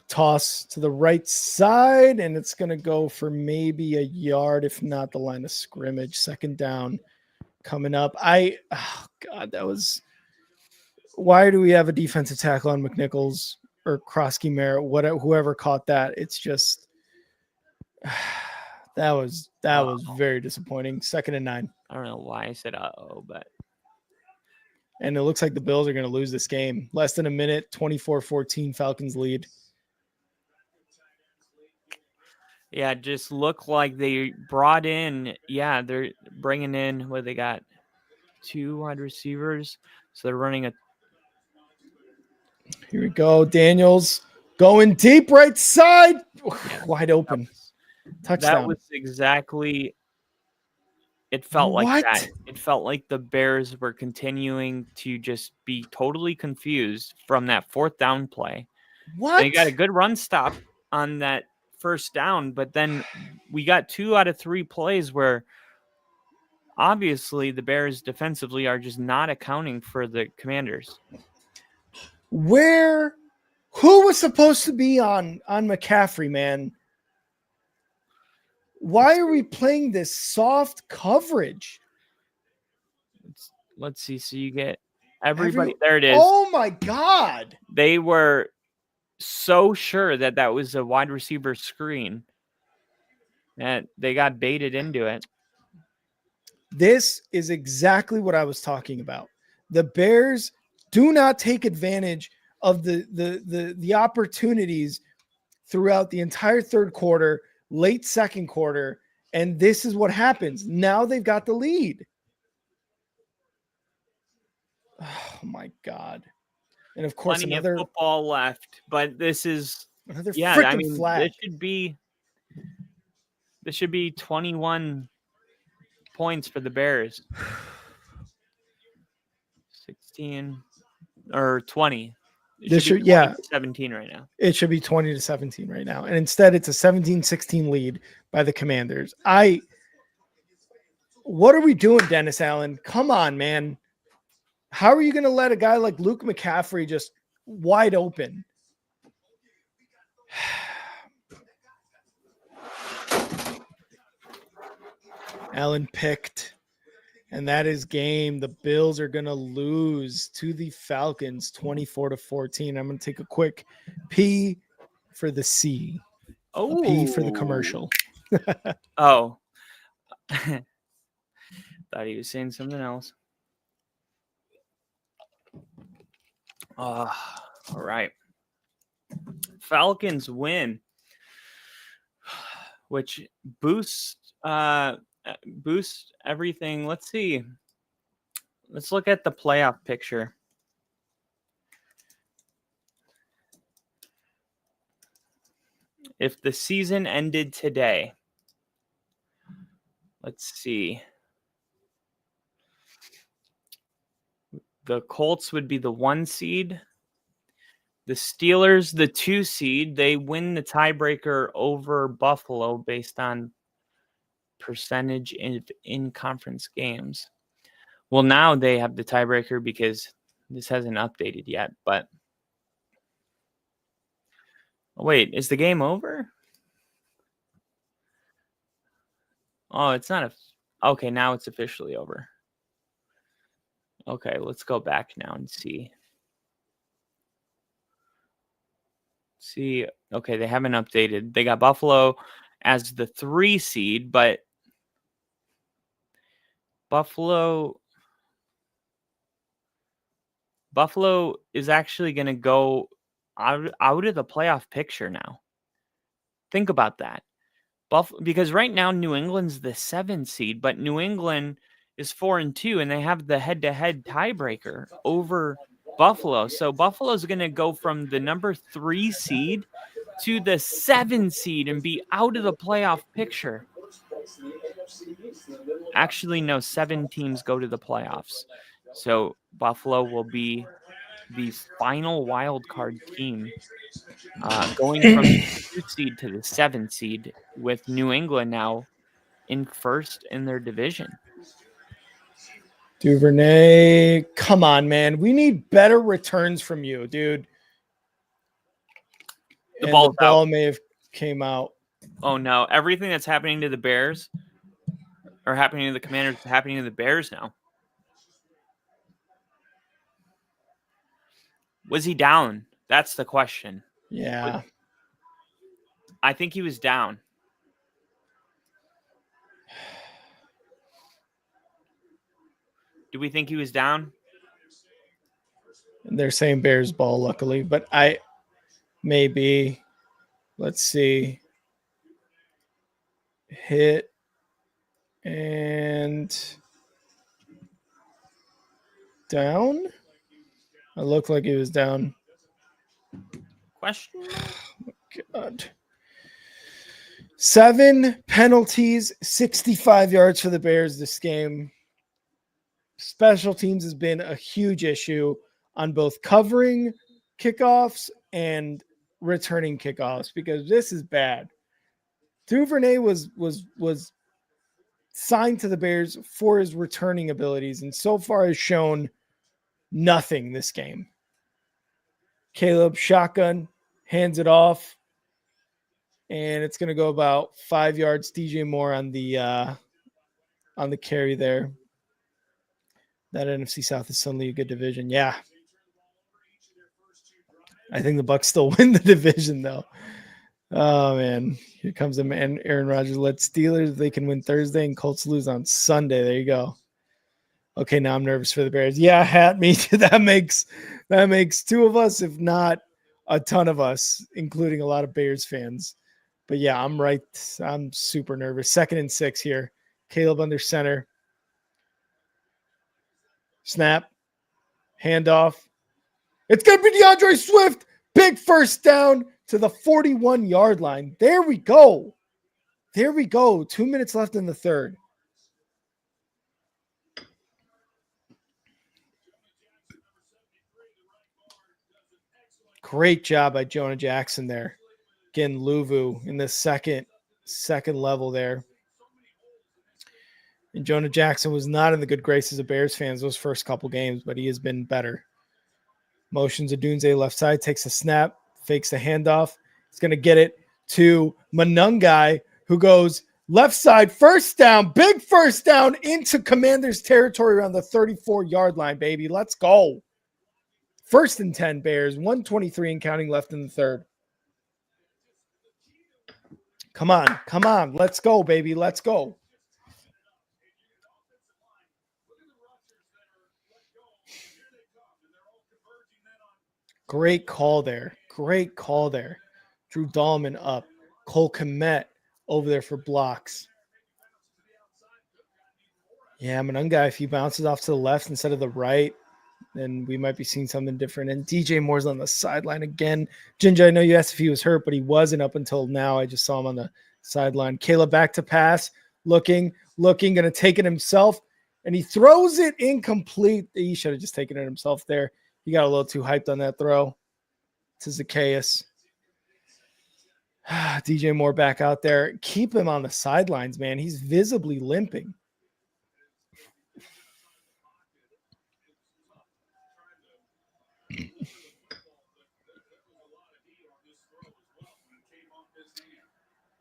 Toss to the right side, and it's going to go for maybe a yard, if not the line of scrimmage. 2nd down coming up. Oh, God, that was... Why do we have a defensive tackle on McNichols or Krosky Merritt, whoever caught that? It's just that was very disappointing. 2nd and 9. I don't know why I said but and it looks like the Bills are going to lose this game. Less than a minute, 24-14 Falcons lead. Yeah, it just looked like they brought in. Yeah, they're bringing in what they got, 2 wide receivers. So they're running a. Here we go. Daniels going deep right side. Wide open. Touchdown. That was exactly. It felt like that. It felt like the Bears were continuing to just be totally confused from that 4th down play. They got a good run stop on that 1st down, but then we got 2 out of 3 plays where obviously the Bears defensively are just not accounting for the Commanders. Who was supposed to be on McCaffrey, man? Why are we playing this soft coverage? Let's see. So you get everybody. There it is. Oh my God. They were so sure that was a wide receiver screen that they got baited into it. This is exactly what I was talking about. The Bears do not take advantage of the opportunities throughout the entire 3rd quarter, late 2nd quarter, and this is what happens. Now they've got the lead. Oh my God. And of course, plenty another of football left, but this is another flag. This should be 21 points for the Bears. 16 or 20. This should be 17 right now. It should be 20-17 right now. And instead it's a 17-16 lead by the Commanders. What are we doing, Dennis Allen? Come on, man. How are you going to let a guy like Luke McCaffrey just wide open? Allen picked, and that is game. The Bills are going to lose to the Falcons 24-14. I'm going to take a quick P for the C. Oh, a P for the commercial. Thought he was saying something else. All right. Falcons win, which boosts everything. Let's see. Let's look at the playoff picture. If the season ended today, let's see. The Colts would be the 1 seed. The Steelers, the 2 seed. They win the tiebreaker over Buffalo based on percentage in conference games. Well, now they have the tiebreaker because this hasn't updated yet. But wait, is the game over? Oh, it's not. Okay, now it's officially over. Okay, let's go back now and see. Okay, they haven't updated. They got Buffalo as the 3 seed, but Buffalo is actually going to go out of the playoff picture now. Think about that. Because right now New England's the 7 seed, but New England is 4-2, and they have the head-to-head tiebreaker over Buffalo. So Buffalo's going to go from the number 3 seed to the 7 seed and be out of the playoff picture. Actually, no, 7 teams go to the playoffs. So Buffalo will be the final wild card team, going from the 2 seed to the 7 seed, with New England now in first in their division. Duvernay, come on, man. We need better returns from you, dude. The ball out. May have came out. Oh, no. Everything that's happening to the Bears or happening to the Commanders is happening to the Bears now. Was he down? That's the question. Yeah. I think he was down. Do we think he was down? They're saying Bears ball, luckily, but maybe. Let's see. Hit and down. It looked like he was down. Question? Oh, God. 7 penalties, 65 yards for the Bears this game. Special teams has been a huge issue on both covering kickoffs and returning kickoffs, because this is bad. Duvernay was signed to the Bears for his returning abilities, and so far has shown nothing this game. Caleb shotgun, hands it off, and it's going to go about 5 yards. DJ Moore on the carry there. That NFC South is suddenly a good division. Yeah. I think the Bucs still win the division, though. Oh, man. Here comes a man, Aaron Rodgers. Let Steelers, they can win Thursday, and Colts lose on Sunday. There you go. Okay, now I'm nervous for the Bears. Yeah, hat me. That makes 2 of us, if not a ton of us, including a lot of Bears fans. But yeah, I'm right. I'm super nervous. 2nd and 6 here. Caleb under center. Snap. Handoff. It's going to be DeAndre Swift. Big first down to the 41-yard line. There we go. 2 minutes left in the third. Great job by Jonah Jackson there. Again, Luvu in the second level there. And Jonah Jackson was not in the good graces of Bears fans those first couple games, but he has been better. Motions Odunze left side, takes a snap, fakes the handoff. He's going to get it to Manungai, who goes left side, first down, big first down into Commanders territory around the 34-yard line, baby. Let's go. 1st and 10 Bears, 1:23 and counting left in the third. Come on. Let's go, baby. Let's go. Great call there. Great call there. Drew Dahlman up. Cole Kmet over there for blocks. Yeah, Manunga, if he bounces off to the left instead of the right, then we might be seeing something different. And DJ Moore's on the sideline again. Ginger, I know you asked if he was hurt, but he wasn't up until now. I just saw him on the sideline. Caleb back to pass, looking, going to take it himself, and he throws it incomplete. He should have just taken it himself there. He got a little too hyped on that throw to Zacchaeus. DJ Moore back out there. Keep him on the sidelines, man. He's visibly limping.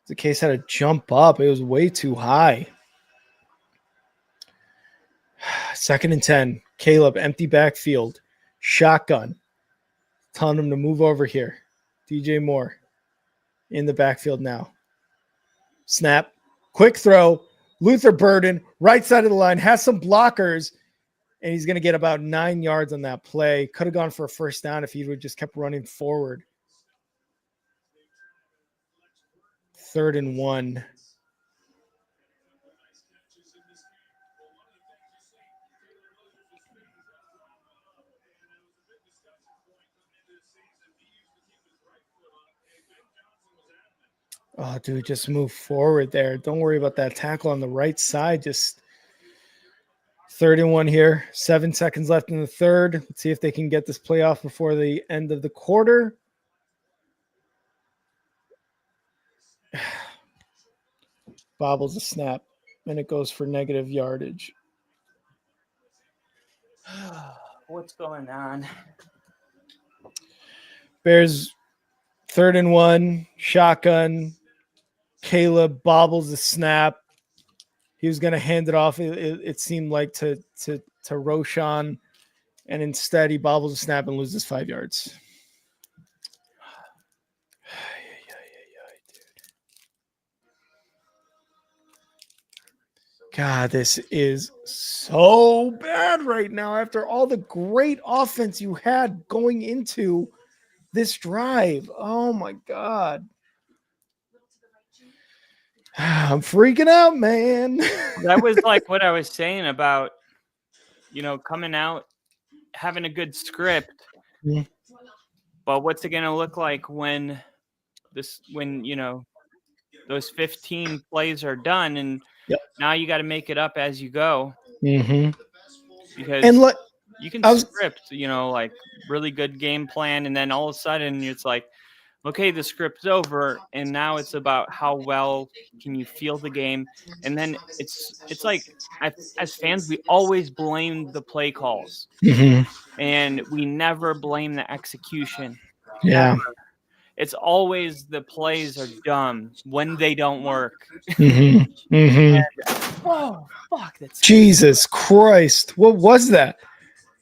Zacchaeus had to jump up. It was way too high. 2nd and 10. Caleb, empty backfield. Shotgun. Telling him to move over here. DJ Moore in the backfield now. Snap. Quick throw. Luther Burden, right side of the line, has some blockers, and he's going to get about 9 yards on that play. Could have gone for a first down if he would just kept running forward. 3rd and 1. Oh, dude, just move forward there. Don't worry about that tackle on the right side. Just 3rd and 1 here. 7 seconds left in the third. Let's see if they can get this play off before the end of the quarter. Bobbles a snap, and it goes for negative yardage. What's going on? Bears 3rd and 1, shotgun. Caleb bobbles the snap. He was going to hand it off. It seemed like to Roshan, and instead he bobbles the snap and loses 5 yards. God, this is so bad right now after all the great offense you had going into this drive. Oh, my God. I'm freaking out, man. That was like what I was saying about, coming out, having a good script. Yeah. But what's it going to look like when those 15 plays are done, and now you got to make it up as you go. Mm-hmm. Because you can script, like really good game plan, and then all of a sudden it's like, okay, the script's over, and now it's about how well can you feel the game. And then it's like, as fans, we always blame the play calls, and we never blame the execution. Yeah. Ever. It's always the plays are dumb when they don't work. And, whoa, fuck! That's Jesus Christ! What was that?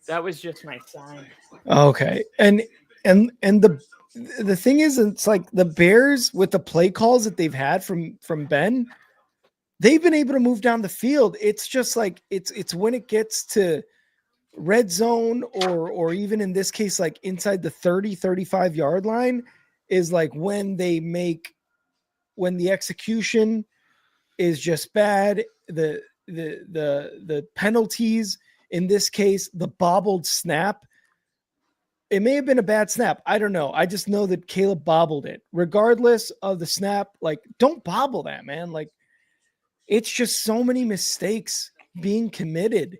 That was just my sign. Okay, and the thing is, it's like the Bears with the play calls that they've had from Ben, they've been able to move down the field. It's just like it's when it gets to red zone or even in this case, like inside the 30-35 yard line, is like when the execution is just bad. The penalties, in this case, the bobbled snap. It may have been a bad snap. I don't know. I just know that Caleb bobbled it. Regardless of the snap, like, don't bobble that, man. Like, it's just so many mistakes being committed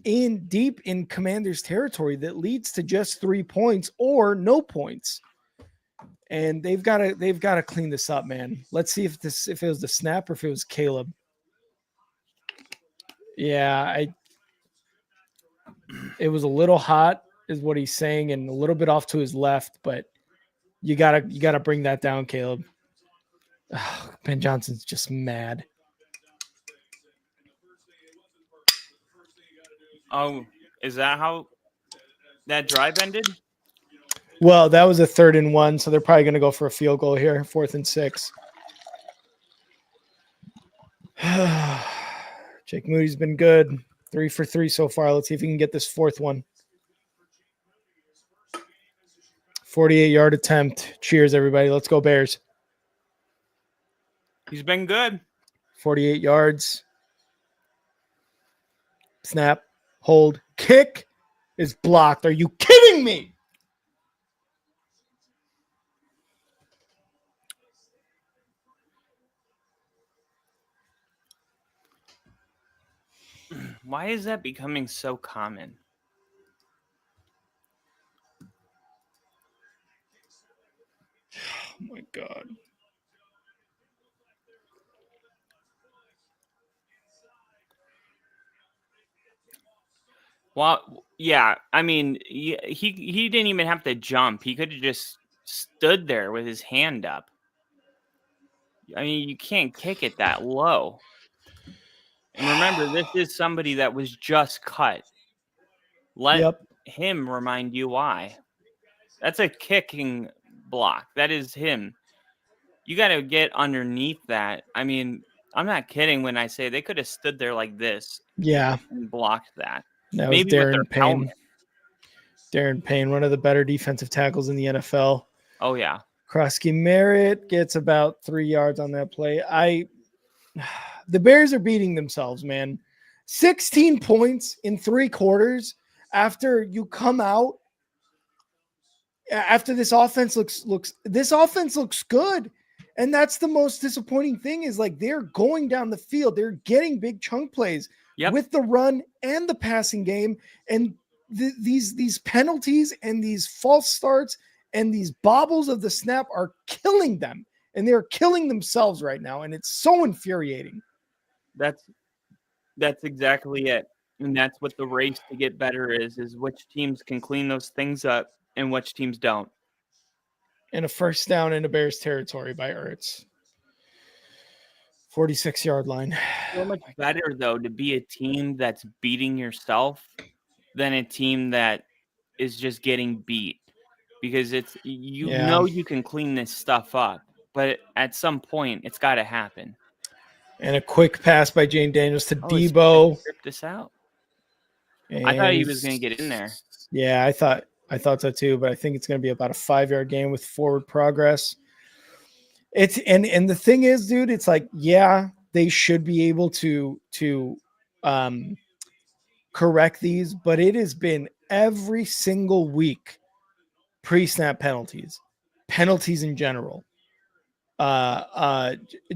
deep in Commander's territory that leads to just 3 points or no points. And they've got to clean this up, man. Let's see if it was the snap or if it was Caleb. Yeah, it was a little hot, is what he's saying, and a little bit off to his left, but you gotta bring that down, Caleb. Oh, Ben Johnson's just mad. Oh, is that how that drive ended? Well, that was a 3rd and 1, so they're probably going to go for a field goal here, 4th and 6. Jake Moody's been good, 3 for 3 so far. Let's see if he can get this 4th one. 48-yard attempt. Cheers, everybody. Let's go Bears. He's been good. 48 yards. Snap, hold, kick is blocked. Are you kidding me? Why is that becoming so common? Oh my God. Well, yeah. I mean, he didn't even have to jump. He could have just stood there with his hand up. I mean, you can't kick it that low. And remember, this is somebody that was just cut. Let him remind you why. That's a kicking block. That is him. You got to get underneath that. I mean, I'm not kidding when I say they could have stood there like this. Yeah. And blocked that. That Maybe was with their Darren Payne. helmet. Darren Payne, one of the better defensive tackles in the NFL. Oh, yeah. Krosky Merritt gets about 3 yards on that play. The Bears are beating themselves, man. 16 points in 3 quarters after you come out. After this offense looks good. And that's the most disappointing thing is like they're going down the field. They're getting big chunk plays with the run and the passing game. And these penalties and these false starts and these bobbles of the snap are killing them. And they're killing themselves right now. And it's so infuriating. That's exactly it. And that's what the race to get better is which teams can clean those things up and which teams don't. And a first down into Bears territory by Ertz. 46-yard line. So much better, though, to be a team that's beating yourself than a team that is just getting beat. Because it's know you can clean this stuff up, but at some point it's got to happen. And a quick pass by Jayden Daniels to Debo. Rip this out. And I thought he was going to get in there. Yeah, I thought so too, but I think it's going to be about a 5-yard gain with forward progress. It's and the thing is, dude, it's like, yeah, they should be able to correct these, but it has been every single week pre-snap penalties in general.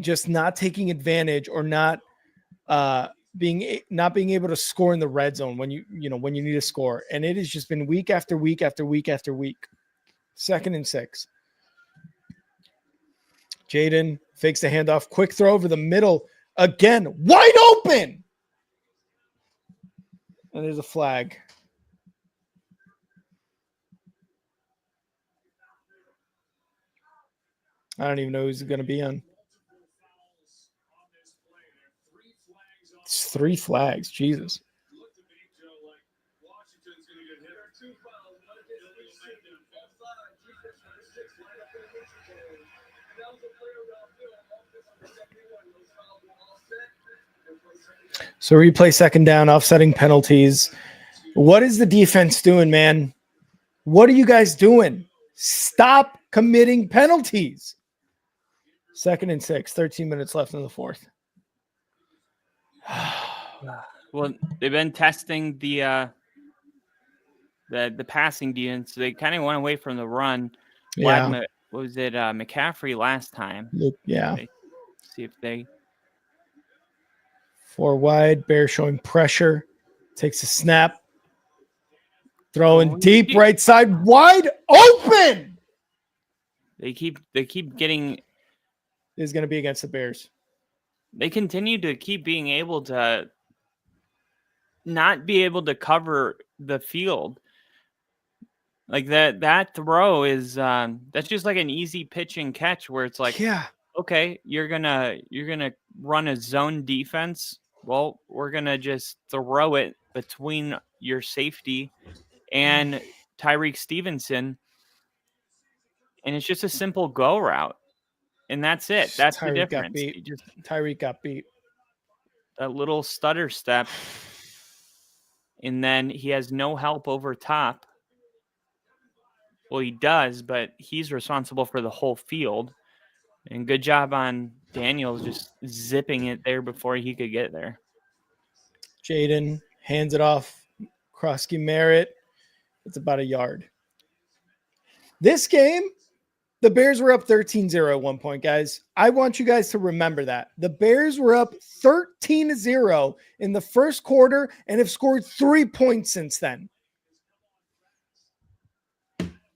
Just not taking advantage or not being able to score in the red zone when you need to score. And it has just been week after week after week after week. 2nd and 6. Jayden fakes the handoff, quick throw over the middle again, wide open. And there's a flag. I don't even know who's going to be on. It's 3 flags. Jesus. So replay 2nd down, offsetting penalties. What is the defense doing, man? What are you guys doing? Stop committing penalties. 2nd and 6, 13 minutes left in the 4th. Well, they've been testing the passing defense. They kind of went away from the run. Yeah. What was it? McCaffrey last time. Yeah. See if they 4 wide. Bear showing pressure. Takes a snap. Throwing deep right side. Wide open. They keep getting. Is going to be against the Bears. They continue to keep being able to not be able to cover the field. Like that throw is that's just like an easy pitch and catch where it's like, okay, you're gonna run a zone defense. Well, we're gonna just throw it between your safety and Tyreek Stevenson, and it's just a simple go route. And that's it. That's the difference. Tyreek got beat. That little stutter step. And then he has no help over top. Well, he does, but he's responsible for the whole field. And good job on Daniels just zipping it there before he could get there. Jayden hands it off. Krosky Merritt. It's about a yard. This game, the Bears were up 13-0 at one point, guys. I want you guys to remember that. The Bears were up 13-0 in the first quarter and have scored 3 points since then.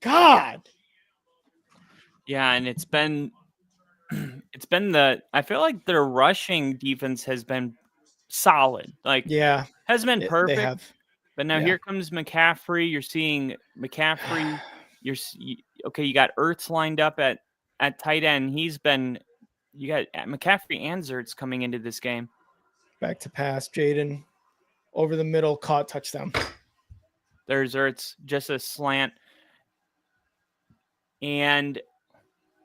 God. Yeah, and it's been I feel like their rushing defense has been solid. Like, Yeah, hasn't been they perfect, have. but now yeah. here comes McCaffrey. You're seeing McCaffrey. Okay. You got Ertz lined up at tight end. You got McCaffrey and Zertz coming into this game. Back to pass, Jayden over the middle, caught, touchdown. There's Ertz, just a slant, and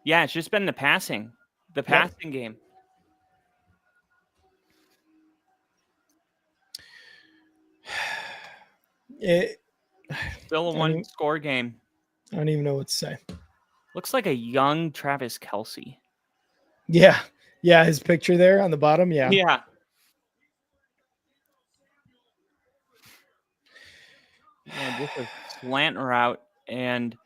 yeah, it's just been the passing game. Still a one-score game. I don't even know what to say. Looks like a young Travis Kelce. Yeah, his picture there on the bottom. Yeah. Yeah, just a slant route and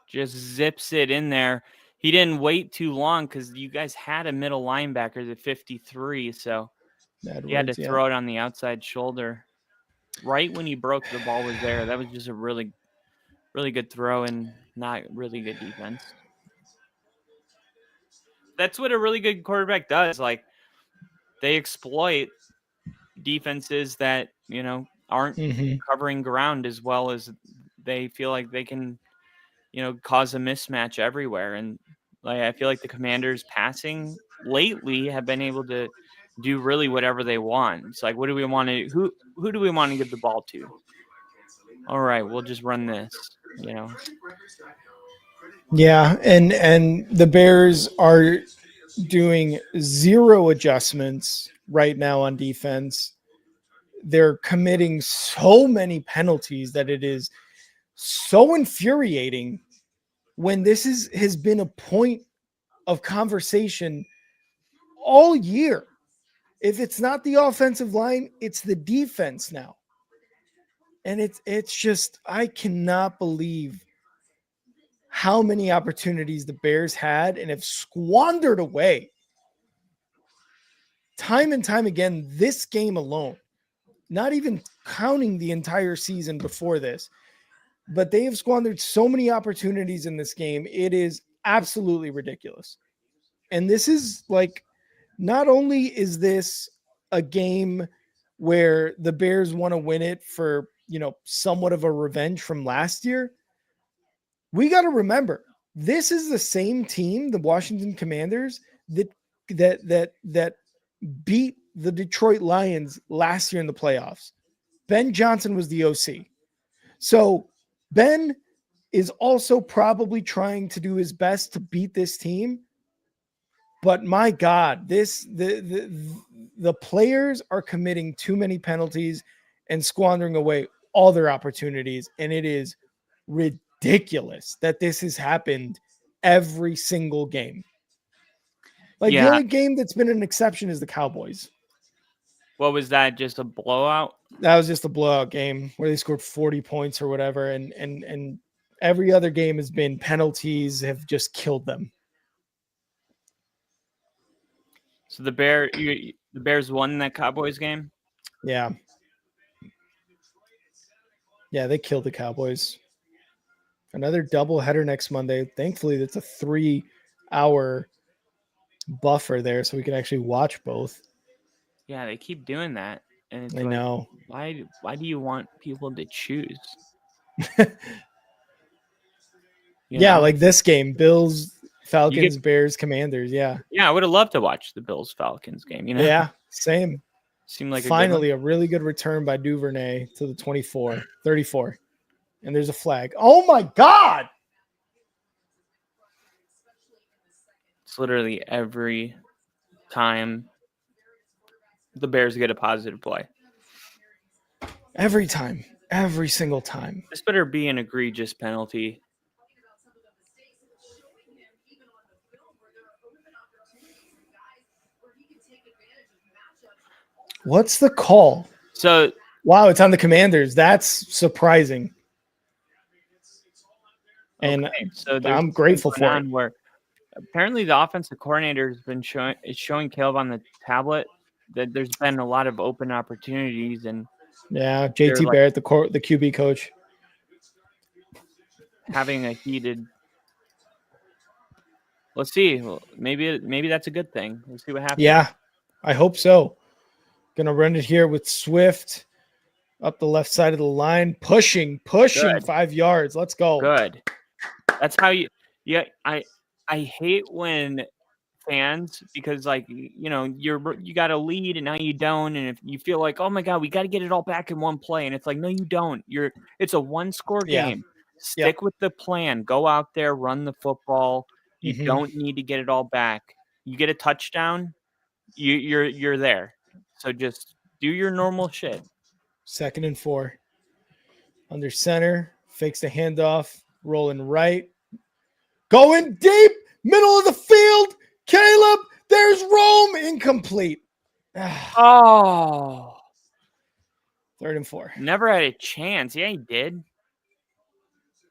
just zips it in there. He didn't wait too long because you guys had a middle linebacker at 53, so he had to throw it on the outside shoulder. Right when he broke, the ball was there. That was just a really, really good throw and not really good defense. That's what a really good quarterback does. Like, they exploit defenses that, aren't covering ground as well as they feel like they can, cause a mismatch everywhere. And like, I feel like the Commanders passing lately have been able to do really whatever they want. It's like, what do we want to, who do we want to give the ball to? All right, we'll just run this, Yeah, and the Bears are doing zero adjustments right now on defense. They're committing so many penalties that it is so infuriating when this has been a point of conversation all year. If it's not the offensive line, it's the defense now. And it's just, I cannot believe how many opportunities the Bears had and have squandered away time and time again this game alone, not even counting the entire season before this. But they have squandered so many opportunities in this game. It is absolutely ridiculous. And this is like, not only is this a game where the Bears want to win it for, somewhat of a revenge from last year, we got to remember, this is the same team, the Washington Commanders, that beat the Detroit Lions last year in the playoffs. Ben Johnson was the OC. So Ben is also probably trying to do his best to beat this team. But my God, the players are committing too many penalties and squandering away all their opportunities. And it is ridiculous that this has happened every single game. Like, the only game that's been an exception is the Cowboys. What was that? Just a blowout? That was just a blowout game where they scored 40 points or whatever. And every other game has been penalties have just killed them. So the Bears won that Cowboys game? Yeah. Yeah, they killed the Cowboys. Another doubleheader next Monday. Thankfully, that's a 3-hour buffer there, so we can actually watch both. Yeah, they keep doing that. And it's I know. Why do you want people to choose? Yeah, like this game, Bills, Falcons, Bears, Commanders. Yeah. Yeah, I would have loved to watch the Bills Falcons game. Yeah, same. Seemed like finally a really good return by Duvernay to the 34. And there's a flag. Oh my God. It's literally every time the Bears get a positive play. Every time. every single time. This better be an egregious penalty. What's the call? So Wow, it's on the Commanders. That's surprising. And okay, so there's I'm grateful something going for on it. where apparently the offensive coordinator has been showing Caleb on the tablet that there's been a lot of open opportunities, and Yeah, they're JT like Barrett, the QB coach. having a heated. Let's see. Well, maybe that's a good thing. We'll see what happens. Yeah, I hope so. Gonna run it here with Swift up the left side of the line, pushing Good. 5 yards. Let's go. Good. That's how you. Yeah, I hate when fans, because like you got a lead and now you don't, and if you feel like, oh my god, we got to get it all back in one play, and it's like, no, you don't. It's a one-score Yeah. game. Stick with the plan. Go out there, run the football. You Mhm. don't need to get it all back. You get a touchdown, you're there. So just do your normal shit. 2nd and 4. Under center, fakes the handoff, rolling right. Going deep, middle of the field. Caleb, there's Rome, incomplete. Oh, 3rd and 4. never had a chance. Yeah, he did.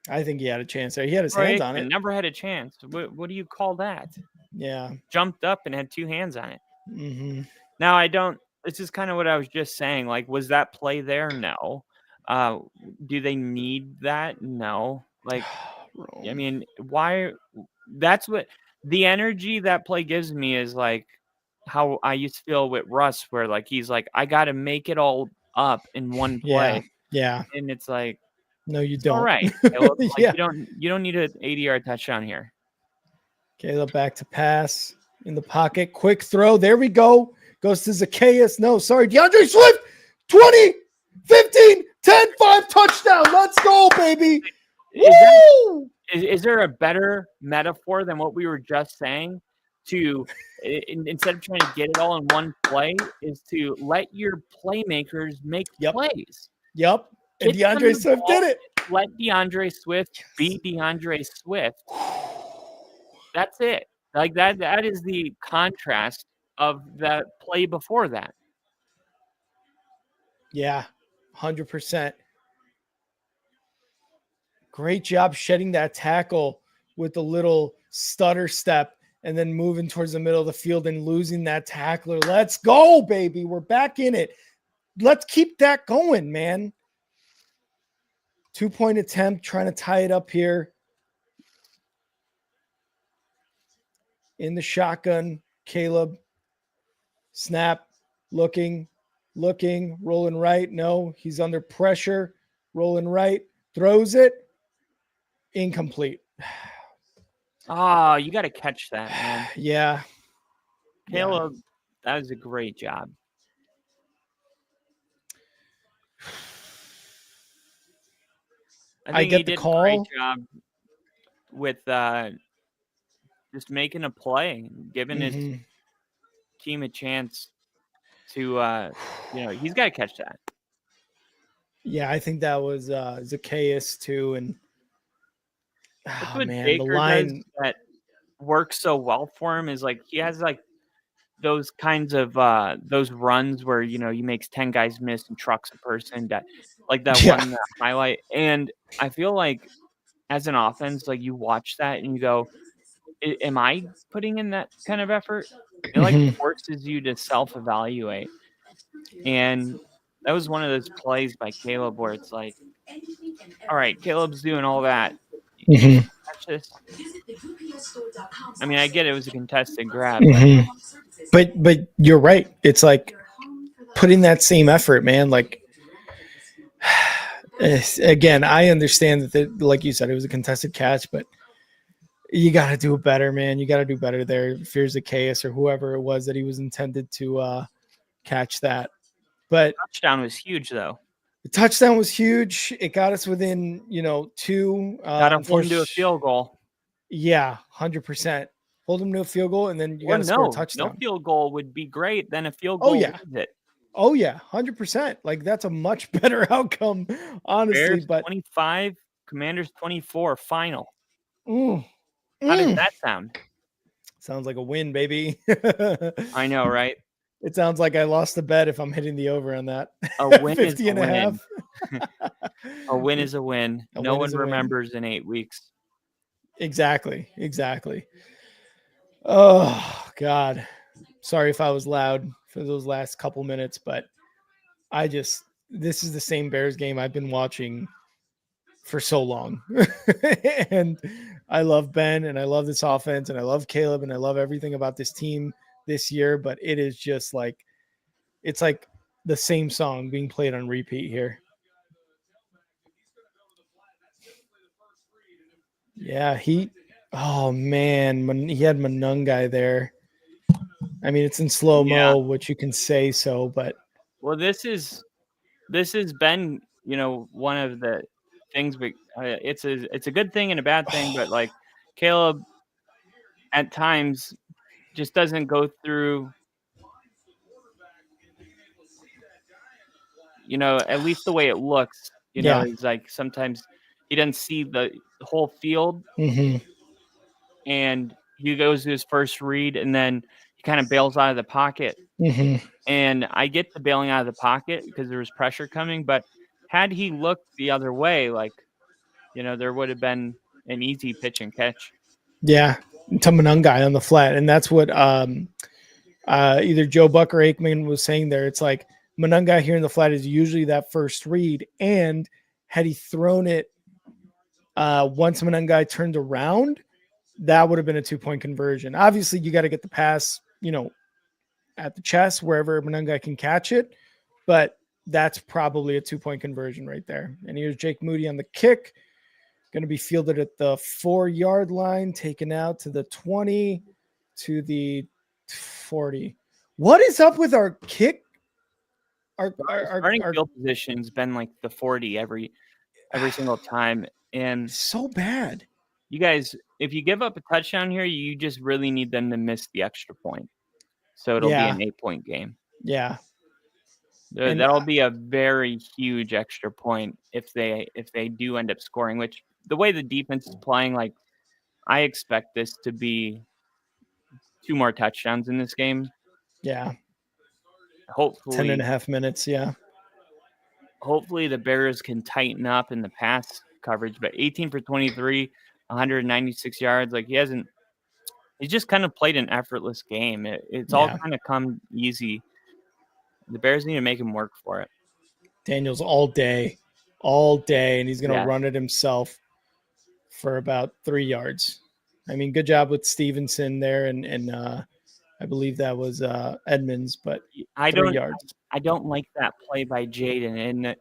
I think he had a chance there. He had his Right, hands on and it. never had a chance. What do you call that? Yeah. Jumped up and had 2 hands on it. Mm-hmm. Now I don't. This is kind of what I was just saying. Like, was that play there? No. Do they need that? No. Like, I mean, why? That's what the energy that play gives me is like how I used to feel with Russ, where like he's like, I got to make it all up in one play. Yeah. And it's like, No, you don't. all right, Caleb, like, Yeah. you don't need an 80-yard touchdown here. Caleb back to pass in the pocket. Quick throw. There we go. Goes to Zacchaeus. No, sorry. DeAndre Swift. 20, 15, 10, 5 touchdown. Let's go, baby. Woo! Is there a better metaphor than what we were just saying? To instead of trying to get it all in one play, is to let your playmakers make plays. Yep. And Get DeAndre Swift did it. Let DeAndre Swift be DeAndre Swift. That's it. Like that is the contrast of that play before that. Yeah, 100%. Great job shedding that tackle with a little stutter step and then moving towards the middle of the field and losing that tackler. Let's go, baby. We're back in it. Let's keep that going, man. 2-point attempt, trying to tie it up here. In the shotgun, Caleb. Snap, looking, rolling right. No, he's under pressure. Rolling right, throws it. Incomplete. Oh, you got to catch that, man. Yeah. Caleb, that was a great job. I think get he the did call. a great job with just making a play, giving his team a chance to, he's got to catch that. Yeah, I think that was Zacchaeus too. And That's what man, Baker the line does that works so well for him is like he has like those kinds of those runs where he makes 10 guys miss and trucks a person, that like that one highlight. And I feel like as an offense, like you watch that and you go, am I putting in that kind of effort? It like forces you to self-evaluate. And that was one of those plays by Caleb where it's like, all right, Caleb's doing all that. Catch this. I mean, I get it was a contested grab. But you're right. It's like putting that same effort, man. Like, again, I understand that, like you said, it was a contested catch, but you got to do it better, man. You got to do better there. Fears Zacchaeus or whoever it was that he was intended to catch that. But touchdown was huge, though. The touchdown was huge. It got us within, 2. Got to hold him to a field goal. Yeah, 100%. Hold him to a field goal, and then you got to score a touchdown. No field goal would be great. Then a field goal. Oh, yeah. Oh yeah, 100%. Like that's a much better outcome, honestly. Bears But 25, Commanders 24 final. mm, How does mm. that sound? Sounds like a win, baby. I know, right? It sounds like I lost the bet if I'm hitting the over on that. A win is 50 a and a half. win. A win is a win. A No win one is a win. remembers in 8 weeks. Exactly. Oh God. Sorry if I was loud for those last couple minutes, but this is the same Bears game I've been watching for so long. And I love Ben and I love this offense and I love Caleb and I love everything about this team this year, but it is just like it's like the same song being played on repeat here. Yeah, oh man, he had Manungai there. I mean, it's in slow-mo, which you can say so, but well, this has been, one of the things, but it's a good thing and a bad thing, but like Caleb at times just doesn't go through, at least the way it looks, yeah. is like sometimes he doesn't see the whole field Mm-hmm. and he goes to his first read and then he kind of bails out of the pocket. Mm-hmm. And I get the bailing out of the pocket because there was pressure coming, but had he looked the other way, like, there would have been an easy pitch and catch. Yeah, to Manungai on the flat, and that's what either Joe Buck or Aikman was saying there. It's like Manungai here in the flat is usually that first read, and had he thrown it once Manungai turned around, that would have been a 2-point conversion. Obviously, you got to get the pass, at the chest wherever Manungai can catch it, but that's probably a 2-point conversion right there. And here's Jake Moody on the kick. Going to be fielded at the 4-yard line, taken out to the 20, to the 40. What is up with our kick? Our starting field position's been like the 40 every single time, and so bad. You guys, if you give up a touchdown here, you just really need them to miss the extra point, so it'll be an 8-point game. Yeah. That'll be a very huge extra point if they do end up scoring, which the way the defense is playing, like I expect this to be 2 more touchdowns in this game. Yeah. Hopefully 10 and a half minutes. Yeah. Hopefully the Bears can tighten up in the pass coverage, but 18 for 23, 196 yards. Like he's just kind of played an effortless game. It's all kind of come easy. The Bears need to make him work for it. Daniels all day, and he's going to run it himself for about 3 yards. I mean, good job with Stevenson there, and I believe that was Edmonds, but 3 yards. I don't like that play by Jayden, and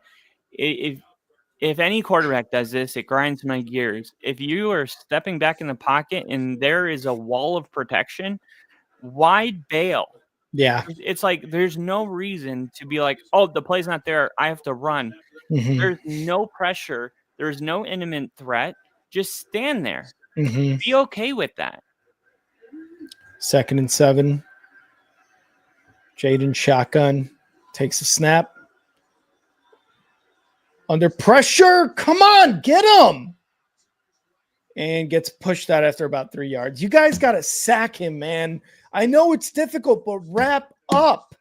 if any quarterback does this, it grinds my gears. If you are stepping back in the pocket and there is a wall of protection, why bail? Yeah. It's like there's no reason to be like, oh, the play's not there, I have to run. Mm-hmm. There's no pressure. There's no imminent threat. Just stand there. Mm-hmm. Be okay with that. 2nd and 7. Jayden shotgun. Takes a snap. Under pressure. Come on, get him. And gets pushed out after about 3 yards. You guys got to sack him, man. I know it's difficult, but wrap up.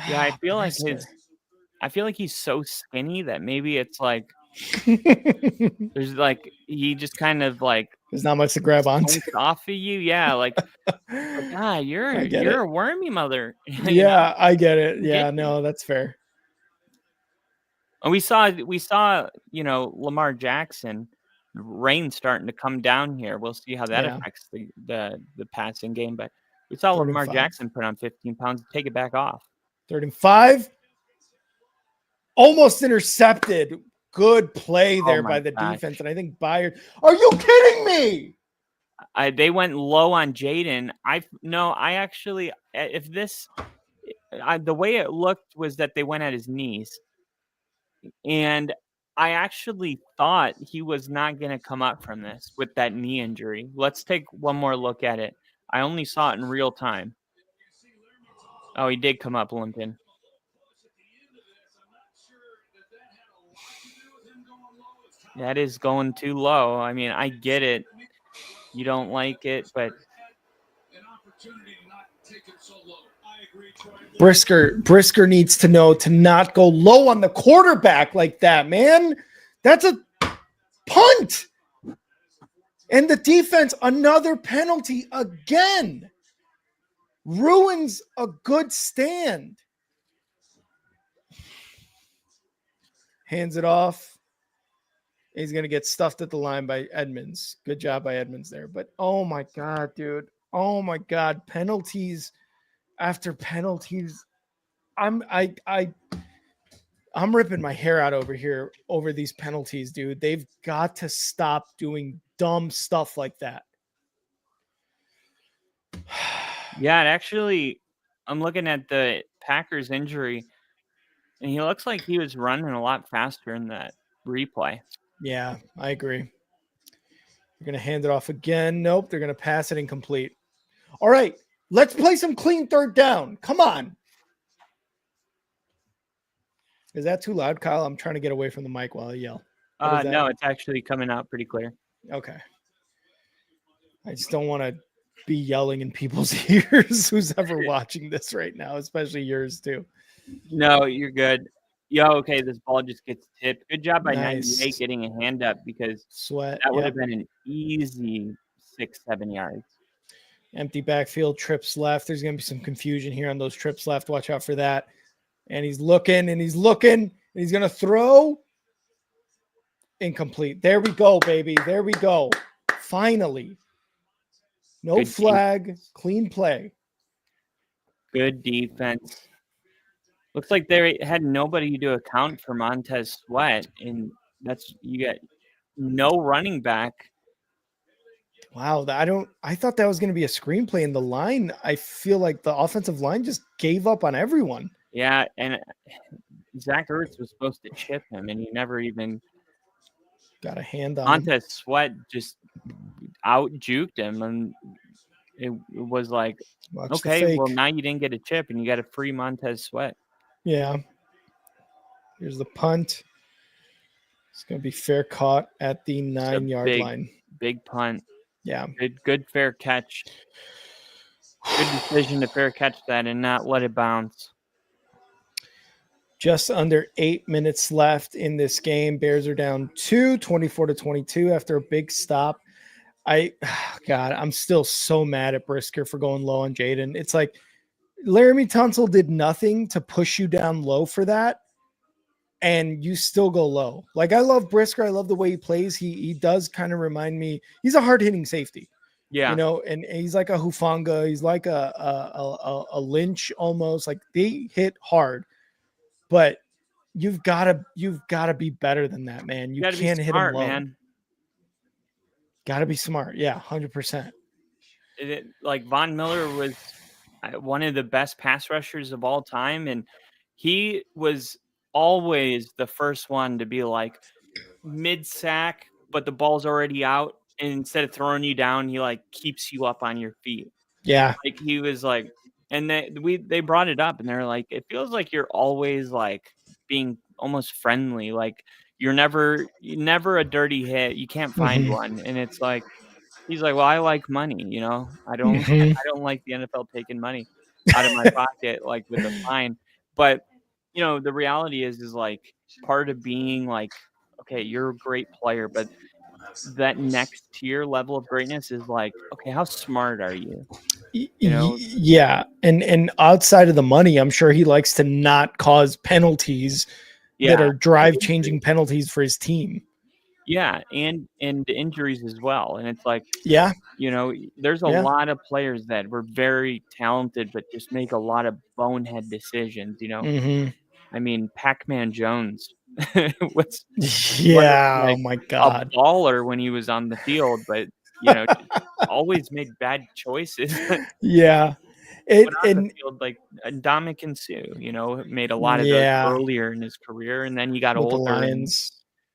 Yeah, I feel like he's so skinny that maybe it's like there's like he just kind of like there's not much to grab onto off of you. Yeah, like you're a wormy mother. Yeah, I get it. Yeah, no, that's fair. And we saw Lamar Jackson, rain starting to come down here. We'll see how that affects the passing game. But we saw Lamar Jackson put on 15 pounds and take it back off. 3rd and 5. Almost intercepted. Good play there by the defense. And I think Byard. Are you kidding me? They went low on Jayden. The way it looked was that they went at his knees. And I actually thought he was not going to come up from this with that knee injury. Let's take one more look at it. I only saw it in real time. Oh, he did come up limping. That is going too low. I mean, I get it. You don't like it, but Brisker needs to know to not go low on the quarterback like that, man. That's a punt. And the defense, another penalty again. Ruins a good stand. Hands it off. He's going to get stuffed at the line by Edmonds. Good job by Edmonds there. But oh my God, dude. Oh my God. Penalties after penalties. I'm ripping my hair out over here over these penalties, dude. They've got to stop doing dumb stuff like that. yeah, actually, I'm looking at the Packers injury, and he looks like he was running a lot faster in that replay. Yeah, I agree. You're going to hand it off again. Nope, they're going to pass it incomplete. All right, let's play some clean third down. Come on. Is that too loud, Kyle? I'm trying to get away from the mic while I yell. No, it's actually coming out pretty clear. Okay. I just don't want to be yelling in people's ears who's ever watching this right now, especially yours too. No, you're good. Yeah, okay, this ball just gets tipped. Good job by Nice. 98 getting a hand up because Sweat. that would have been an easy 6-7 yards. Empty backfield, trips left. There's going to be some confusion here on those trips left. Watch out for that. And he's looking and he's going to throw. Incomplete. There we go, baby. There we go. Finally. No Good flag. defense. Clean play. Good defense. Looks like they had nobody to account for Montez Sweat, and you got no running back. Wow, I thought that was going to be a screenplay in the line. I feel like the offensive line just gave up on everyone. Yeah, and Zach Ertz was supposed to chip him, and he never even got a hand on Montez Sweat just out juked him, and it was like, okay, well, now you didn't get a chip, and you got a free Montez Sweat. Yeah. Here's the punt. It's going to be fair caught at the 9-yard line. Big punt. Yeah. Good fair catch. Good decision to fair catch that and not let it bounce. Just under 8 minutes left in this game. Bears are down 24-22 after a big stop. I'm still so mad at Brisker for going low on Jayden. It's like Laramie Tunsil did nothing to push you down low for that, and you still go low. Like, I love Brisker. I love the way he plays. He does kind of remind me. He's a hard-hitting safety. Yeah. And he's like a Hufanga. He's like a Lynch almost. Like, they hit hard. But you've got to be better than that, man. You can't hit him low. Man. Got to be smart. Yeah, 100%. Like, Von Miller was one of the best pass rushers of all time, and he was always the first one to be like mid-sack, but the ball's already out, and instead of throwing you down, he like keeps you up on your feet. Yeah. Like, he was like, and they brought it up, and they're like, it feels like you're always like being almost friendly. Like, you're never a dirty hit. You can't find one. And it's like, he's like, well, I like money, I don't like the NFL taking money out of my pocket, like with a fine. But, the reality is like part of being like, okay, you're a great player, but that next tier level of greatness is like, okay, how smart are you? Yeah. And outside of the money, I'm sure he likes to not cause penalties that are drive-changing penalties for his team. Yeah, and injuries as well. And it's like, yeah, there's a lot of players that were very talented, but just make a lot of bonehead decisions, I mean, Pac-Man Jones was oh my God, a baller when he was on the field, but always made bad choices. Yeah. On the field, like Ndamukong Suh, made a lot of those earlier in his career, and then he got older and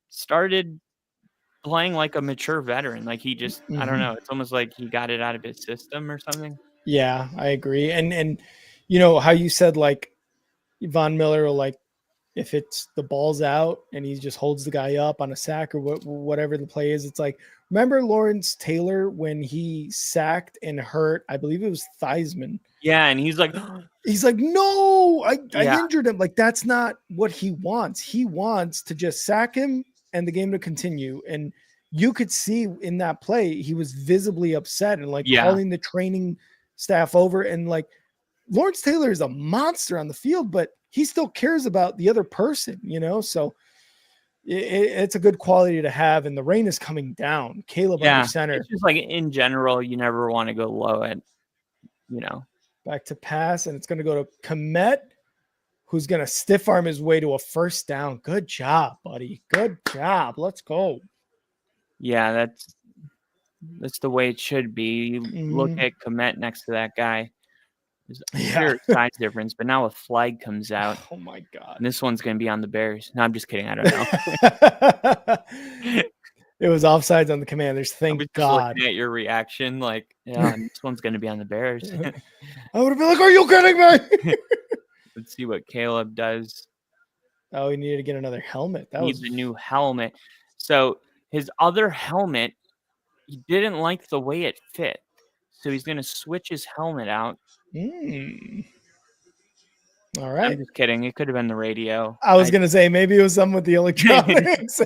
started playing like a mature veteran. Like, he just, I don't know, it's almost like he got it out of his system or something. Yeah, I agree. And you know how you said like Von Miller will like if it's the ball's out and he just holds the guy up on a sack or whatever the play is. It's like, remember Lawrence Taylor when he sacked and hurt, I believe it was Theismann. Yeah, and he's like, no, I Yeah. injured him. Like, that's not what he wants. He wants to just sack him and the game to continue. And you could see in that play, he was visibly upset and like Yeah. calling the training staff over. And like, Lawrence Taylor is a monster on the field, but he still cares about the other person, you know? So it's a good quality to have. And the rain is coming down. Caleb under center. It's just like in general, you never want to go low at, you know. Back to pass, and it's going to go to Komet, who's going to stiff arm his way to a first down. Good job, buddy. Good job. Let's go. Yeah, that's the way it should be. Look at Komet next to that guy. There's a clear size difference, but now a flag comes out. Oh my God. And this one's going to be on the Bears. No, I'm just kidding. I don't know. It was offsides on the Commanders. Thank God. Looking at your reaction, like, yeah, this one's going to be on the Bears. I would have been like, are you kidding me? Let's see what Caleb does. Oh, he needed to get another helmet. He needs a new helmet. So his other helmet, he didn't like the way it fit. So he's going to switch his helmet out. All right. I'm just kidding. It could have been the radio. I was going to say maybe it was something with the electronics.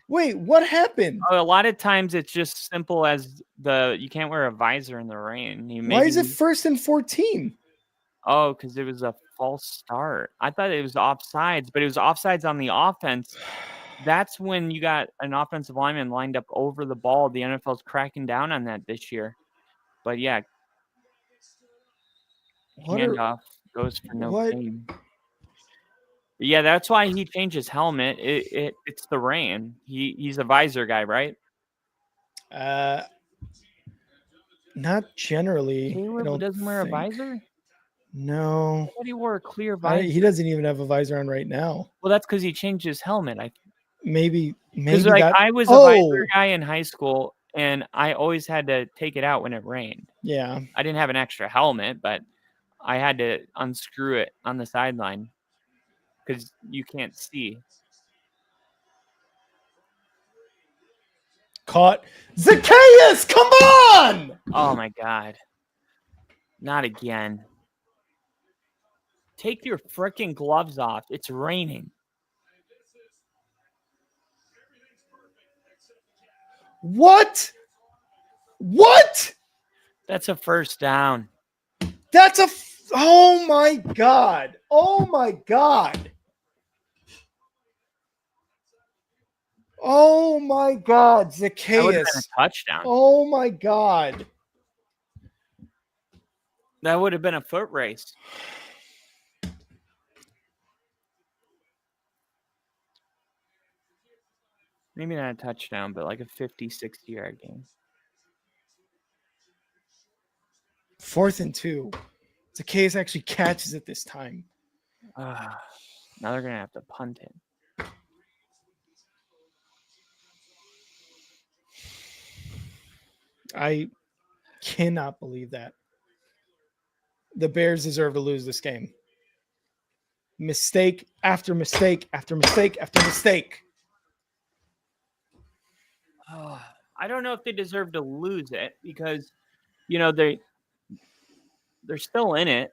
Wait, what happened? A lot of times it's just simple as you can't wear a visor in the rain. Why is it 1st and 14? Oh, because it was a false start. I thought it was offsides, but it was offsides on the offense. That's when you got an offensive lineman lined up over the ball. The NFL's cracking down on that this year. But yeah, handoff goes for no gain. Yeah, that's why he changed his helmet. It's the rain. He's a visor guy, right? Not generally. Caleb doesn't wear a visor? No. I thought he wore a clear visor. He doesn't even have a visor on right now. Well, that's because he changed his helmet. Maybe like I was a visor guy in high school, and I always had to take it out when it rained. Yeah. I didn't have an extra helmet, but I had to unscrew it on the sideline because you can't see. Caught. Zacchaeus, come on! Oh, my God. Not again. Take your freaking gloves off. It's raining. What? That's a first down. Oh my God. Oh my God. Oh my God, Zacchaeus. That would have been a touchdown. Oh my God. That would have been a foot race. Maybe not a touchdown, but like a 50, 60-yard game. 4th and 2. Zacchaeus actually catches it this time. Now they're going to have to punt it. I cannot believe that. The Bears deserve to lose this game. Mistake after mistake after mistake after mistake. I don't know if they deserve to lose it because, you know, they're still in it.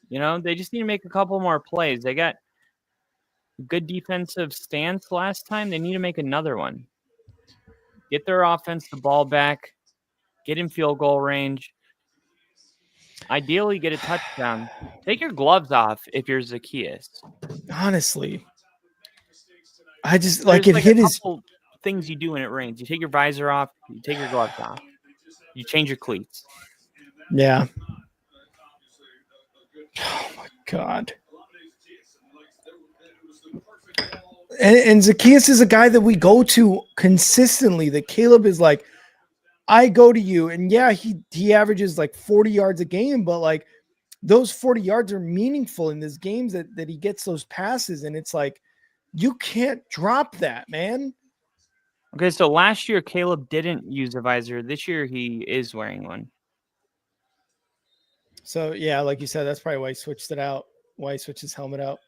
You know, they just need to make a couple more plays. They got a good defensive stance last time. They need to make another one. Get their offense the ball back. Get in field goal range. Ideally, get a touchdown. Take your gloves off if you're Zacchaeus. Honestly. I just, like, it hit his... things you do when it rains. You take your visor off. You take your gloves off. You change your cleats. Yeah. Oh, my God. And Zacchaeus is a guy that we go to consistently. That Caleb is like, I go to you. And yeah, he averages like 40 yards a game, but like those 40 yards are meaningful in these games that he gets those passes. And it's like, you can't drop that, man. Okay, so last year Caleb didn't use a visor. This year he is wearing one. So yeah, like you said, that's probably why he switched it out. Why he switched his helmet out.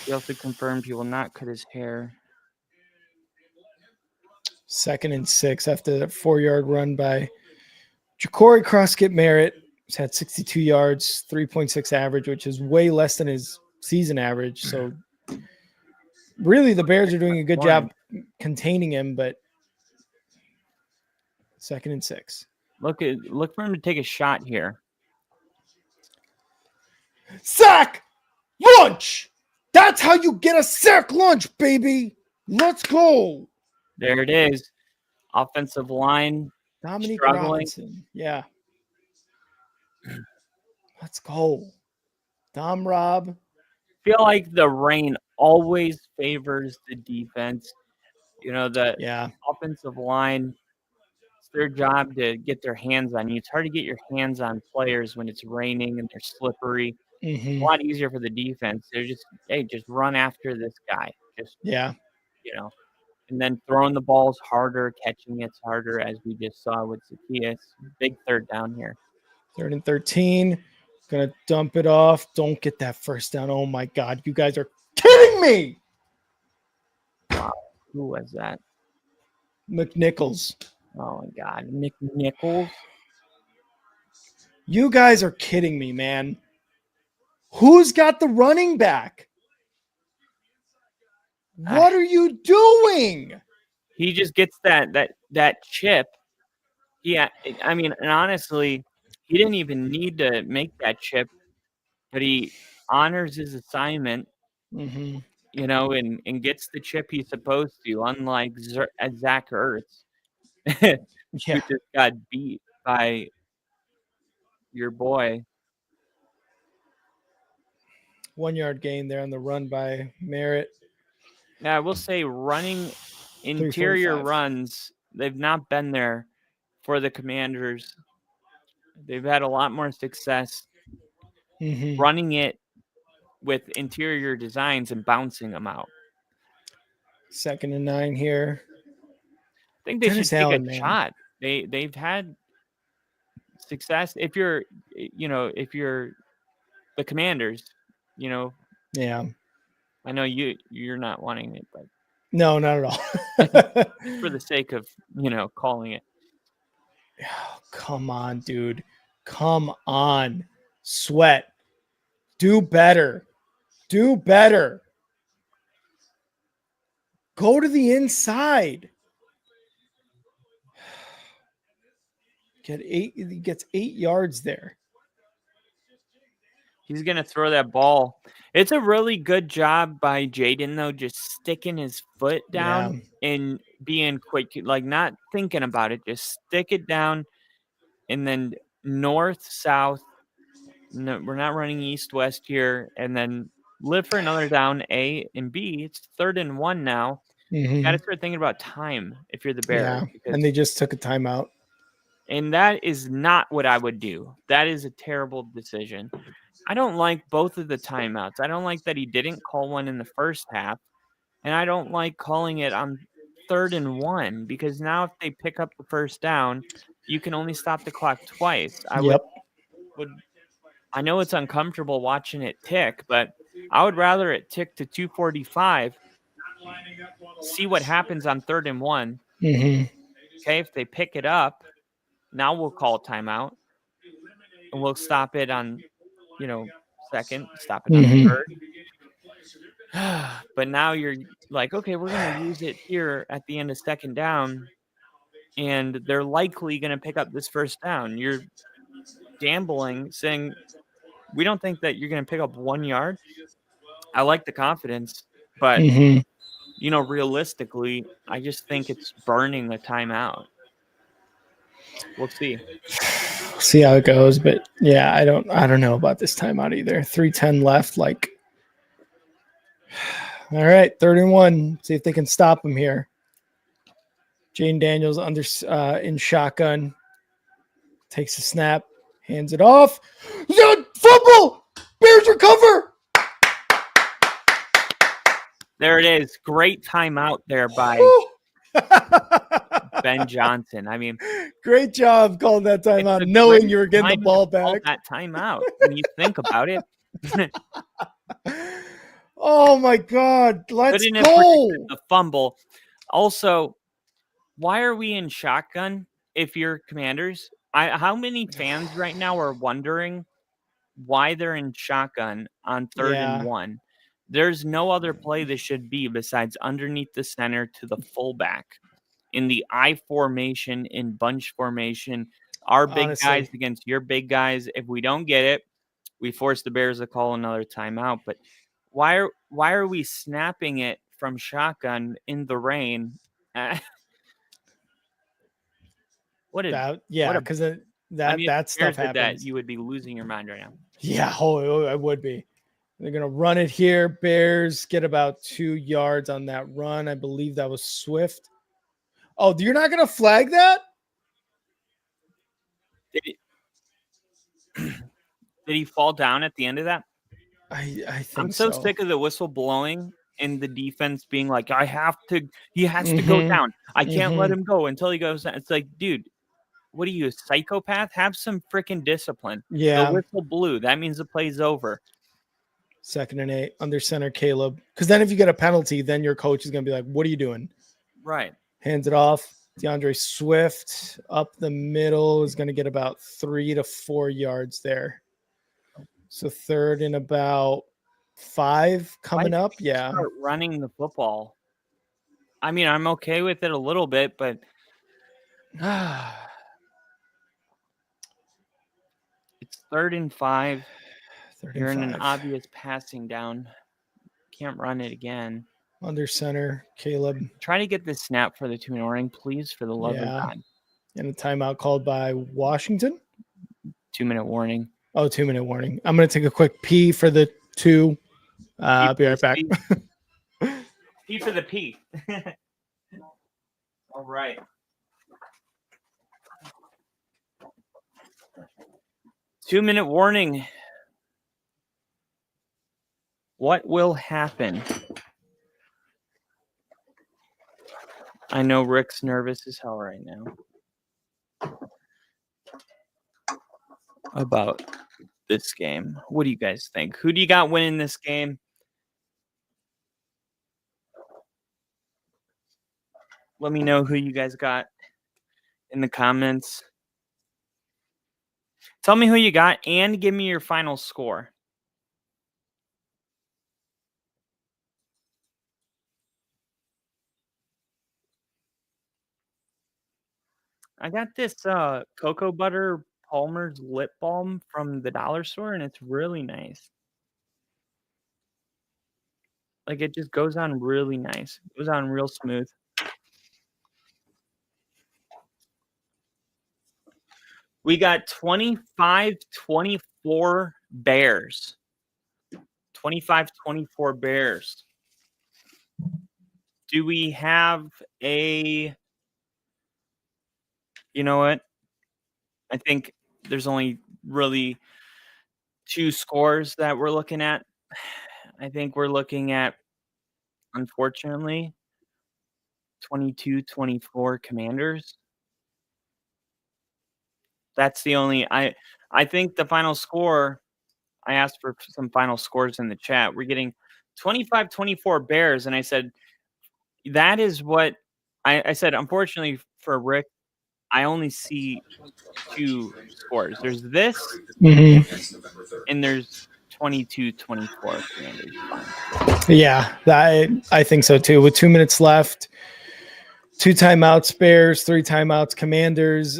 He also confirmed he will not cut his hair. 2nd and 6 after that 4-yard run by Ja'Cory Croskett Merritt. He's had 62 yards, 3.6 average, which is way less than his season average. So really the Bears are doing a good job containing him, but 2nd and 6. Look for him to take a shot here. Sack lunch. That's how you get a sack lunch, baby. Let's go. There it is. Offensive line Dominique struggling. Robinson. Yeah. Let's go. Dom Rob. Feel like the rain always favors the defense. You know, the offensive line, it's their job to get their hands on you. It's hard to get your hands on players when it's raining and they're slippery. It's a lot easier for the defense. They're just, hey, just run after this guy. Just, you know, and then throwing the balls harder, catching it's harder, as we just saw with Zacchaeus. Big third down here. 3rd and 13. Gonna dump it off. Don't get that first down. Oh my God, you guys are kidding me. Wow, who was that? McNichols. Oh my God, McNichols. You guys are kidding me, man. Who's got the running back? What are you doing? He just gets that chip. Yeah, I mean, and honestly, he didn't even need to make that chip, but he honors his assignment, you know, and gets the chip he's supposed to, unlike Zach Ertz, who just got beat by your boy. 1-yard gain there on the run by Merritt. Now, I will say running interior runs, they've not been there for the Commanders. They've had a lot more success running it with interior designs and bouncing them out. 2nd and 9 here. I think they should take a shot. They've had success. If you're the Commanders, you know. Yeah. I know you're not wanting it, but no, not at all. For the sake of, you know, calling it. Oh, come on, dude. Come on. Sweat. Do better. Do better. Go to the inside. He gets 8 yards there. He's going to throw that ball. It's a really good job by Jayden, though, just sticking his foot down and being quick, like not thinking about it. Just stick it down and then north, south. No, we're not running east, west here. And then live for another down, A and B. It's 3rd and 1 now. You got to start thinking about time if you're the Bears. Yeah, and they just took a timeout. And that is not what I would do. That is a terrible decision. I don't like both of the timeouts. I don't like that he didn't call one in the first half. And I don't like calling it on 3rd and 1 because now if they pick up the first down, you can only stop the clock twice. I know it's uncomfortable watching it tick, but I would rather it tick to 2:45. See what happens on 3rd and 1. Okay, if they pick it up, now we'll call timeout. And we'll stop it on, you know, 2nd, stop it on 3rd. But now you're like, okay, we're going to use it here at the end of 2nd down, and they're likely going to pick up this first down. You're gambling, saying, we don't think that you're going to pick up 1 yard. I like the confidence, but, you know, realistically, I just think it's burning the timeout. We'll see. See how it goes, but yeah, I don't know about this timeout either. 3:10 left. Like, all right, 3rd and 1. See if they can stop him here. Jayden Daniels in shotgun, takes a snap, hands it off. Yeah, fumble. Bears recover. There it is. Great timeout there by Ben Johnson. I mean, Great job calling that it's timeout, a knowing great you were getting the time ball to call back. that timeout when you think about it. Oh my God, let's Couldn't have predicted go. the fumble. Also, why are we in shotgun if you're Commanders? How many fans right now are wondering why they're in shotgun on 3rd and Yeah, 1? There's no other play this should be besides underneath the center to the fullback in the I formation, in bunch formation. Our big guys honestly. against your big guys. If we don't get it, we force the Bears to call another timeout. But why are we snapping it from shotgun in the rain? What a That, what yeah, a because I mean, if that the stuff Bears did that, happens. you would be losing your mind right now. Yeah, I would be. They're gonna run it here. Bears get about 2 yards on that run. I believe that was Swift. Oh, you're not gonna flag that? Did he, did he fall down at the end of that? I I'm think so so. sick of the whistle blowing and the defense being like, he has to go Mhm, down. I can't let mhm. him go until he goes down. It's like, dude, what are you, a psychopath? Have some freaking discipline. The Yeah, whistle blew. That means the play's over. 2nd and 8 under center, Caleb. Because then if you get a penalty, then your coach is gonna be like, "What are you doing?" Right. Hands it off. DeAndre Swift up the middle is gonna get about 3 to 4 yards there. So 3rd and about 5 Why coming did up. they Yeah. start running the football? I mean, I'm okay with it a little bit, but it's 3rd and 5. 3rd You're and in an 5. obvious passing down. Can't run it again. Under center, Caleb. Try to get this snap for the 2-minute warning, please, for the love of Yeah. God. And a timeout called by Washington. 2-minute warning. Oh, 2-minute warning. I'm going to take a quick pee for the 2. I'll be right back. P for the P. All right. Two-minute warning. What will happen? I know Rick's nervous as hell right now about this game. What do you guys think? Who do you got winning this game? Let me know who you guys got in the comments. Tell me who you got and give me your final score. I got this cocoa butter Palmer's lip balm from the dollar store, and it's really nice. Like, it just goes on really nice. It goes on real smooth. We got 25-24 Bears. 25-24 Bears. Do we have a... You know what? I think there's only really 2 scores that we're looking at. I think we're looking at, unfortunately, 22-24 Commanders. That's the only I think the final score, I asked for some final scores in the chat. We're getting 25-24 Bears, and I said that is what I said, unfortunately for Rick, I only see 2 scores. There's this and there's 22-24 Commanders. Fine. Yeah, I think so too. With 2 minutes left, 2 timeouts, Bears, 3 timeouts, Commanders.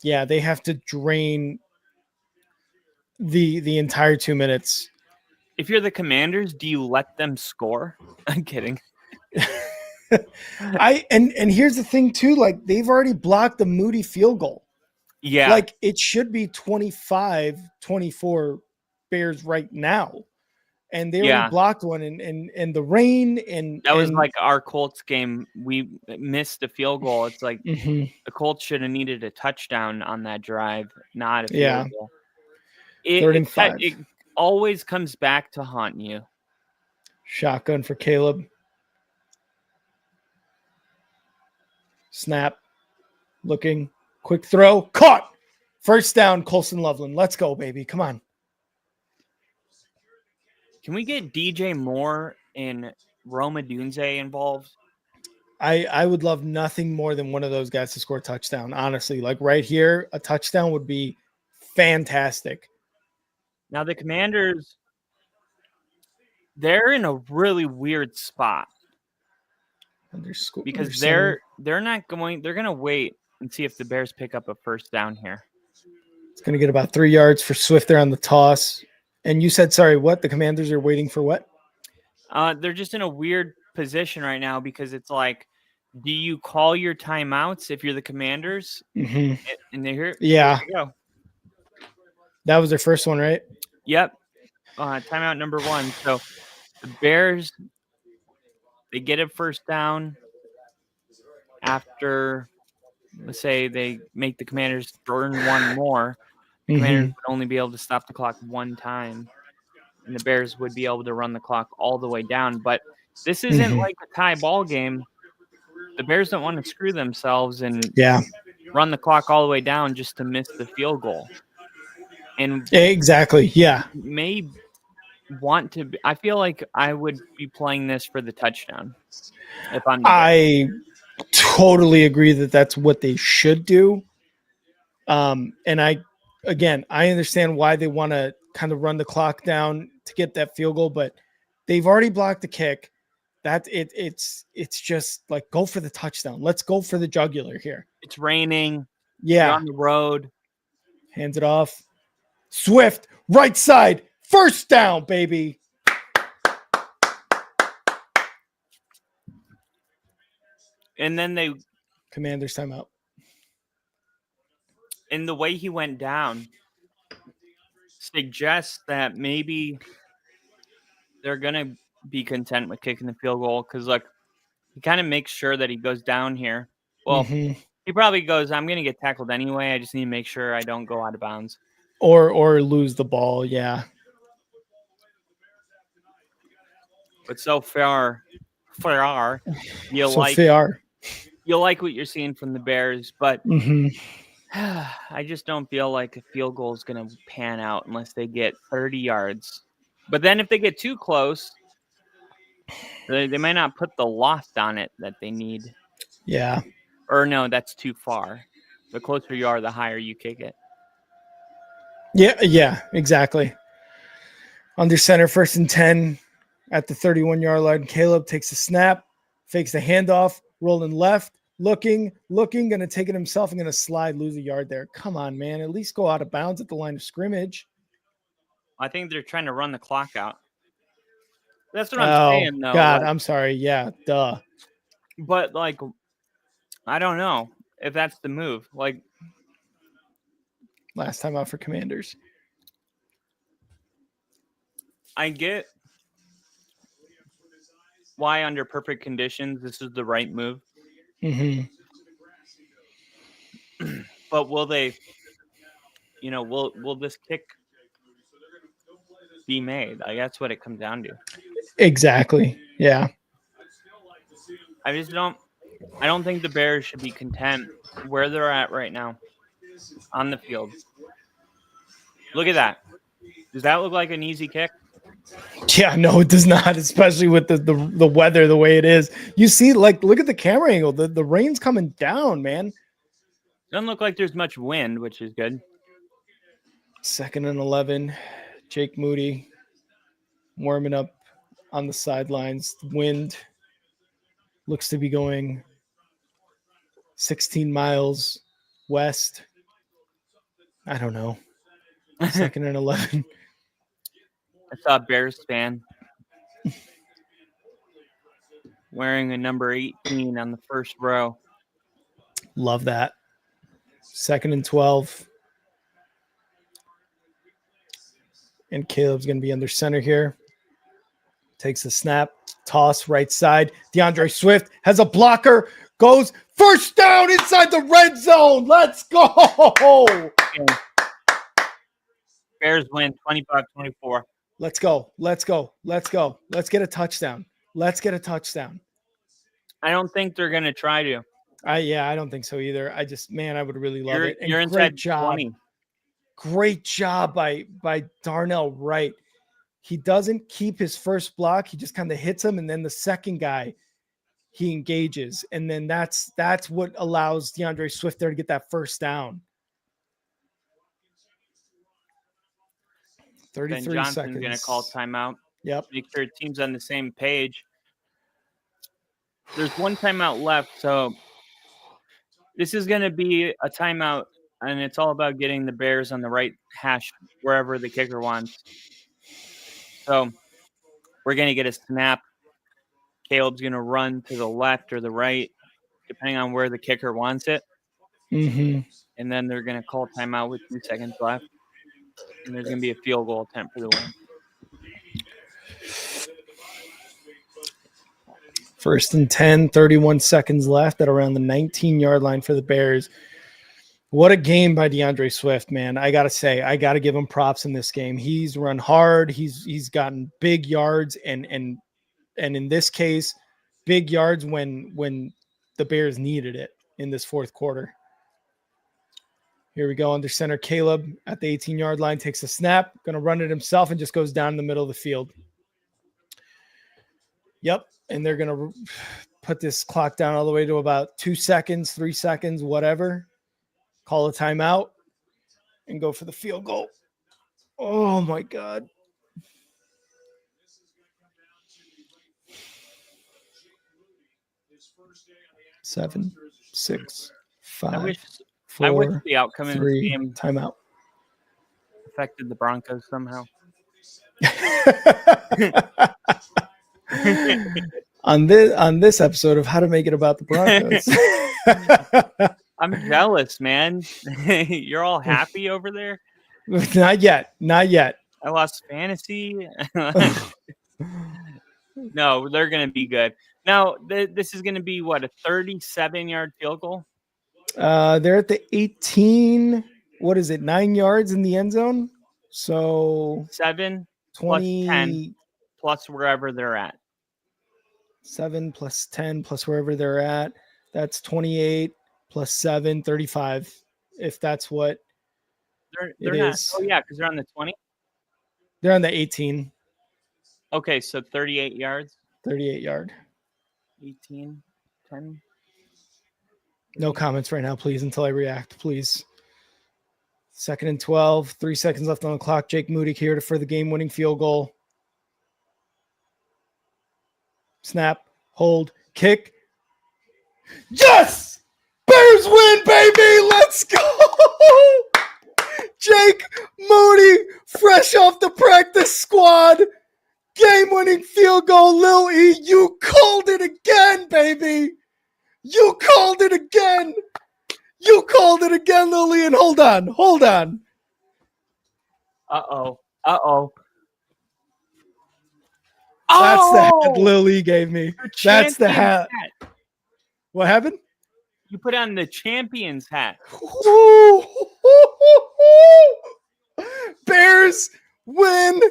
Yeah, they have to drain the entire 2 minutes. If you're the Commanders, do you let them score? I'm kidding. And here's the thing too, like they've already blocked the Moody field goal. Yeah. Like it should be 25-24 Bears right now. And they already blocked one and the rain and that was like our Colts game. We missed a field goal. It's like the Colts should have needed a touchdown on that drive, not a field goal. 3rd and 5. It always comes back to haunt you. Shotgun for Caleb. Snap. Looking. Quick throw. Caught. First down, Colson Loveland. Let's go, baby. Come on. Can we get DJ Moore and Roma Dunze involved? I would love nothing more than one of those guys to score a touchdown. Honestly, like right here, a touchdown would be fantastic. Now the Commanders, they're in a really weird spot because they're not going. They're going to wait and see if the Bears pick up a first down here. It's going to get about 3 yards for Swift there on the toss. And you said, sorry, what? The Commanders are waiting for what? They're just in a weird position right now because it's like, do you call your timeouts if you're the Commanders? Mm-hmm. And they're here. Yeah. There you go. That was their first one, right? Yep. Timeout number 1. So the Bears, they get a first down after, let's say they make the Commanders burn one more. The Commanders would only be able to stop the clock one time, and the Bears would be able to run the clock all the way down. But this isn't like a tie ball game. The Bears don't want to screw themselves and run the clock all the way down just to miss the field goal. And exactly, yeah. May want to. I feel like I would be playing this for the touchdown. If I totally agree that that's what they should do. And I understand why they want to kind of run the clock down to get that field goal, but they've already blocked the kick. It's just like, go for the touchdown. Let's go for the jugular here. It's raining. Yeah. You're on the road. Hands it off. Swift, right side, first down, baby. And then Commanders timeout. And the way he went down suggests that maybe they're going to be content with kicking the field goal because, like, he kind of makes sure that he goes down here. Well, he probably goes, I'm going to get tackled anyway. I just need to make sure I don't go out of bounds. Or lose the ball, yeah. But so far, you so like fair. You like what you're seeing from the Bears, but I just don't feel like a field goal is going to pan out unless they get 30 yards. But then if they get too close, they might not put the loft on it that they need. Yeah. Or no, that's too far. The closer you are, the higher you kick it. Yeah, exactly. Under center, 1st and 10 at the 31-yard line. Caleb takes a snap, fakes the handoff, rolling left, looking, going to take it himself and going to slide, lose a yard there. Come on, man. At least go out of bounds at the line of scrimmage. I think they're trying to run the clock out. That's what I'm saying, though. God, I'm sorry. Yeah, duh. But, like, I don't know if that's the move. Like, last time out for Commanders. I get why under perfect conditions this is the right move. But will they, will this kick be made? Like, that's what it comes down to. Exactly. Yeah. I don't think the Bears should be content where they're at right now on the field. Look at that. Does that look like an easy kick? Yeah, no, it does not, especially with the weather the way it is. You see, like, look at the camera angle. The rain's coming down, man. Doesn't look like there's much wind, which is good. 2nd and 11. Jake Moody warming up on the sidelines. Wind looks to be going 16 miles west. I don't know. 2nd and 11. I saw a Bears fan wearing a number 18 on the first row. Love that. 2nd and 12. And Caleb's going to be under center here. Takes the snap. Toss right side. DeAndre Swift has a blocker. Goes first down inside the red zone. Let's go. Okay. Bears win 25-24. Let's go. Let's get a touchdown. I I don't think they're going to try to. I don't think so either. I just, man, I would really love it. And You're great inside job. 20. Great job by Darnell Wright. He doesn't keep his first block. He just kind of hits him. And then the second guy, he engages. And then that's what allows DeAndre Swift there to get that first down. 33 Ben Johnson's seconds. going to call timeout. Yep. Make sure the team's on the same page. There's one timeout left, so this is going to be a timeout, and it's all about getting the Bears on the right hash wherever the kicker wants. So we're going to get a snap. Caleb's going to run to the left or the right, depending on where the kicker wants it. Mm-hmm. And then they're going to call timeout with 2 seconds left. And there's going to be a field goal attempt for the win. First and 10, 31 seconds left at around the 19-yard line for the Bears. What a game by DeAndre Swift, man. I got to say, I got to give him props in this game. He's run hard. He's gotten big yards and in this case, big yards when the Bears needed it in this fourth quarter. Here we go. Under center, Caleb at the 18-yard line takes a snap, going to run it himself and just goes down the middle of the field. Yep. And they're going to put this clock down all the way to about 2 seconds, 3 seconds, whatever. Call a timeout and go for the field goal. Oh, my God. Seven, 6, 5, I 4, wish the outcome of 3, this game timeout. affected the Broncos somehow. on this episode of How to Make It About the Broncos. I'm jealous, man. You're all happy over there? Not yet. I lost fantasy. No, they're going to be good. Now, this is going to be, what, a 37-yard field goal? They're at the 18. What is it, 9 yards in the end zone? So 7 20, plus 10 plus wherever they're at. 7 plus 10 plus wherever they're at. That's 28 plus 7, 35, if that's what they're it not. is. Oh, yeah, because they're on the 20. They're on the 18. Okay, so 38 yards. 38 yard. 18, 10. No comments right now, please, until I react, please. 2nd and 12, 3 seconds left on the clock. Jake Moody here for the game-winning field goal. Snap, hold, kick. Yes! Bears win, baby! Let's go! Jake Moody, fresh off the practice squad. Game-winning field goal, Lil E. You called it again, baby. You called it again. You called it again, Lil E. And hold on. Uh-oh. That's the hat Lil E gave me. That's the hat. What happened? You put on the champion's hat. Bears win,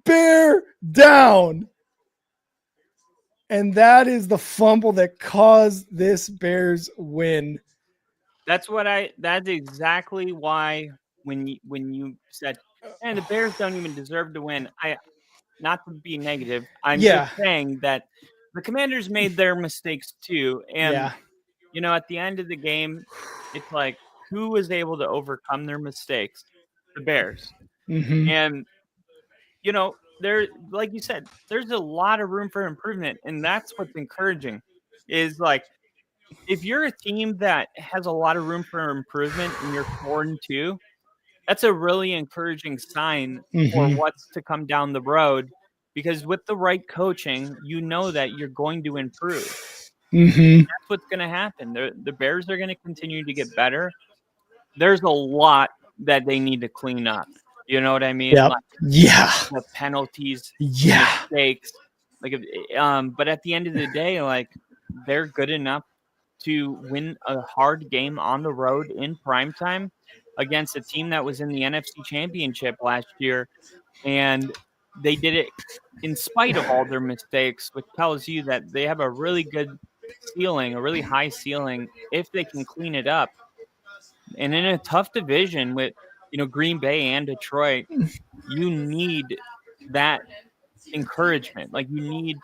bear down. And that is the fumble that caused this Bears win. That's exactly why when you said, "Man, the Bears don't even deserve to win." Not to be negative, I'm just saying that the Commanders made their mistakes too, and at the end of the game, it's like, who was able to overcome their mistakes? The Bears. Mm-hmm. And there, like you said, there's a lot of room for improvement, and that's what's encouraging. Is like, if you're a team that has a lot of room for improvement and you're 4-2, that's a really encouraging sign for what's to come down the road, because with the right coaching, that you're going to improve. That's what's going to happen. The Bears are going to continue to get better. There's a lot that they need to clean up. You know what I mean? Yep. Like, the penalties, mistakes. Like, but at the end of the day, like, they're good enough to win a hard game on the road in primetime against a team that was in the NFC Championship last year, and they did it in spite of all their mistakes, which tells you that they have a really good ceiling, a really high ceiling, if they can clean it up. And in a tough division with, Green Bay and Detroit, you need that encouragement. Like you need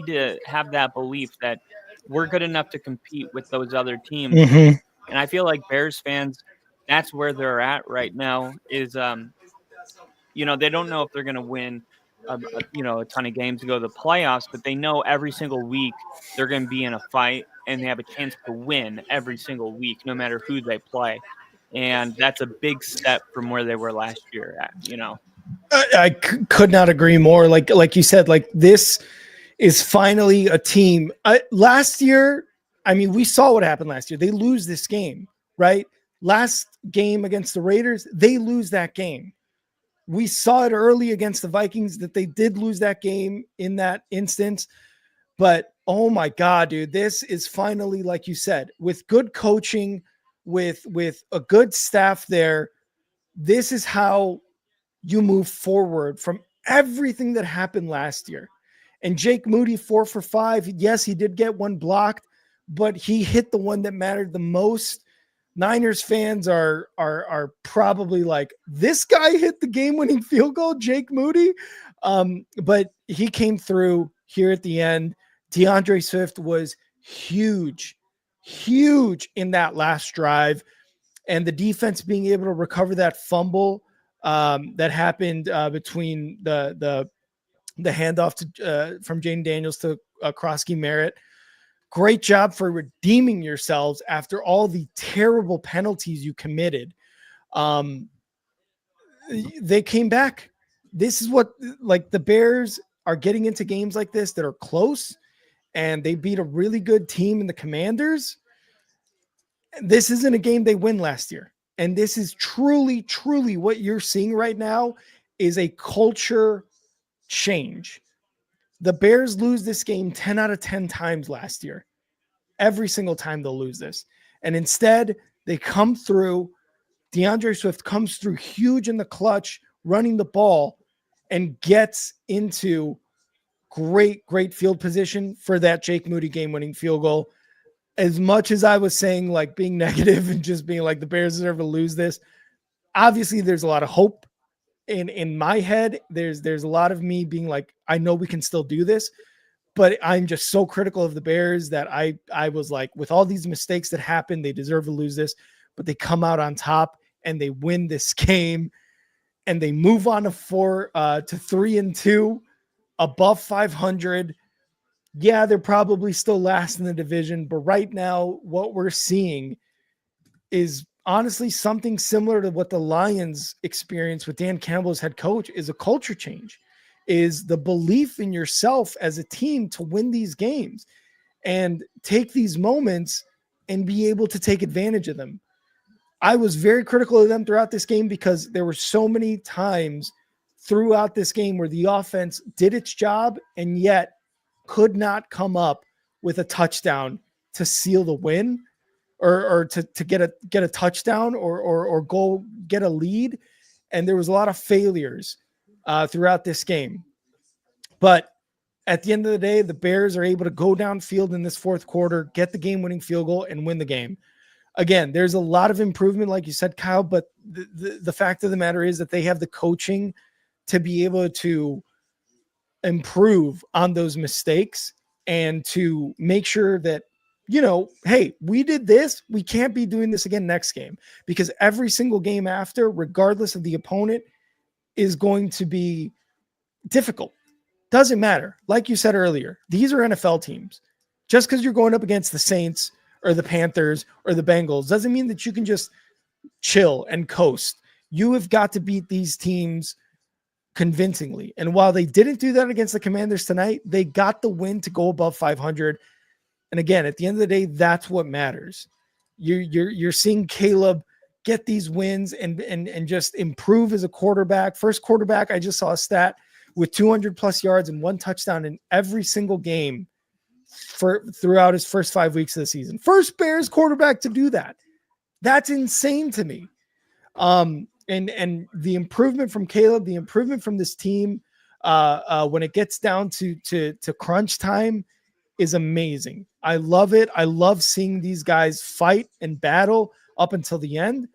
to have that belief that we're good enough to compete with those other teams. Mhm. And I feel like Bears fans, that's where they're at right now is, they don't know if they're going to win, a ton of games to go to the playoffs, but they know every single week they're going to be in a fight and they have a chance to win every single week, no matter who they play. And that's a big step from where they were last year. Could not agree more. Like you said, like this is finally a team. Last year, I mean, we saw what happened last year. They lose this game, right? Last game against the Raiders, they lose that game. We saw it early against the Vikings that they did lose that game in that instance. But oh my God, dude, this is finally, like you said, with good coaching, with a good staff there. This is how you move forward from everything that happened last year. And Jake Moody, 4 for 5. Yes, he did get one blocked, but he hit the one that mattered the most. Niners fans are probably like, this guy hit the game-winning field goal, Jake Moody. But he came through here at the end. DeAndre Swift was huge in that last drive. And the defense being able to recover that fumble that happened between the handoff to from Jayden Daniels to Krosky Merritt. Great job for redeeming yourselves after all the terrible penalties you committed. They came back. This is what, like, the Bears are getting into games like this that are close, and they beat a really good team in the Commanders. This isn't a game they win last year. And this is truly, truly what you're seeing right now is a culture change. The Bears lose this game 10 out of 10 times last year. Every single time they'll lose this. And instead, they come through. DeAndre Swift comes through huge in the clutch, running the ball, and gets into great field position for that Jake Moody game-winning field goal. As much as I was saying, like, being negative and just being like the Bears deserve to lose this, obviously there's a lot of hope in my head. There's a lot of me being like, I know we can still do this, but I'm just so critical of the Bears that I was like, with all these mistakes that happened, they deserve to lose this, but they come out on top and they win this game and they move on to 3-2 above 500. Yeah, they're probably still last in the division, but right now what we're seeing is honestly something similar to what the Lions experienced with Dan Campbell as head coach, is a culture change, is the belief in yourself as a team to win these games and take these moments and be able to take advantage of them. I was very critical of them throughout this game because there were so many times throughout this game where the offense did its job and yet could not come up with a touchdown to seal the win or to get a touchdown or go get a lead. And there was a lot of failures throughout this game. But at the end of the day, the Bears are able to go downfield in this fourth quarter, get the game-winning field goal, and win the game. Again, there's a lot of improvement, like you said, Kyle, but the fact of the matter is that they have the coaching to be able to improve on those mistakes and to make sure that, hey, we did this. We can't be doing this again next game, because every single game after, regardless of the opponent, is going to be difficult. Doesn't matter. Like you said earlier, these are NFL teams. Just because you're going up against the Saints or the Panthers or the Bengals doesn't mean that you can just chill and coast. You have got to beat these teams convincingly. And while they didn't do that against the Commanders tonight, they got the win to go above 500. And again, at the end of the day, that's what matters. You're seeing Caleb get these wins and just improve as a quarterback. First quarterback, I just saw a stat with 200 plus yards and one touchdown in every single game throughout his first 5 weeks of the season. First Bears quarterback to do that. That's insane to me. And the improvement from Caleb, the improvement from this team, when it gets down to crunch time, is amazing. I love it. I love seeing these guys fight and battle up until the end.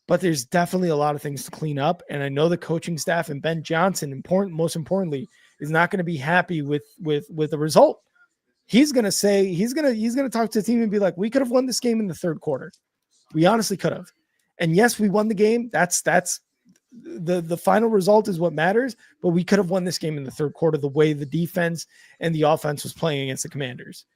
But there's definitely a lot of things to clean up. And I know the coaching staff and Ben Johnson, most importantly, is not going to be happy with the result. He's going to say, he's going to talk to the team and be like, we could have won this game in the third quarter. We honestly could have. And yes, we won the game. That's the final result is what matters, but we could have won this game in the third quarter, the way the defense and the offense was playing against the Commanders.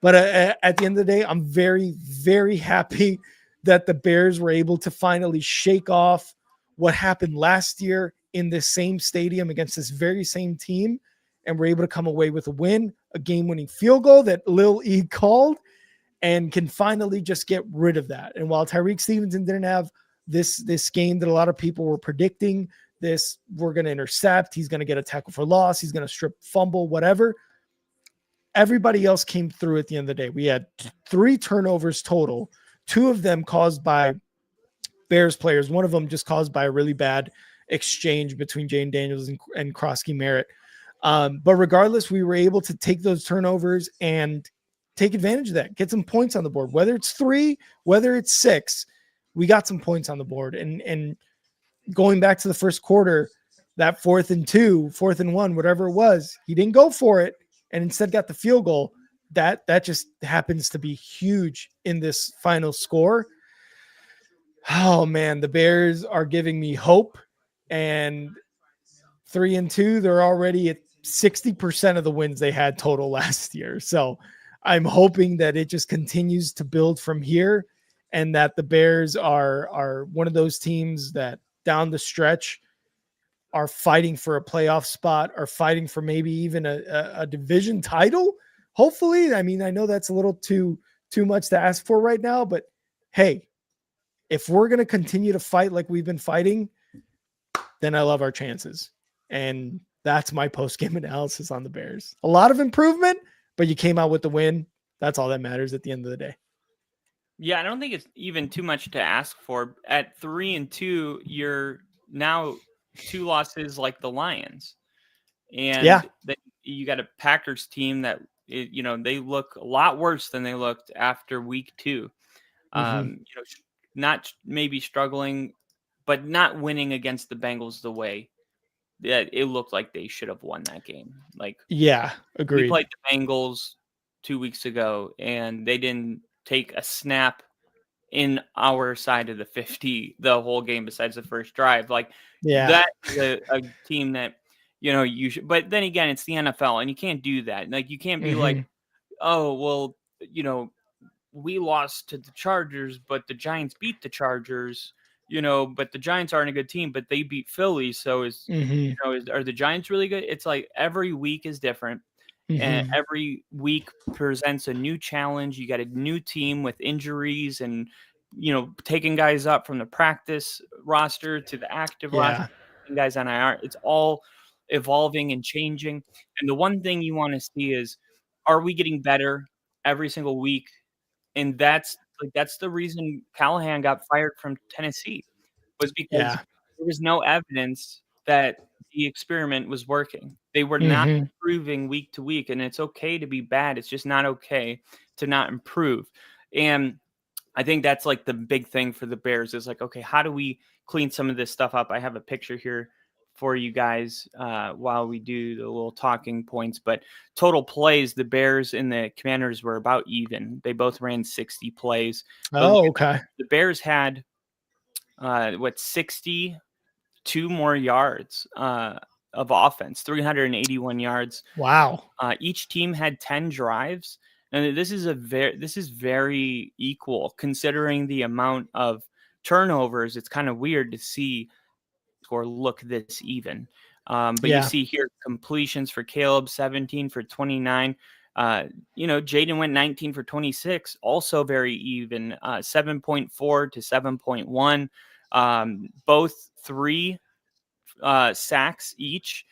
But at the end of the day, I'm very, very happy that the Bears were able to finally shake off what happened last year in this same stadium against this very same team, and were able to come away with a win, a game-winning field goal that Lil E called, and can finally just get rid of that. And while Tyreek Stevenson didn't have this game that a lot of people were predicting, we're going to intercept, he's going to get a tackle for loss, he's going to strip fumble, whatever, everybody else came through at the end of the day. We had 3 turnovers total, 2 of them caused by Bears players, one of them just caused by a really bad exchange between Jayden Daniels and Krosky Merritt. But regardless, we were able to take those turnovers and take advantage of that, get some points on the board, whether it's 3, whether it's 6, we got some points on the board. And going back to the first quarter, that 4th and 2, 4th and 1, whatever it was, he didn't go for it and instead got the field goal. That just happens to be huge in this final score. Oh man, the Bears are giving me hope, and 3 and 2, they're already at 60% of the wins they had total last year. So I'm hoping that it just continues to build from here, and that the Bears are one of those teams that down the stretch are fighting for a playoff spot, are fighting for maybe even a division title. Hopefully. I mean, I know that's a little too much to ask for right now, but hey, if we're going to continue to fight like we've been fighting, then I love our chances. And that's my post-game analysis on the Bears. A lot of improvement, but you came out with the win. That's all that matters at the end of the day. Yeah, I don't think it's even too much to ask for. At 3 and 2, you're now 2 losses like the Lions. And then you got a Packers team that, they look a lot worse than they looked after week 2. Not maybe struggling, but not winning against the Bengals the way that it looked like they should have won that game. Like, agreed. We played the Bengals 2 weeks ago, and they didn't take a snap in our side of the 50 the whole game besides the first drive. Like, that is a team that, you should. But then again, it's the NFL, and you can't do that. Like, you can't be like, oh, well, we lost to the Chargers, but the Giants beat the Chargers, but the Giants aren't a good team, but they beat Philly. So are the Giants really good? It's like every week is different, and every week presents a new challenge. You got a new team with injuries and, taking guys up from the practice roster to the active roster, guys on IR. It's all evolving and changing. And the one thing you want to see is, are we getting better every single week? And that's the reason Callahan got fired from Tennessee, was because there was no evidence that the experiment was working. They were not improving week to week, and it's okay to be bad. It's just not okay to not improve. And I think that's like the big thing for the Bears is like, okay, how do we clean some of this stuff up? I have a picture here for you guys while we do the little talking points, but total plays, the Bears and the Commanders were about even. They both ran 60 plays. Okay. The Bears had 62 more yards of offense, 381 yards. Wow. Each team had 10 drives, and this is very equal considering the amount of turnovers. It's kind of weird to see or look this even. But you see here completions for Caleb, 17 for 29. Jayden went 19 for 26, also very even, 7.4 to 7.1. Both 3 sacks each.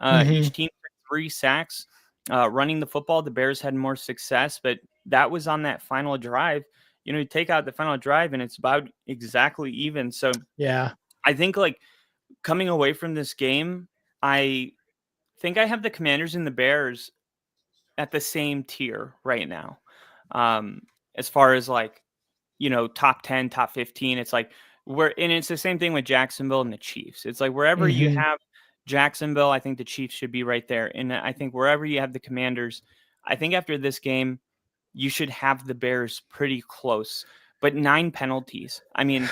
Each team for 3 sacks. Running the football, the Bears had more success, but that was on that final drive. You take out the final drive, and it's about exactly even. So I think coming away from this game, I think I have the Commanders and the Bears at the same tier right now. As far as like, top 10, top 15, it's like and it's the same thing with Jacksonville and the Chiefs. It's like wherever you Mhm. have Jacksonville, I think the Chiefs should be right there. And I think wherever you have the Commanders, I think after this game, you should have the Bears pretty close. But 9 penalties. I mean,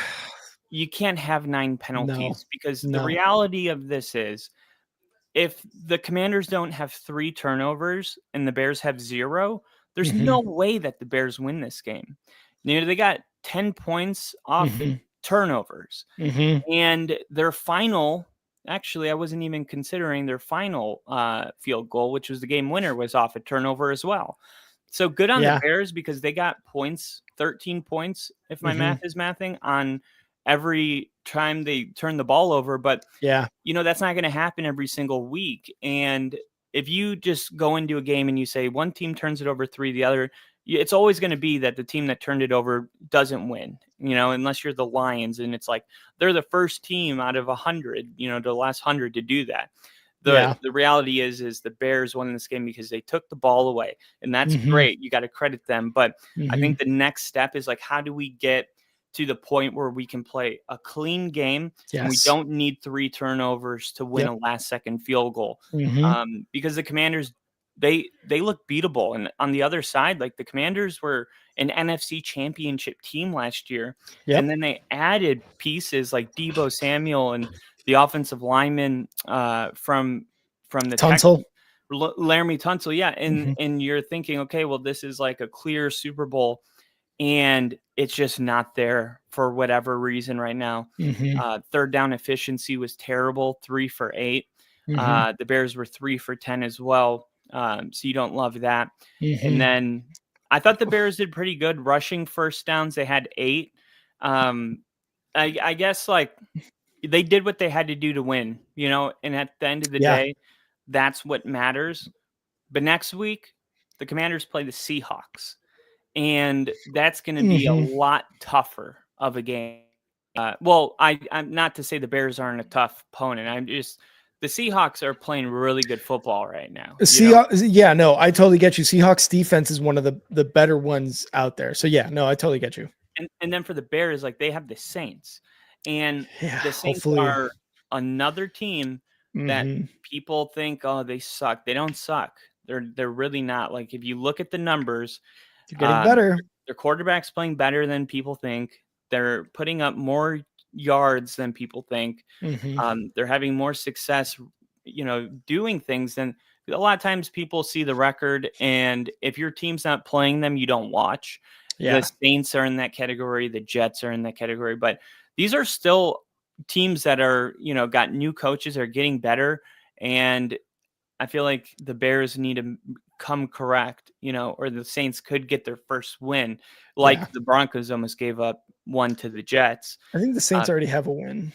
you can't have 9 No. penalties because the No. reality of this is if the Commanders don't have 3 turnovers and the Bears have 0, there's no Mhm. way that the Bears win this game. They got 10 points off Mhm. turnovers. Mhm. And their final, actually, I wasn't even considering their final field goal, which was the game winner, was off a turnover as well. So good on the Yeah. Bears because they got points, 13 points, if my math Mhm. is mathing, on every time they turn the ball over. But Yeah. that's not going to happen every single week. And if you just go into a game and you say one team turns it over 3, the other, it's always going to be that the team that turned it over doesn't win, unless you're the Lions. And it's like they're the first team out of 100, the last 100 to do that. Yeah. The reality is the Bears won this game because they took the ball away, and that's Mhm. great. You got to credit them. But I Mhm. think the next step is like, how do we get to the point where we can play a clean game and we Yes. don't need 3 turnovers to win Yep. a last second field goal? Mhm. Because the Commanders, they look beatable. And on the other side, like the Commanders were an NFC championship team last year. Yep. And then they added pieces like Debo Samuel and the offensive lineman from the Tunsil. Texans, Laramie Tunsil. Yeah. And Mhm. you're thinking, okay, well, this is like a clear Super Bowl, and it's just not there for whatever reason right now. Mhm. Third down efficiency was terrible, 3 for 8. Mhm. The Bears were 3 for 10 as well. So you don't love that. And Mhm. then I thought the Bears did pretty good rushing first downs. They had 8. Um, I guess like they did what they had to do to win, and at the end of the Yeah. day, that's what matters. But next week, the Commanders play the Seahawks, and that's going to be a Mhm. lot tougher of a game. Well, I'm not to say the Bears aren't a tough opponent. I'm just the Seahawks are playing really good football right now. Seahawks, yeah, no, I totally get you. Seahawks defense is one of the better ones out there. So yeah, no, I totally get you. And then for the Bears, like they have the Saints, and Yeah, the Saints hopefully. are another team that Mhm. people think, oh, they suck. They don't suck. They're really not. Like if you look at the numbers, They're getting um, better. their quarterback's playing better than people think. They're putting up more yards than people think. Mhm. They're having more success, doing things than a lot of times people see the record. And if your team's not playing them, you don't watch. The Yeah. Saints are in that category. The Jets are in that category. But these are still teams that are, got new coaches, are getting better. And I feel like the Bears need to come correct, or the Saints could get their first win, Yeah. like the Broncos almost gave up one to the Jets. I think the Uh, Saints already have a win.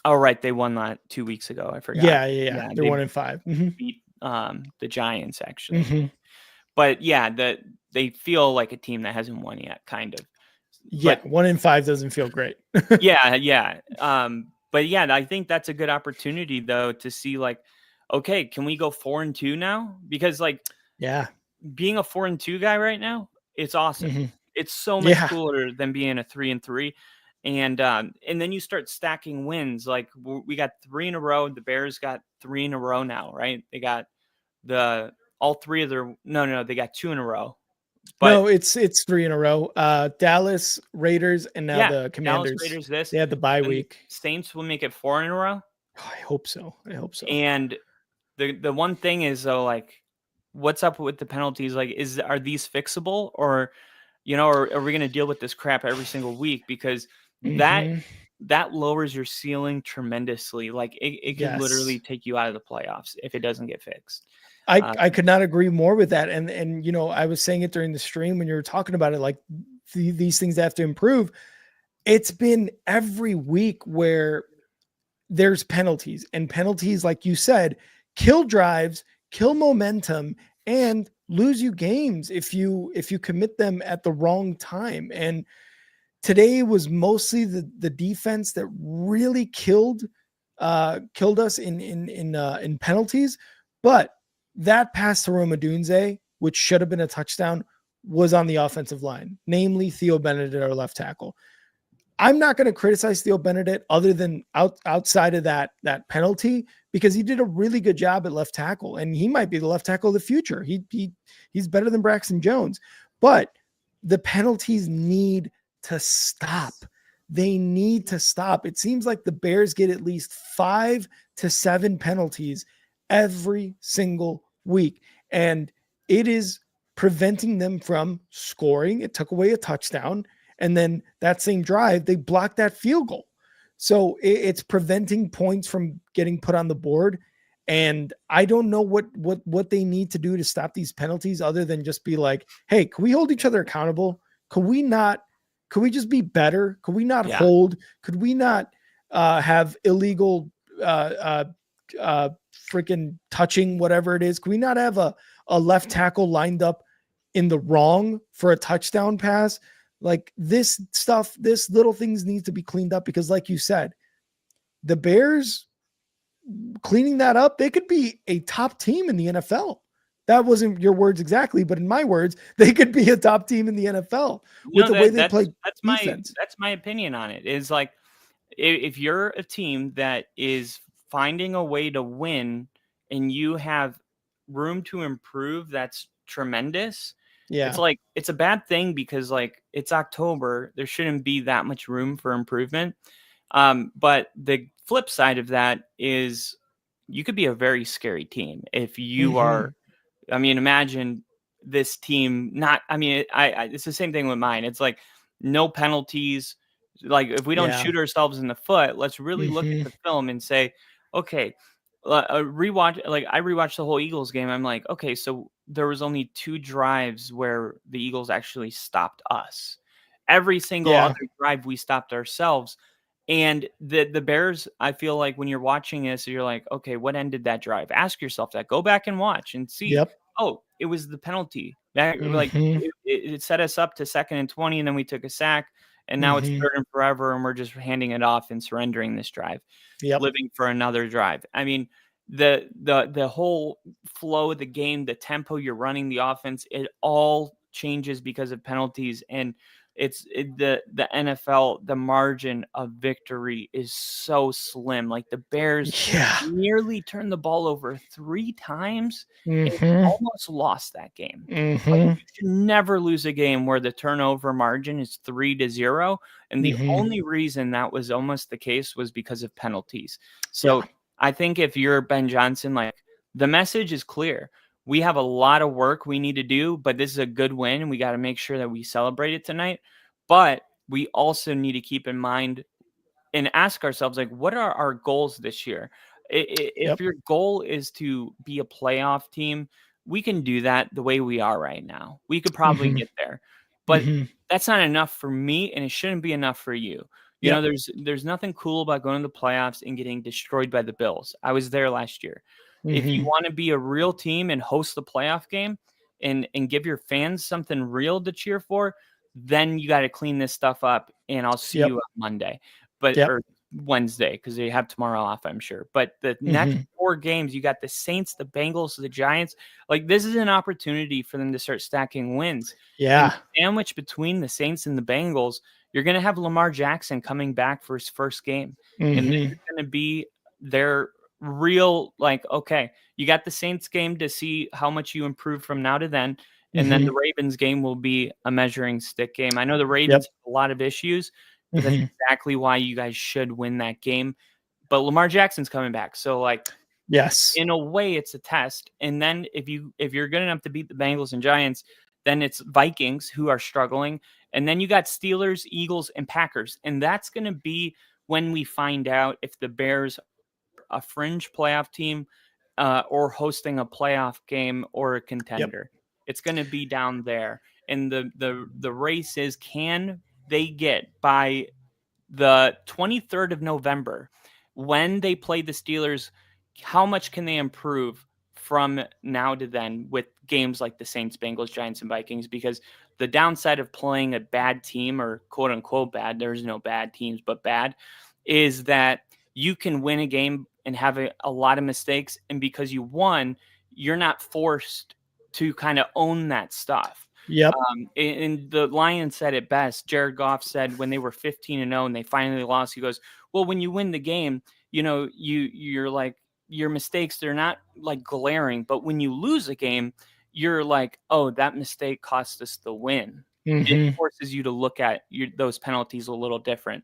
oh, right, they won that 2 weeks ago. I forgot. Yeah. Yeah, They're they 1-5. Mhm. beat the Giants actually, Mhm. but yeah, they feel like a team that hasn't won yet, kind of. Yeah, But 1-5 doesn't feel great. yeah. But yeah, I think that's a good opportunity though to see like, okay, can we go 4-2 now? Because like Yeah. being a 4-2 guy right now, it's awesome. Mhm. It's so much Yeah. cooler than being a 3-3. And then you start stacking wins. Like we got 3 in a row. The Bears got 3 in a row now, right? They got all 3 of their no, they got 2 in a row. But No, it's 3 in a row. Dallas, Raiders, and now yeah, the Dallas Commanders. Raiders this. They had the bye Then week. Saints will make it 4 in a row. Oh, I hope so. I hope so. And the one thing is though, like, what's up with the penalties? Like, are these fixable, or or are we going to deal with this crap every single week? Because that Mhm. that lowers your ceiling tremendously. Like it could literally Yes. take you out of the playoffs if it doesn't get fixed. I could not agree more with that. And I was saying it during the stream when you were talking about it, like these things have to improve. It's been every week where there's penalties, and penalties, like you said, kill drives, kill momentum, and lose you games if you commit them at the wrong time. And today was mostly the defense that really killed us in penalties. But that pass to Roma Dunze, which should have been a touchdown, was on the offensive line, namely Theo Benedict, our left tackle. I'm not going to criticize Theo Benedict other than outside of that penalty, because he did a really good job at left tackle, and he might be the left tackle of the future. He's better than Braxton Jones, but the penalties need to stop. They need to stop. It seems like the Bears get at least 5 to 7 penalties every single week, and it is preventing them from scoring. It took away a touchdown. And then that same drive, they blocked that field goal. So it's preventing points from getting put on the board. And I don't know what they need to do to stop these penalties other than just be like, hey, can we hold each other accountable? Could we just be better? Could we not hold? Could we not have illegal freaking touching, whatever it is? Could we not have a left tackle lined up in the wrong for a touchdown pass? Like this stuff, this little things need to be cleaned up, because like you said, the Bears cleaning that up, they could be a top team in the NFL. That wasn't your words exactly, but in my words, they could be a top team in the NFL with the way they play defense. That's my opinion on it. Is like, if you're a team that is finding a way to win and you have room to improve, that's tremendous. Yeah. It's like, it's a bad thing because like it's October. There shouldn't be that much room for improvement. But the flip side of that is you could be a very scary team if you are. I mean, imagine this team not. I mean, it's the same thing with mine. It's like no penalties. Like if we don't shoot ourselves in the foot, let's really look at the film and say, okay, rewatch. Like I rewatched the whole Eagles game. I'm like, okay, so there was only 2 drives where the Eagles actually stopped us. Every single other drive we stopped ourselves. And the Bears, I feel like when you're watching this, you're like, okay, what ended that drive? Ask yourself that. Go back and watch and see. Oh, it was the penalty. That like it set us up to 2nd and 20, and then we took a sack, and now it's 3rd and forever, and we're just handing it off and surrendering this drive, living for another drive. I mean, the whole flow of the game, the tempo you're running, the offense, it all changes because of penalties. And the NFL, the margin of victory is so slim. Like the Bears nearly turned the ball over 3 times and almost lost that game. Like, you should never lose a game where the turnover margin is 3-0. And the only reason that was almost the case was because of penalties. So I think if you're Ben Johnson, like the message is clear. We have a lot of work we need to do, but this is a good win, and we got to make sure that we celebrate it tonight. But we also need to keep in mind and ask ourselves, like, what are our goals this year? If your goal is to be a playoff team, we can do that the way we are right now. We could probably get there, but that's not enough for me, and it shouldn't be enough for you. You know, there's nothing cool about going to the playoffs and getting destroyed by the Bills. I was there last year. If you want to be a real team and host the playoff game and give your fans something real to cheer for, then you got to clean this stuff up, and I'll see you on Monday, or Wednesday, because they have tomorrow off, I'm sure. But the next 4 games, you got the Saints, the Bengals, the Giants. Like, this is an opportunity for them to start stacking wins. And sandwich between the Saints and the Bengals, you're going to have Lamar Jackson coming back for his first game, and this is going to be their real, like, okay, you got the Saints game to see how much you improve from now to then. And then the Ravens game will be a measuring stick game. I know the Ravens have a lot of issues, but that's exactly why you guys should win that game. But Lamar Jackson's coming back. So, like, in a way, it's a test. And then if you're good enough to beat the Bengals and Giants, then it's Vikings who are struggling. And then you got Steelers, Eagles, and Packers. And that's going to be when we find out if the Bears are a fringe playoff team or hosting a playoff game or a contender. It's going to be down there. And the race is, can they get by the 23rd of November when they play the Steelers, how much can they improve from now to then with games like the Saints, Bengals, Giants, and Vikings? Because the downside of playing a bad team, or quote unquote bad, there's no bad teams, but bad, is that you can win a game and have a lot of mistakes. And because you won, you're not forced to kind of own that stuff. Yep. And the Lions said it best. Jared Goff said when they were 15-0 and they finally lost, he goes, well, when you win the game, you're like, your mistakes, they're not like glaring, but when you lose a game, you're like, oh, that mistake cost us the win. It forces you to look at those penalties a little different.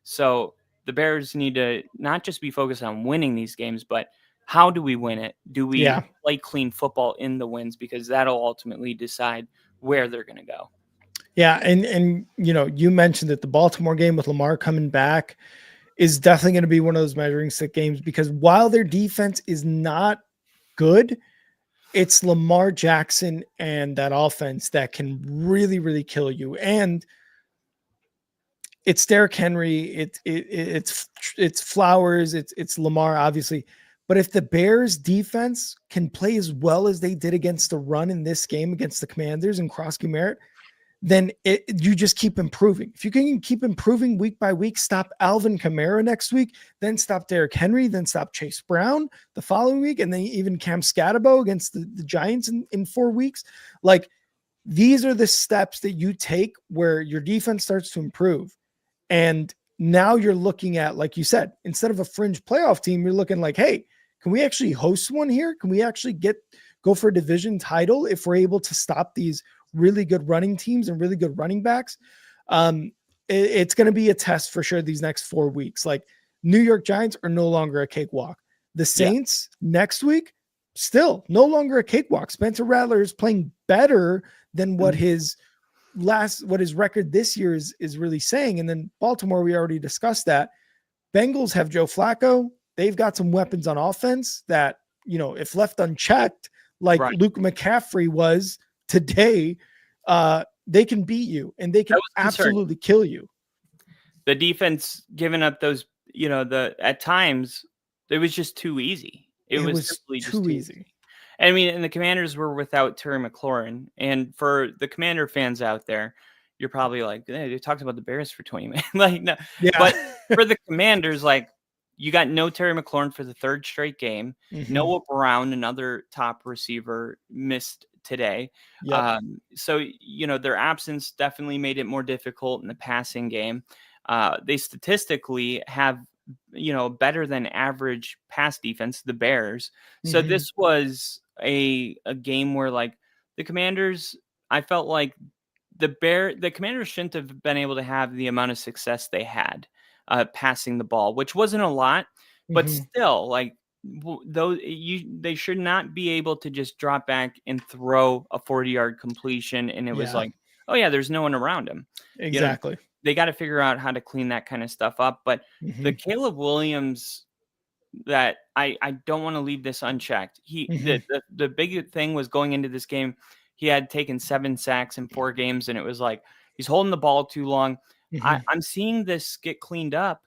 So the Bears need to not just be focused on winning these games, but how do we win it? Do we play clean football in the wins? Because that'll ultimately decide where they're going to go. Yeah. And, you mentioned that the Baltimore game with Lamar coming back is definitely going to be one of those measuring stick games, because while their defense is not good, it's Lamar Jackson and that offense that can really, really kill you. And it's Derrick Henry, it's Flowers, it's Lamar, obviously. But if the Bears defense can play as well as they did against the run in this game against the Commanders and Krosky Merritt, then you just keep improving. If you can keep improving week by week, stop Alvin Kamara next week, then stop Derrick Henry, then stop Chase Brown the following week, and then even Cam Scatterbo against the Giants in 4 weeks. Like, these are the steps that you take where your defense starts to improve. And now you're looking at, like you said, instead of a fringe playoff team, you're looking like, hey, can we actually host one here? Can we actually go for a division title if we're able to stop these really good running teams and really good running backs? It's going to be a test for sure these next 4 weeks. Like, New York Giants are no longer a cakewalk. The Saints next week, still no longer a cakewalk. Spencer Rattler is playing better than what his record this year is really saying. And then Baltimore, we already discussed that. Bengals have Joe Flacco. They've got some weapons on offense that, if left unchecked, like Luke McCaffrey was today, they can beat you and they can absolutely kill you. The defense giving up those, at times it was just too easy. It was simply too easy. I mean, and the Commanders were without Terry McLaurin. And for the Commander fans out there, you're probably like, hey, they talked about the Bears for 20 minutes. Like, no. Yeah. But for the Commanders, like, you got no Terry McLaurin for the third straight game. Noah Brown, another top receiver, missed today. Yep. So, their absence definitely made it more difficult in the passing game. They statistically have, better than average pass defense, the Bears. So this was a game where, like, the Commanders, I felt like the Commanders shouldn't have been able to have the amount of success they had passing the ball, which wasn't a lot, but still, like, they should not be able to just drop back and throw a 40-yard completion. And it was like, oh yeah, there's no one around him. Exactly. They got to figure out how to clean that kind of stuff up. But the Caleb Williams, that I don't want to leave this unchecked. The big thing was going into this game, he had taken 7 sacks in 4 games, and it was like, he's holding the ball too long. I'm seeing this get cleaned up.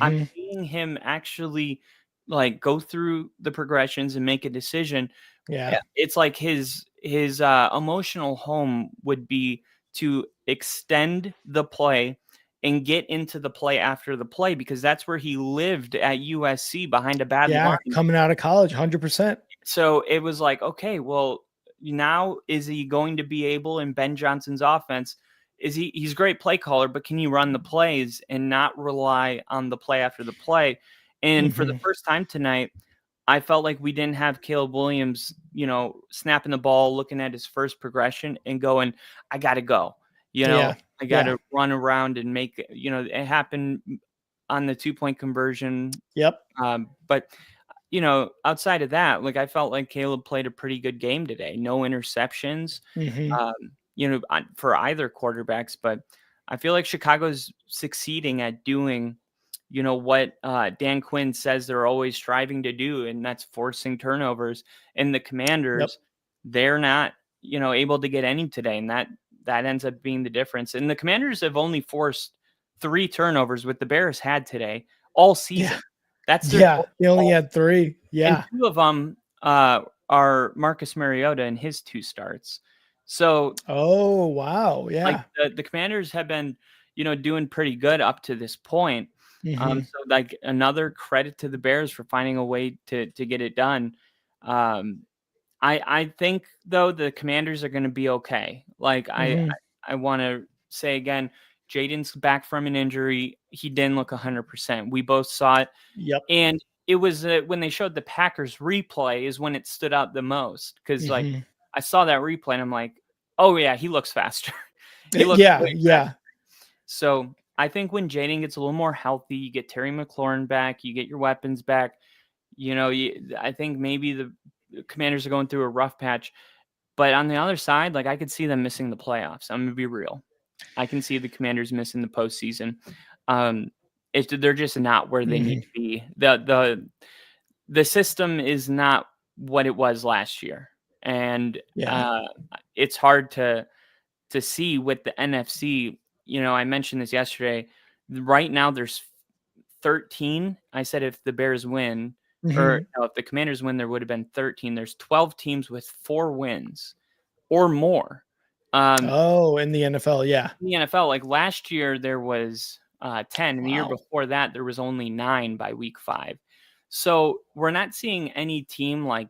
I'm seeing him actually, like, go through the progressions and make a decision. Yeah. It's like his emotional home would be to extend the play and get into the play after the play, because that's where he lived at USC behind a bad line. Coming out of college, 100%. So it was like, okay, well, now is he going to be able, in Ben Johnson's offense, he's a great play caller, but can you run the plays and not rely on the play after the play? And for the first time tonight, I felt like we didn't have Caleb Williams, snapping the ball, looking at his first progression and going, I got to go. I got to run around and make, it happen on the 2-point conversion. Yep. But, outside of that, like, I felt like Caleb played a pretty good game today. No interceptions, for either quarterbacks. But I feel like Chicago's succeeding at doing, what Dan Quinn says they're always striving to do, and that's forcing turnovers. And the Commanders, they're not, able to get any today, and that ends up being the difference. And the Commanders have only forced 3 turnovers, with the Bears had today all season. Yeah. That's they only had 3. Yeah, and 2 of them are Marcus Mariota in his 2 starts. So, oh wow, yeah, like the Commanders have been, doing pretty good up to this point. So, like, another credit to the Bears for finding a way to get it done. I think though the Commanders are going to be okay. Like I want to say again, Jayden's back from an injury. He didn't look 100%. We both saw it. Yep. And it was when they showed the Packers replay is when it stood out the most. Cause like I saw that replay and I'm like, oh yeah, he looks faster. He looks way faster. So I think when Jayden gets a little more healthy, you get Terry McLaurin back, you get your weapons back. You know, I think maybe the Commanders are going through a rough patch. But on the other side, like I could see them missing the playoffs. I'm gonna be real. I can see the Commanders missing the postseason. They're just not where they need to be. The system is not what it was last year, and it's hard to see with the NFC. You know, I mentioned this yesterday. Right now, there's 13. I said if the Bears win, or no, if the Commanders win, there would have been 13. There's 12 teams with 4 wins or more. In the NFL, yeah. In the NFL, like last year, there was 10. And the year before that, there was only 9 by week 5. So we're not seeing any team like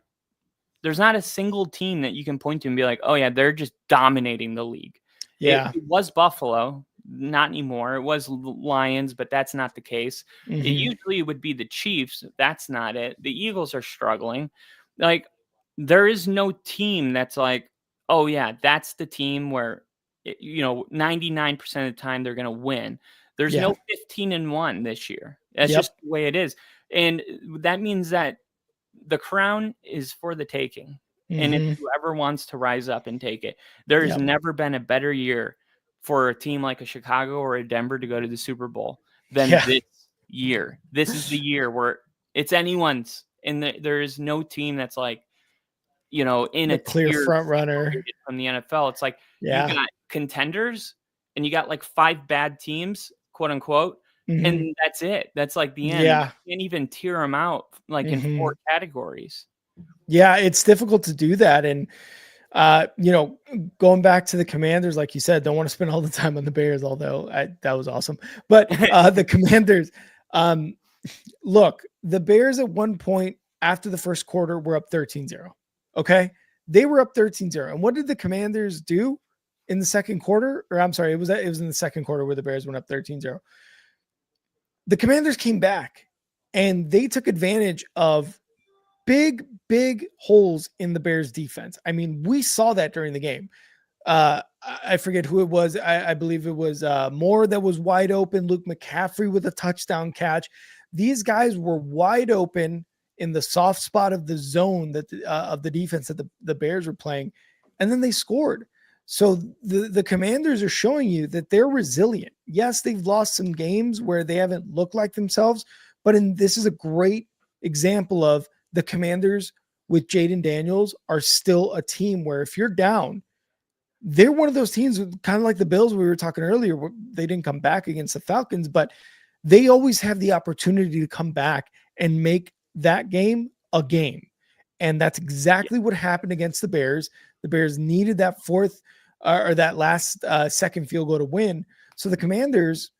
there's not a single team that you can point to and be like, oh, yeah, they're just dominating the league. Yeah. It was Buffalo. Not anymore. It was Lions, but that's not the case. It usually would be the Chiefs. That's not it. The Eagles are struggling. Like, there is no team that's like, oh, yeah, that's the team where, 99% of the time they're going to win. There's no 15-1 this year. That's just the way it is. And that means that the crown is for the taking. And if whoever wants to rise up and take it, there has never been a better year for a team like a Chicago or a Denver to go to the Super Bowl than this year. This is the year where it's anyone's, and there is no team that's like, in a clear front runner from the NFL. It's like you got contenders and you got like 5 bad teams, quote unquote, and that's it. That's like the end. Yeah. You can't even tier them out like in 4 categories. Yeah, it's difficult to do that. And going back to the Commanders, like you said, don't want to spend all the time on the Bears, although that was awesome. But the Commanders, look, the Bears at one point after the first quarter were up 13-0. Okay. They were up 13-0. And what did the Commanders do in the second quarter? Or I'm sorry, it was in the second quarter where the Bears went up 13-0. The Commanders came back and they took advantage of big holes in the Bears defense. I mean, we saw that during the game. I forget who it was. I believe it was Moore that was wide open. Luke McCaffrey with a touchdown catch. These guys were wide open in the soft spot of the zone that of the defense that the Bears were playing. And then they scored. So the Commanders are showing you that they're resilient. Yes, they've lost some games where they haven't looked like themselves, but this is a great example of the Commanders with Jayden Daniels are still a team where if you're down, they're one of those teams kind of like the Bills we were talking earlier, where they didn't come back against the Falcons, but they always have the opportunity to come back and make that game a game. And that's exactly what happened against the Bears. The Bears needed that fourth or that last second field goal to win. So the Commanders,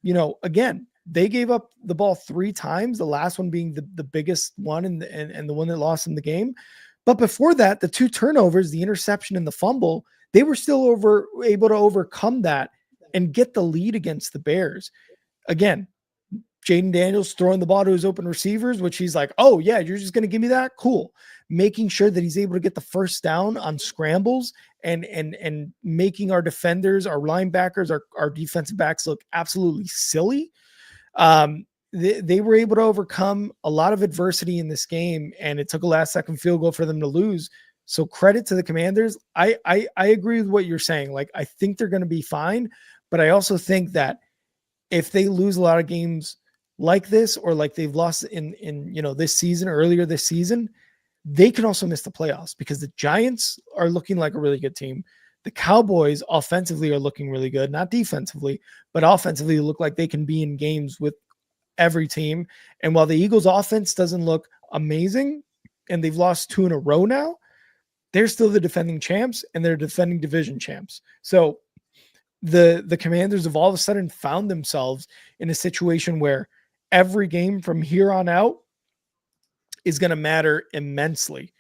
again, they gave up the ball 3 times, the last one being the biggest one and the one that lost in the game. But before that, the 2 turnovers, the interception and the fumble, they were still able to overcome that and get the lead against the Bears. Again, Jayden Daniels throwing the ball to his open receivers, which he's like, oh yeah, you're just going to give me that? Cool. Making sure that he's able to get the first down on scrambles and making our defenders, our linebackers, our defensive backs look absolutely silly. They were able to overcome a lot of adversity in this game, and it took a last second field goal for them to lose. So credit to the Commanders. I agree with what you're saying. Like, I think they're going to be fine, but I also think that if they lose a lot of games like this, or like they've lost in this season, earlier this season, they can also miss the playoffs because the Giants are looking like a really good team. The Cowboys offensively are looking really good, not defensively, but offensively look like they can be in games with every team. And while the Eagles offense doesn't look amazing and they've lost 2 in a row now, they're still the defending champs and they're defending division champs. So the Commanders have all of a sudden found themselves in a situation where every game from here on out is going to matter immensely.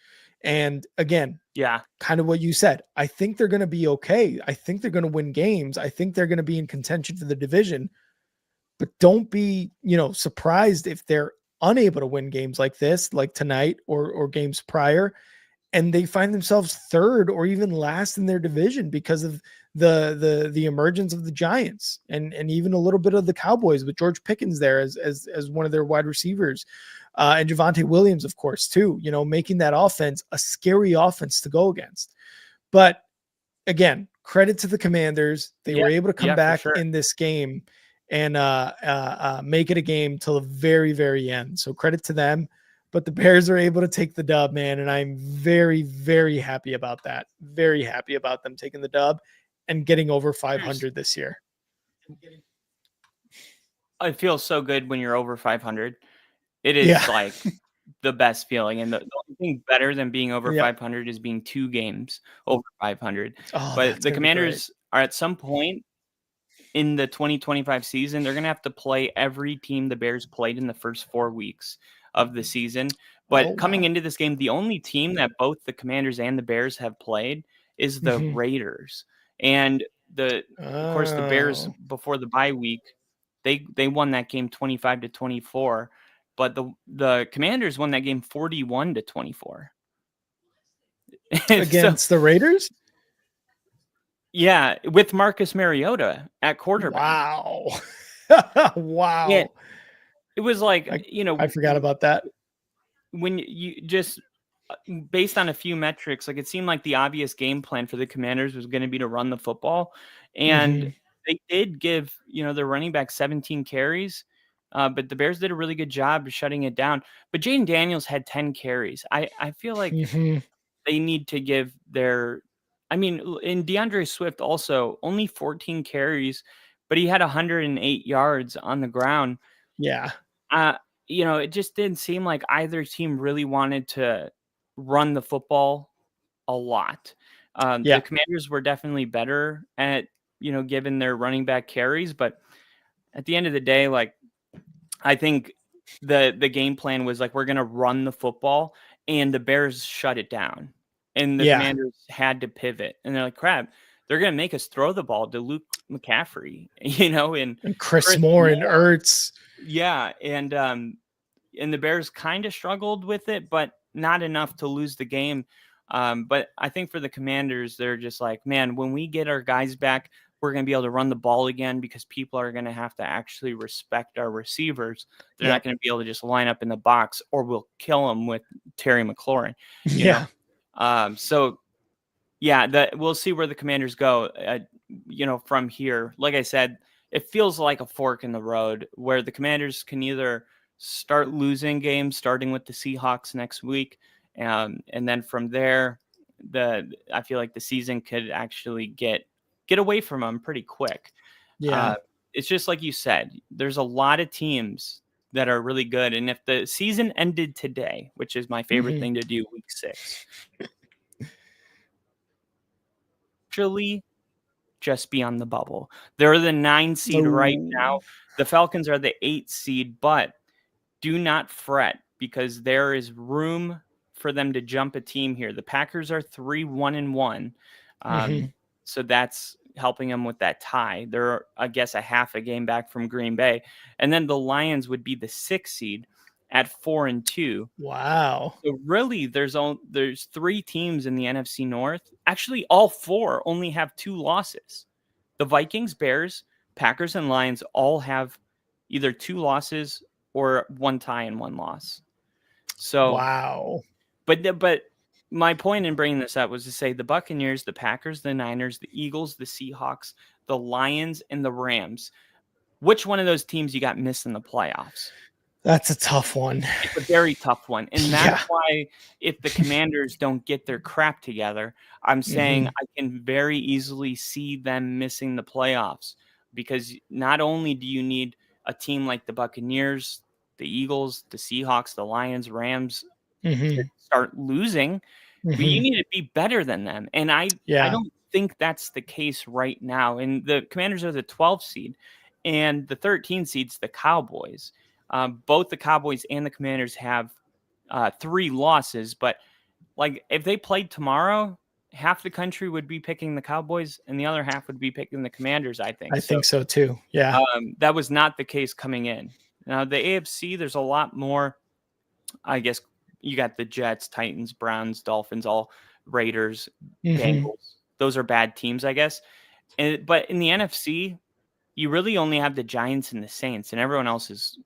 And again, Yeah. kind of what you said. I think they're going to be okay. I think they're going to win games. I think they're going to be in contention for the division. But don't be, surprised if they're unable to win games like this, like tonight or games prior, and they find themselves third or even last in their division because of the emergence of the Giants and even a little bit of the Cowboys with George Pickens there as one of their wide receivers, and Javonte Williams, of course, too. Making that offense a scary offense to go against. But again, credit to the Commanders. They were able to come back in this game and make it a game till the very, very end. So credit to them. But the Bears are able to take the dub, man. And I'm very, very happy about that. Very happy about them taking the dub and getting over 500 this year. It feels so good when you're over 500. It is like the best feeling. And the only thing better than being over 500 is being 2 games over 500. But the Commanders are at some point in the 2025 season, they're going to have to play every team the Bears played in the first 4 weeks of the season. But coming into this game, the only team that both the Commanders and the Bears have played is the Raiders. And of course, the Bears before the bye week, they won that game 25-24, but the Commanders won that game 41-24 against the Raiders. Yeah, with Marcus Mariota at quarterback. Wow. Wow. It was like, I forgot about that. When you just based on a few metrics, like it seemed like the obvious game plan for the Commanders was going to be to run the football. And they did give, their running back 17 carries, but the Bears did a really good job of shutting it down. But Jayden Daniels had 10 carries. I feel like they need to give in DeAndre Swift also only 14 carries, but he had 108 yards on the ground. Yeah. It just didn't seem like either team really wanted to run the football a lot. The Commanders were definitely better at, giving their running back carries, but at the end of the day, like, I think the game plan was like, we're going to run the football, and the Bears shut it down. And the Commanders had to pivot. And they're like, crap, they're going to make us throw the ball to Luke McCaffrey, and Chris Moore and Ertz. Yeah. And the Bears kind of struggled with it, but not enough to lose the game. But I think for the Commanders, they're just like, man, when we get our guys back, we're going to be able to run the ball again because people are going to have to actually respect our receivers. They're not going to be able to just line up in the box, or we'll kill them with Terry McLaurin. We'll see where the Commanders go, from here. Like I said, it feels like a fork in the road where the Commanders can either start losing games, starting with the Seahawks next week. And then from there, I feel like the season could actually get away from them pretty quick. Yeah. It's just like you said, there's a lot of teams that are really good. And if the season ended today, which is my favorite thing to do, week 6, actually just be on the bubble. They're the 9 seed right now. The Falcons are the 8 seed, but do not fret because there is room for them to jump a team here. The Packers are 3-1-1. So that's helping them with that tie. They're, I guess, a half a game back from Green Bay. And then the Lions would be the 6th seed at 4-2. Wow. So really, there's 3 teams in the NFC North. Actually, all 4 only have 2 losses. The Vikings, Bears, Packers, and Lions all have either 2 losses or 1 tie and 1 loss. So wow. But my point in bringing this up was to say the Buccaneers, the Packers, the Niners, the Eagles, the Seahawks, the Lions, and the Rams. Which one of those teams you got missed in the playoffs? That's a tough one. It's a very tough one. And that's why if the Commanders don't get their crap together, I'm saying I can very easily see them missing the playoffs, because not only do you need a team like the Buccaneers, the Eagles, the Seahawks, the Lions, Rams to start losing, but you need to be better than them. And I don't think that's the case right now. And the Commanders are the 12th seed, and the 13 seed's the Cowboys. Both the Cowboys and the Commanders have 3 losses, but like if they played tomorrow, half the country would be picking the Cowboys and the other half would be picking the Commanders, I think. I think so too. Yeah. That was not the case coming in. Now the AFC, there's a lot more, I guess you got the Jets, Titans, Browns, Dolphins, all Raiders, Bengals. Those are bad teams, I guess. But in the NFC, you really only have the Giants and the Saints, and everyone else is,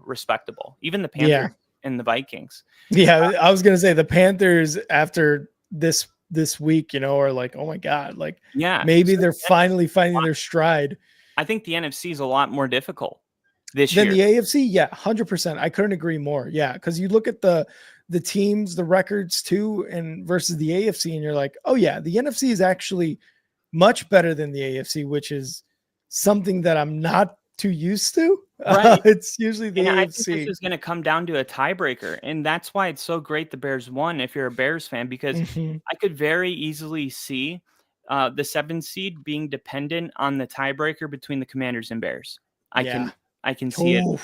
respectable. Even the Panthers and the Vikings. Yeah, I was gonna say the Panthers after this week, are like, oh my god, like maybe they're finally finding their stride. I think the NFC is a lot more difficult this year than the AFC. Yeah, 100%. I couldn't agree more. Yeah, because you look at the teams, the records too, and versus the AFC, and you're like, oh yeah, the NFC is actually much better than the AFC, which is something that I'm not too used to. Right. It's usually the AFC. I think this is going to come down to a tiebreaker, and that's why it's so great the Bears won if you're a Bears fan, because I could very easily see the 7th seed being dependent on the tiebreaker between the Commanders and Bears. I can see it.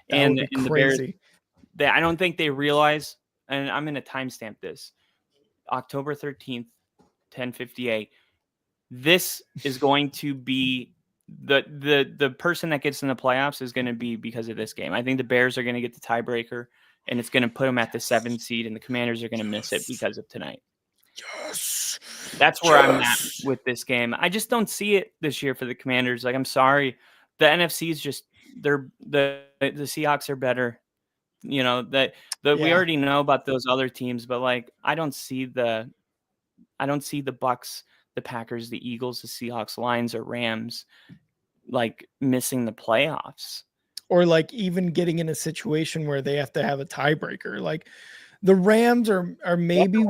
And the Bears, I don't think they realize, and I'm going to timestamp this, October 13th, 10:58. This is going to be the person that gets in the playoffs is going to be because of this game. I think the Bears are going to get the tiebreaker, and it's going to put them at the 7th seed, and the Commanders are going to miss it because of tonight. Yes. That's where I'm at with this game. I just don't see it this year for the Commanders. Like, I'm sorry. The NFC is just the Seahawks are better. We already know about those other teams, but like I don't see the Bucks, the Packers, the Eagles, the Seahawks, Lions, or Rams like missing the playoffs, or like even getting in a situation where they have to have a tiebreaker. Like the Rams are maybe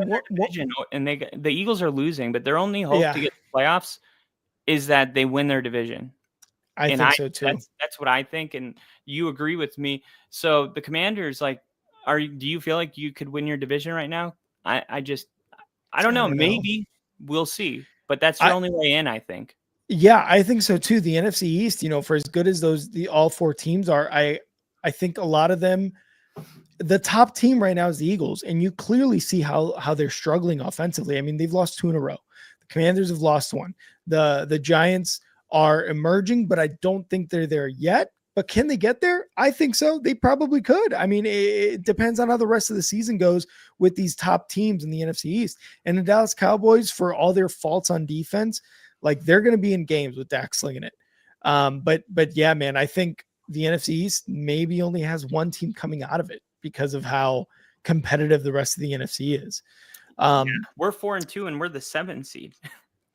and the Eagles are losing, but their only hope to get the playoffs is that they win their division. I think so too. That's what I think, and you agree with me. So the Commanders, like, do you feel like you could win your division right now? I don't know. Maybe we'll see, but that's your only way in, I think. Yeah, I think so too. The NFC East, for as good as all 4 teams are, I think a lot of them, the top team right now is the Eagles, and you clearly see how they're struggling offensively. I mean, they've lost 2 in a row. The Commanders have lost 1. The Giants are emerging, but I don't think they're there yet. But can they get there? I think so. They probably could. I mean, it depends on how the rest of the season goes with these top teams in the NFC East. And the Dallas Cowboys, for all their faults on defense, like they're going to be in games with Dak slinging it. But yeah, man, I think the NFC East maybe only has 1 team coming out of it because of how competitive the rest of the NFC is. We're 4-2 and we're the 7th seed.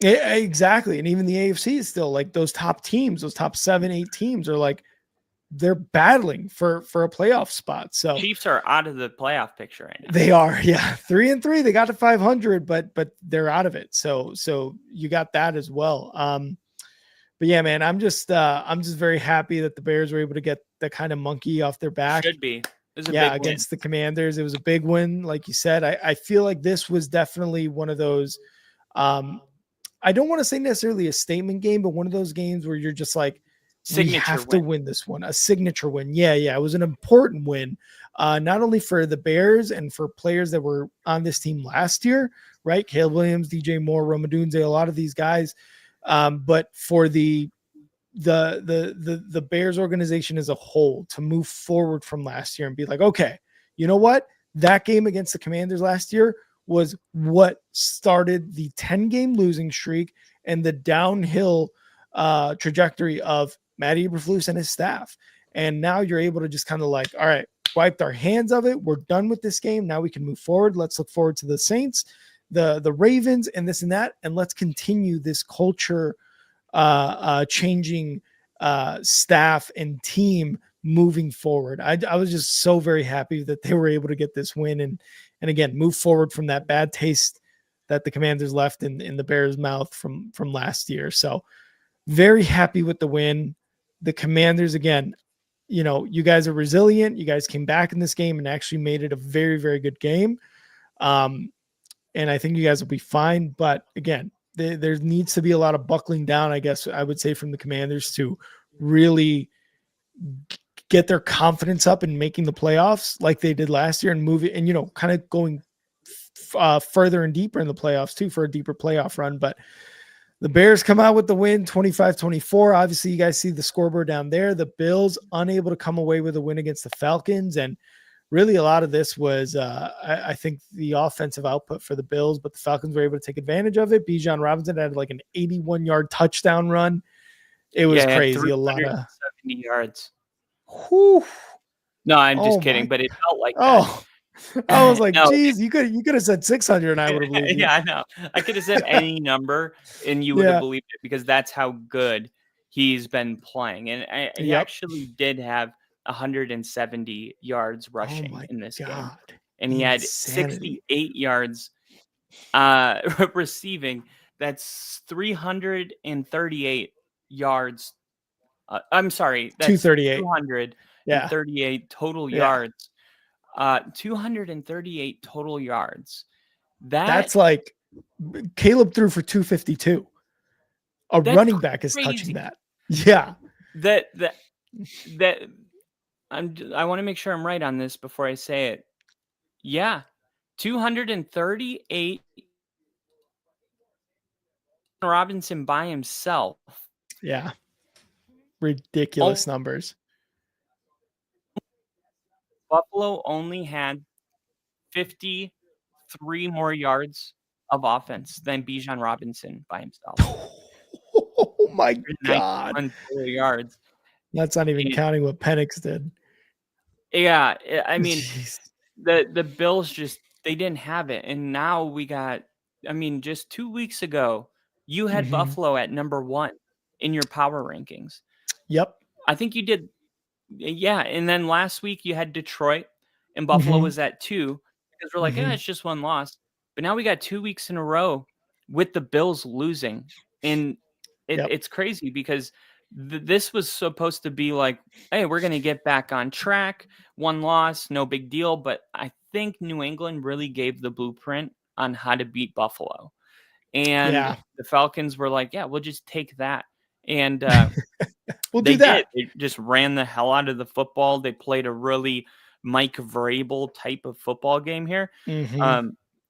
Yeah, exactly. And even the AFC is still like those top teams, those top 7-8 teams are like, they're battling for a playoff spot. So Chiefs are out of the playoff picture right now. They are. Yeah. 3-3, they got to 500, but they're out of it. So you got that as well. But yeah, man, I'm just very happy that the Bears were able to get the kind of monkey off their back. Should be. Against the Commanders. It was a big win. Like you said, I feel like this was definitely one of those, I don't want to say necessarily a statement game, but one of those games where you're just like, we have to win this one, a signature win. Yeah. It was an important win, not only for the Bears and for players that were on this team last year, right? Caleb Williams, DJ Moore, Rome Odunze, a lot of these guys, but for the Bears organization as a whole to move forward from last year and be like, okay, you know what? That game against the Commanders last year was what started the 10-game losing streak and the downhill trajectory of Matty Eberflus and his staff. And now you're able to just kind of like, all right, wiped our hands of it. We're done with this game. Now we can move forward. Let's look forward to the Saints, the Ravens, and this and that. And let's continue this culture changing staff and team moving forward. I was just so very happy that they were able to get this win and again, move forward from that bad taste that the Commanders left in the Bears' mouth from last year. So very happy with the win. The Commanders, again, you guys are resilient. You guys came back in this game and actually made it a very, very good game. And I think you guys will be fine. But again, there needs to be a lot of buckling down, I guess I would say, from the Commanders to really get their confidence up in making the playoffs like they did last year and move it and, kind of going further and deeper in the playoffs too, for a deeper playoff run. But the Bears come out with the win 25-24. Obviously, you guys see the scoreboard down there. The Bills unable to come away with a win against the Falcons. And really a lot of this was, I think, the offensive output for the Bills, but the Falcons were able to take advantage of it. Bijan Robinson had like an 81-yard touchdown run. It was crazy. A lot of 70 yards. Whew. No, I'm just kidding, but it felt like that. Oh, I was like, No. geez, you could have said 600 and I would have believed you. Yeah, I know. I could have said any number and you would have believed it, because that's how good he's been playing. And he actually did have 170 yards rushing in this game. And he had 68 yards receiving. That's 338 yards. I'm sorry, that's 238 total yards. 238 total yards. That's like Caleb threw for 252. A running back is touching that. Yeah. I want to make sure I'm right on this before I say it. Yeah. 238 Robinson by himself. Yeah. Ridiculous numbers. Buffalo only had 53 more yards of offense than Bijan Robinson by himself. Oh my God. Yards. That's not even counting what Penix did. Yeah. I mean, the Bills they didn't have it. And now we got, just 2 weeks ago, you had Buffalo at number 1 in your power rankings. Yep. I think you did. Yeah. And then last week you had Detroit and Buffalo was at 2, because we're like, it's just one loss. But now we got 2 weeks in a row with the Bills losing. And it's crazy, because this was supposed to be like, hey, we're going to get back on track. One loss, no big deal. But I think New England really gave the blueprint on how to beat Buffalo. And the Falcons were like, yeah, we'll just take that. And we'll do that. They just ran the hell out of the football. They played a really Mike Vrabel type of football game here.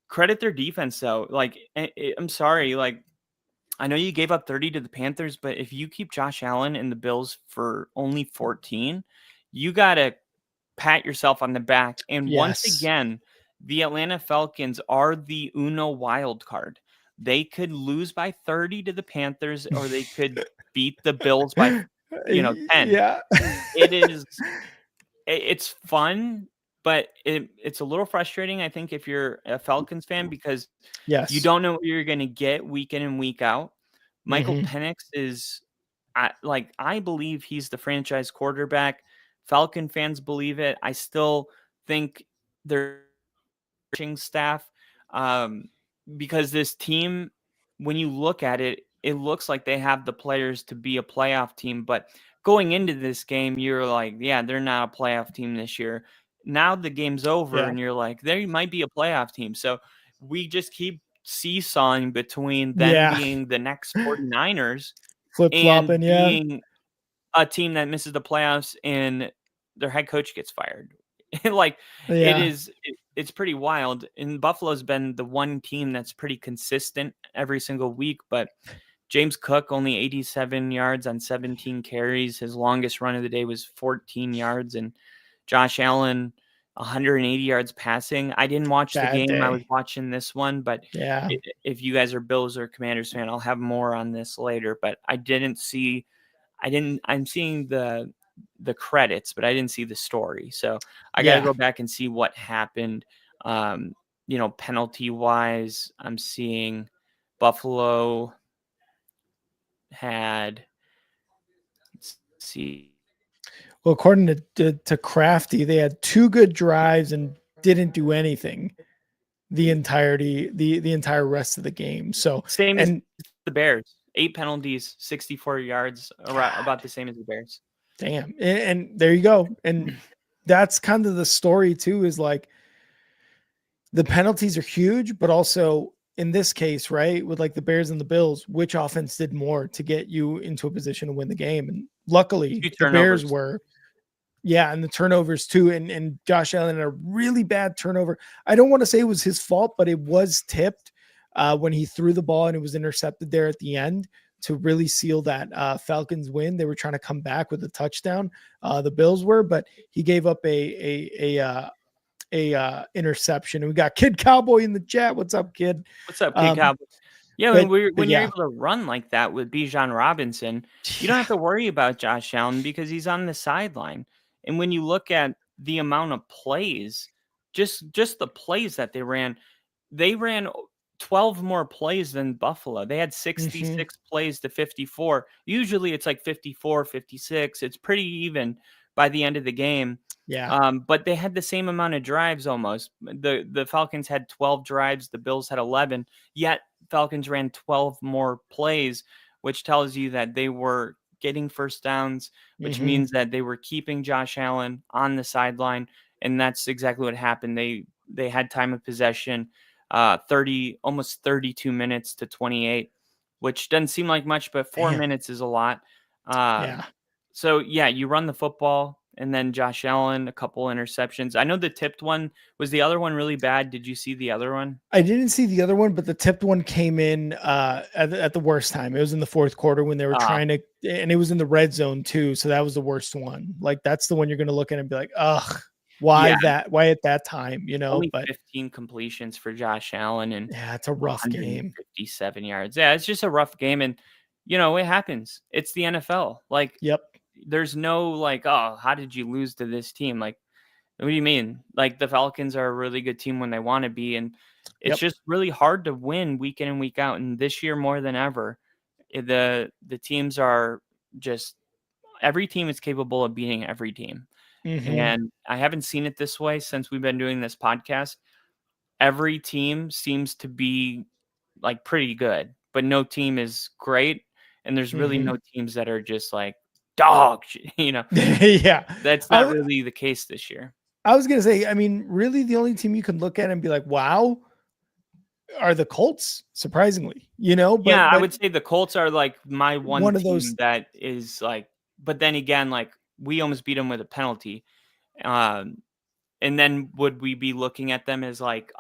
Credit their defense, though. Like, I'm sorry, like, I know you gave up 30 to the Panthers, but if you keep Josh Allen and the Bills for only 14, you got to pat yourself on the back. And once again, the Atlanta Falcons are the Uno wild card. They could lose by 30 to the Panthers, or they could beat the Bills by 10. Yeah. It's fun, but it's a little frustrating, I think, if you're a Falcons fan, because you don't know what you're going to get week in and week out. Michael Penix is, I believe he's the franchise quarterback. Falcon fans believe it. I still think their coaching staff, because this team, when you look at it, it looks like they have the players to be a playoff team. But going into this game, you're like, yeah, they're not a playoff team this year. Now the game's over, and you're like, they might be a playoff team. So we just keep seesawing between them being the next 49ers flip-flopping, being a team that misses the playoffs and their head coach gets fired. It's pretty wild. And Buffalo's been the one team that's pretty consistent every single week, but James Cook only 87 yards on 17 carries. His longest run of the day was 14 yards, and Josh Allen 180 yards passing. I didn't watch the game. I was watching this one, but if you guys are Bills or Commanders fan, I'll have more on this later, but I'm seeing the credits, but I didn't see the story. So I got to go back and see what happened. Penalty wise, I'm seeing Buffalo had, let's see. Well, according to Crafty, they had 2 good drives and didn't do anything the entire rest of the game. So same as the Bears, 8 penalties, 64 yards, about the same as the Bears. Damn. And there you go. And that's kind of the story too, is like the penalties are huge, but also in this case, right, with like the Bears and the Bills, which offense did more to get you into a position to win the game? And luckily the Bears were Yeah, and the turnovers too, and Josh Allen had a really bad turnover. I don't want to say it was his fault, but it was tipped when he threw the ball and it was intercepted there at the end to really seal that Falcons win. They were trying to come back with a touchdown. The Bills were, but he gave up a interception. And we got Kid Cowboy in the chat. What's up, kid? What's up, Kid Um, Cowboy? Yeah, but when you're yeah, able to run like that with Bijan Robinson, you don't have to worry about Josh Allen because he's on the sideline. And when you look at the amount of plays, just the plays that they ran 12 more plays than Buffalo. They had mhm, 66 plays to 54. Usually it's like 54, 56. It's pretty even by the end of the game. yeah, But they had the same amount of drives almost. The Falcons had 12 drives, the Bills had 11. Yet Falcons ran 12 more plays, which tells you that they were getting first downs, which mhm, means that they were keeping Josh Allen on the sideline, and that's exactly what happened. They had time of possession, 30 almost 32 minutes to 28, which doesn't seem like much, but 4 man, minutes is a lot. Uh, yeah. so yeah, you run the football, and then Josh Allen, a couple interceptions. I know the tipped one was the other one really bad. Did you see the other one? I didn't see the other one, but the tipped one came in at the worst time. It was in the fourth quarter when they were Ah, trying to, and it was in the red zone too. So that was the worst one. Like that's the one you're going to look at and be like, ugh, why yeah, that? Why at that time? You know? only But 15 completions for Josh Allen and yeah, it's a rough game. 157 yards. Yeah, it's just a rough game, and it happens. It's the NFL. Like, Yep. there's no like, oh, how did you lose to this team? Like, what do you mean? Like, the Falcons are a really good team when they want to be, and it's Yep. just really hard to win week in and week out. And this year more than ever, the teams are just every team is capable of beating every team. Hmm. And I haven't seen it this way since we've been doing this podcast. Every team seems to be like pretty good, but no team is great. And there's really Hmm. no teams that are just like dog shit, Yeah. That's not I, really the case this year. I was gonna say, I mean, really, the only team you can look at and be like, "Wow," are the Colts. Surprisingly, Yeah, I but would say the Colts are like my one one of team those. that is like, but then again, like we almost beat them with a penalty. Um, and then would we be looking at them as like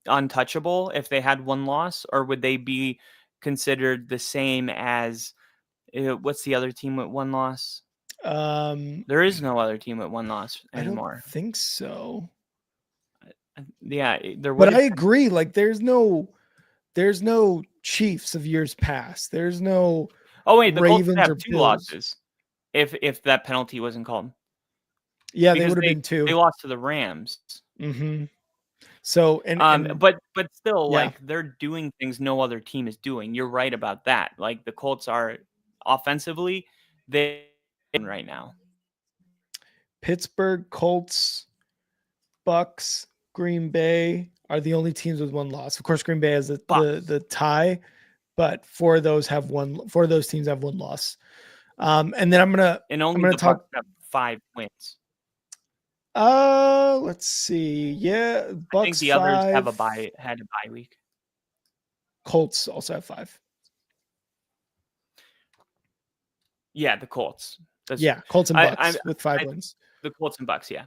untouchable if they had one loss, or would they be considered the same as what's the other team with one loss? Um, There is no other team with one loss I don't anymore. think so. Yeah, there would But I have been. agree. Like, there's no Chiefs of years past. There's no Oh wait, the Colts would Ravens have or two Bills. losses if that penalty wasn't called Yeah, they because would have been they two. lost to the Rams. Hmm. So and But still, yeah, like they're doing things no other team is doing. You're right about that. Like the Colts are offensively, they right now. Pittsburgh, Colts, Bucks, Green Bay are the only teams with one loss. Of course, Green Bay has Bucks. the tie, but four of those teams have one loss. And then And I'm only gonna the Bucks talk. have 5 wins. Let's see. Yeah, I think Bucks the others have 5. had a bye week. Colts also have 5. Yeah, the Colts. That's Yeah, Colts and I Bucks with 5 I wins. the Colts and Bucks, yeah.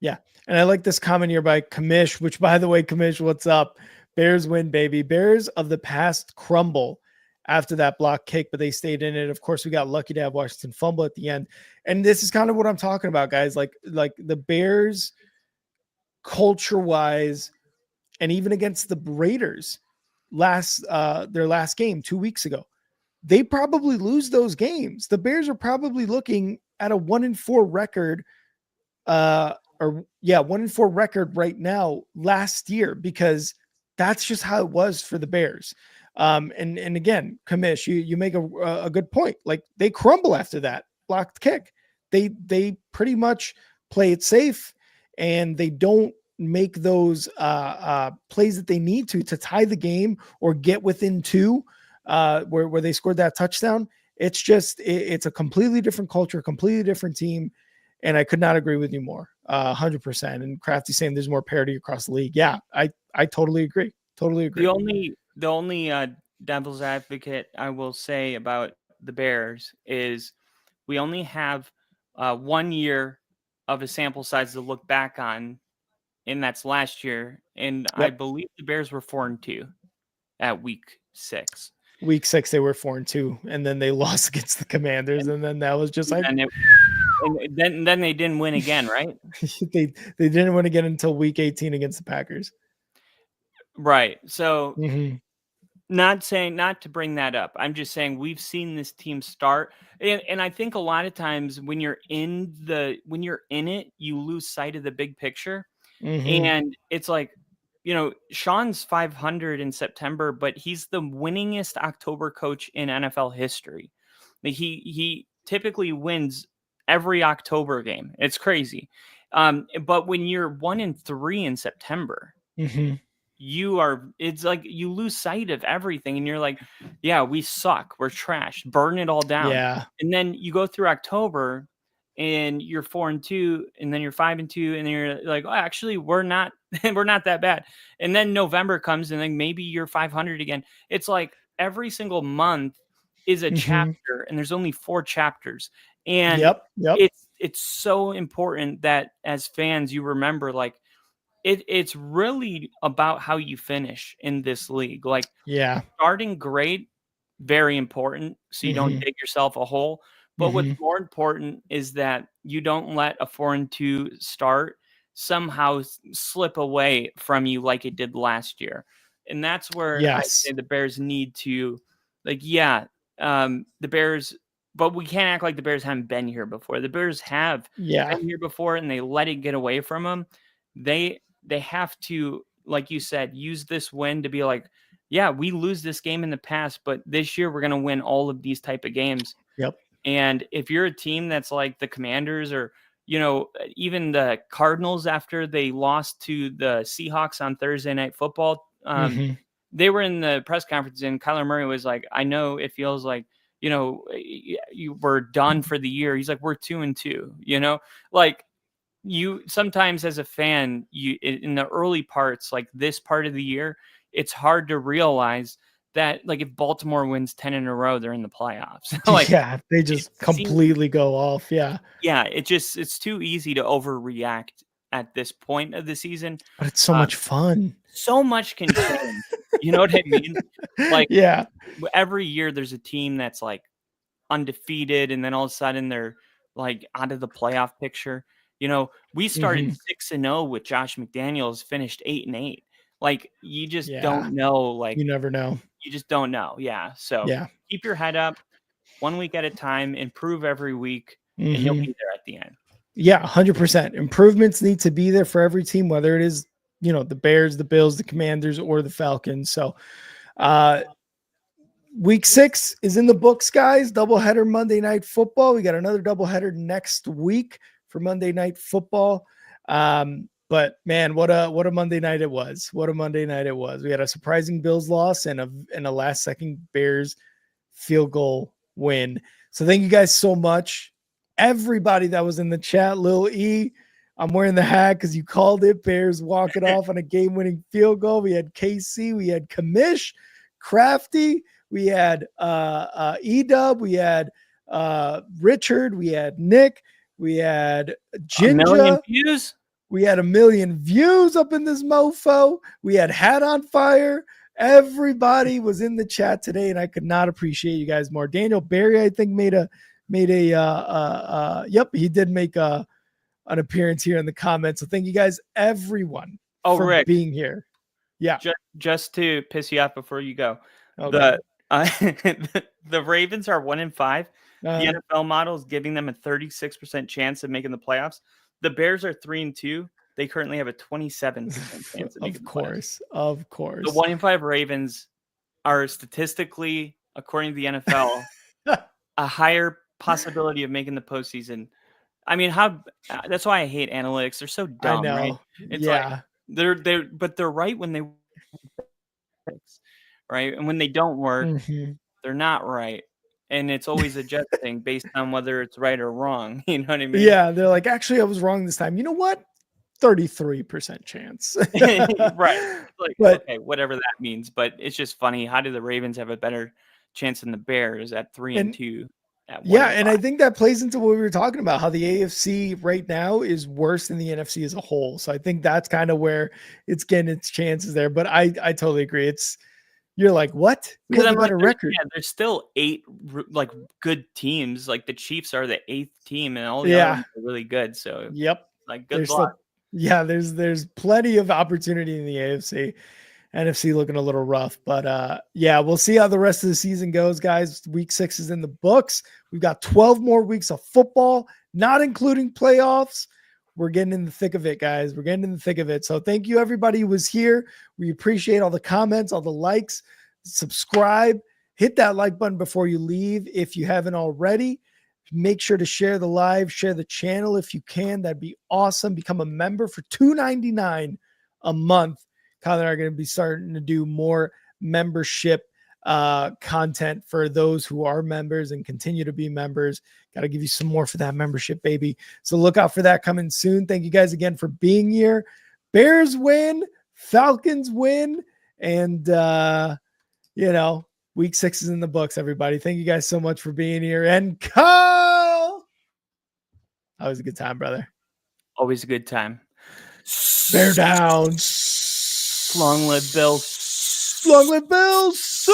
Yeah. And I like this comment here by Kamish, which, by the way, Kamish, what's up? Bears win, baby. Bears of the past crumble after that block kick, but they stayed in it. Of course, we got lucky to have Washington fumble at the end. And this is kind of what I'm talking about, guys. Like the Bears, culture wise, and even against the Raiders their last game 2 weeks ago, they probably lose those games. The Bears are probably looking at a 1-4 record, 1-4 record right now last year, because that's just how it was for the Bears. And again, Kamish, you make a good point. Like they crumble after that blocked kick. They pretty much play it safe, and they don't make those plays that they need to tie the game or get within 2, where they scored that touchdown. It's just it's a completely different culture, completely different team, and I could not agree with you more. 100%. And Crafty saying there's more parity across the league. Yeah, I totally agree. Totally agree. The only devil's advocate I will say about the Bears is we only have 1 year of a sample size to look back on, and that's last year. And I Yep. believe the Bears were 4-2 at week 6. Week 6 they were 4-2, and then they lost against the Commanders, and then that was just like And then they didn't win again, right? they didn't win again until week 18 against the Packers. Right. So Mm-hmm. not to bring that up. I'm just saying we've seen this team start. And I think a lot of times when you're in it, you lose sight of the big picture. Mm-hmm. And it's like, Sean's 500 in September, but he's the winningest October coach in NFL history. Like he typically wins every October game. It's crazy. But when you're 1-3 in September, Mm-hmm. it's like you lose sight of everything, and you're like, yeah, we suck, we're trash, burn it all down. Yeah. And then you go through October and you're 4-2, and then you're 5-2, and then you're like, oh, actually we're not we're not that bad. And then November comes, and then maybe you're 500 again. It's like every single month is a Mm-hmm. chapter, and there's only 4 chapters. And Yep. it's so important that as fans you remember, like, it's really about how you finish in this league. Like, Yeah. starting great, very important, so you don't Mm-hmm. dig yourself a hole. But Mm-hmm. what's more important is that you don't let a 4-2 start somehow slip away from you like it did last year. And that's where I Yes. say the Bears need to, like, the Bears, but we can't act like the Bears haven't been here before. The Bears have Yeah. been here before, and they let it get away from them. They have to, like you said, use this win to be like, yeah, we lose this game in the past, but this year we're going to win all of these type of games. Yep. And if you're a team that's like the Commanders, or, even the Cardinals after they lost to the Seahawks on Thursday Night Football, Mm-hmm. they were in the press conference, and Kyler Murray was like, I know it feels like, you were done for the year. He's like, we're 2-2, like, you sometimes as a fan, you in the early parts, like this part of the year, it's hard to realize that, like, if Baltimore wins 10 in a row, they're in the playoffs. Like, yeah, they just completely go off. Yeah. Yeah, it's too easy to overreact at this point of the season. But it's so much fun. So much can change. You know what I mean? Like, yeah. Every year there's a team that's like undefeated, and then all of a sudden they're like out of the playoff picture. We started 6-0 with Josh McDaniels, finished 8-8. Like, you just don't know. Like, you never know. You just don't know. Yeah. So keep your head up, 1 week at a time, improve every week, and you'll be there at the end. Yeah, 100%. Improvements need to be there for every team, whether it is, the Bears, the Bills, the Commanders, or the Falcons. So week 6 is in the books, guys. Doubleheader Monday Night Football. We got another doubleheader next week for Monday Night Football. But man, what a Monday night it was. What a Monday night it was. We had a surprising Bills loss and a last second Bears field goal win. So thank you guys so much. Everybody that was in the chat, Lil E, I'm wearing the hat because you called it. Bears walk it off on a game-winning field goal. We had KC, we had Kamish, Crafty, we had E-Dub, we had Richard, we had Nick, we had Ginger. 1 million views. We had 1 million views up in this mofo. We had Hat on Fire. Everybody was in the chat today, and I could not appreciate you guys more. Daniel Barry, I think, made a yep, he did make an appearance here in the comments. So thank you guys, everyone, for Rick, being here. Yeah. Just to piss you off before you go. Okay. The Ravens are 1-5. The NFL model is giving them a 36% chance of making the playoffs. The Bears are 3-2. They currently have a 27% chance of making the playoffs. Of course. The 1-5 Ravens are statistically, according to the NFL, a higher possibility of making the postseason. I mean, that's why I hate analytics. They're so dumb, I know. right? It's yeah. Like they're right when they right, and when they don't work, they're not right. And it's always adjusting based on whether it's right or wrong. You know what I mean? Yeah, they're like, actually, I was wrong this time. You know what? 33% chance. Right. Like, okay, whatever that means. But it's just funny. How do the Ravens have a better chance than the Bears at 3-2? at Yeah, and I 105. think that plays into what we were talking about, how the AFC right now is worse than the NFC as a whole. So I think that's kind of where it's getting its chances there. But I totally agree. You're like, what? We Because have I'm the like, better record. there's still 8 like good teams. Like the Chiefs are the 8th team, and all the other Yeah. ones are really good. So Yep. like, good There's luck. still, yeah, there's plenty of opportunity in the AFC. NFC looking a little rough, but yeah, we'll see how the rest of the season goes, guys. Week 6 is in the books. We've got 12 more weeks of football, not including playoffs. We're getting in the thick of it, guys. We're getting in the thick of it. So thank you, everybody who was here. We appreciate all the comments, all the likes. Subscribe, hit that like button before you leave if you haven't already. Make sure to share the live, share the channel if you can. That'd be awesome. Become a member for $2.99 a month. Kyle and I are going to be starting to do more membership content for those who are members and continue to be members. Got to give you some more for that membership, baby. So look out for that coming soon. Thank you guys again for being here. Bears win, Falcons win, and week 6 is in the books, everybody. Thank you guys so much for being here. And Kyle, that was a good time, brother. Always a good time. Bear down. Long live Bill. Long live Bills.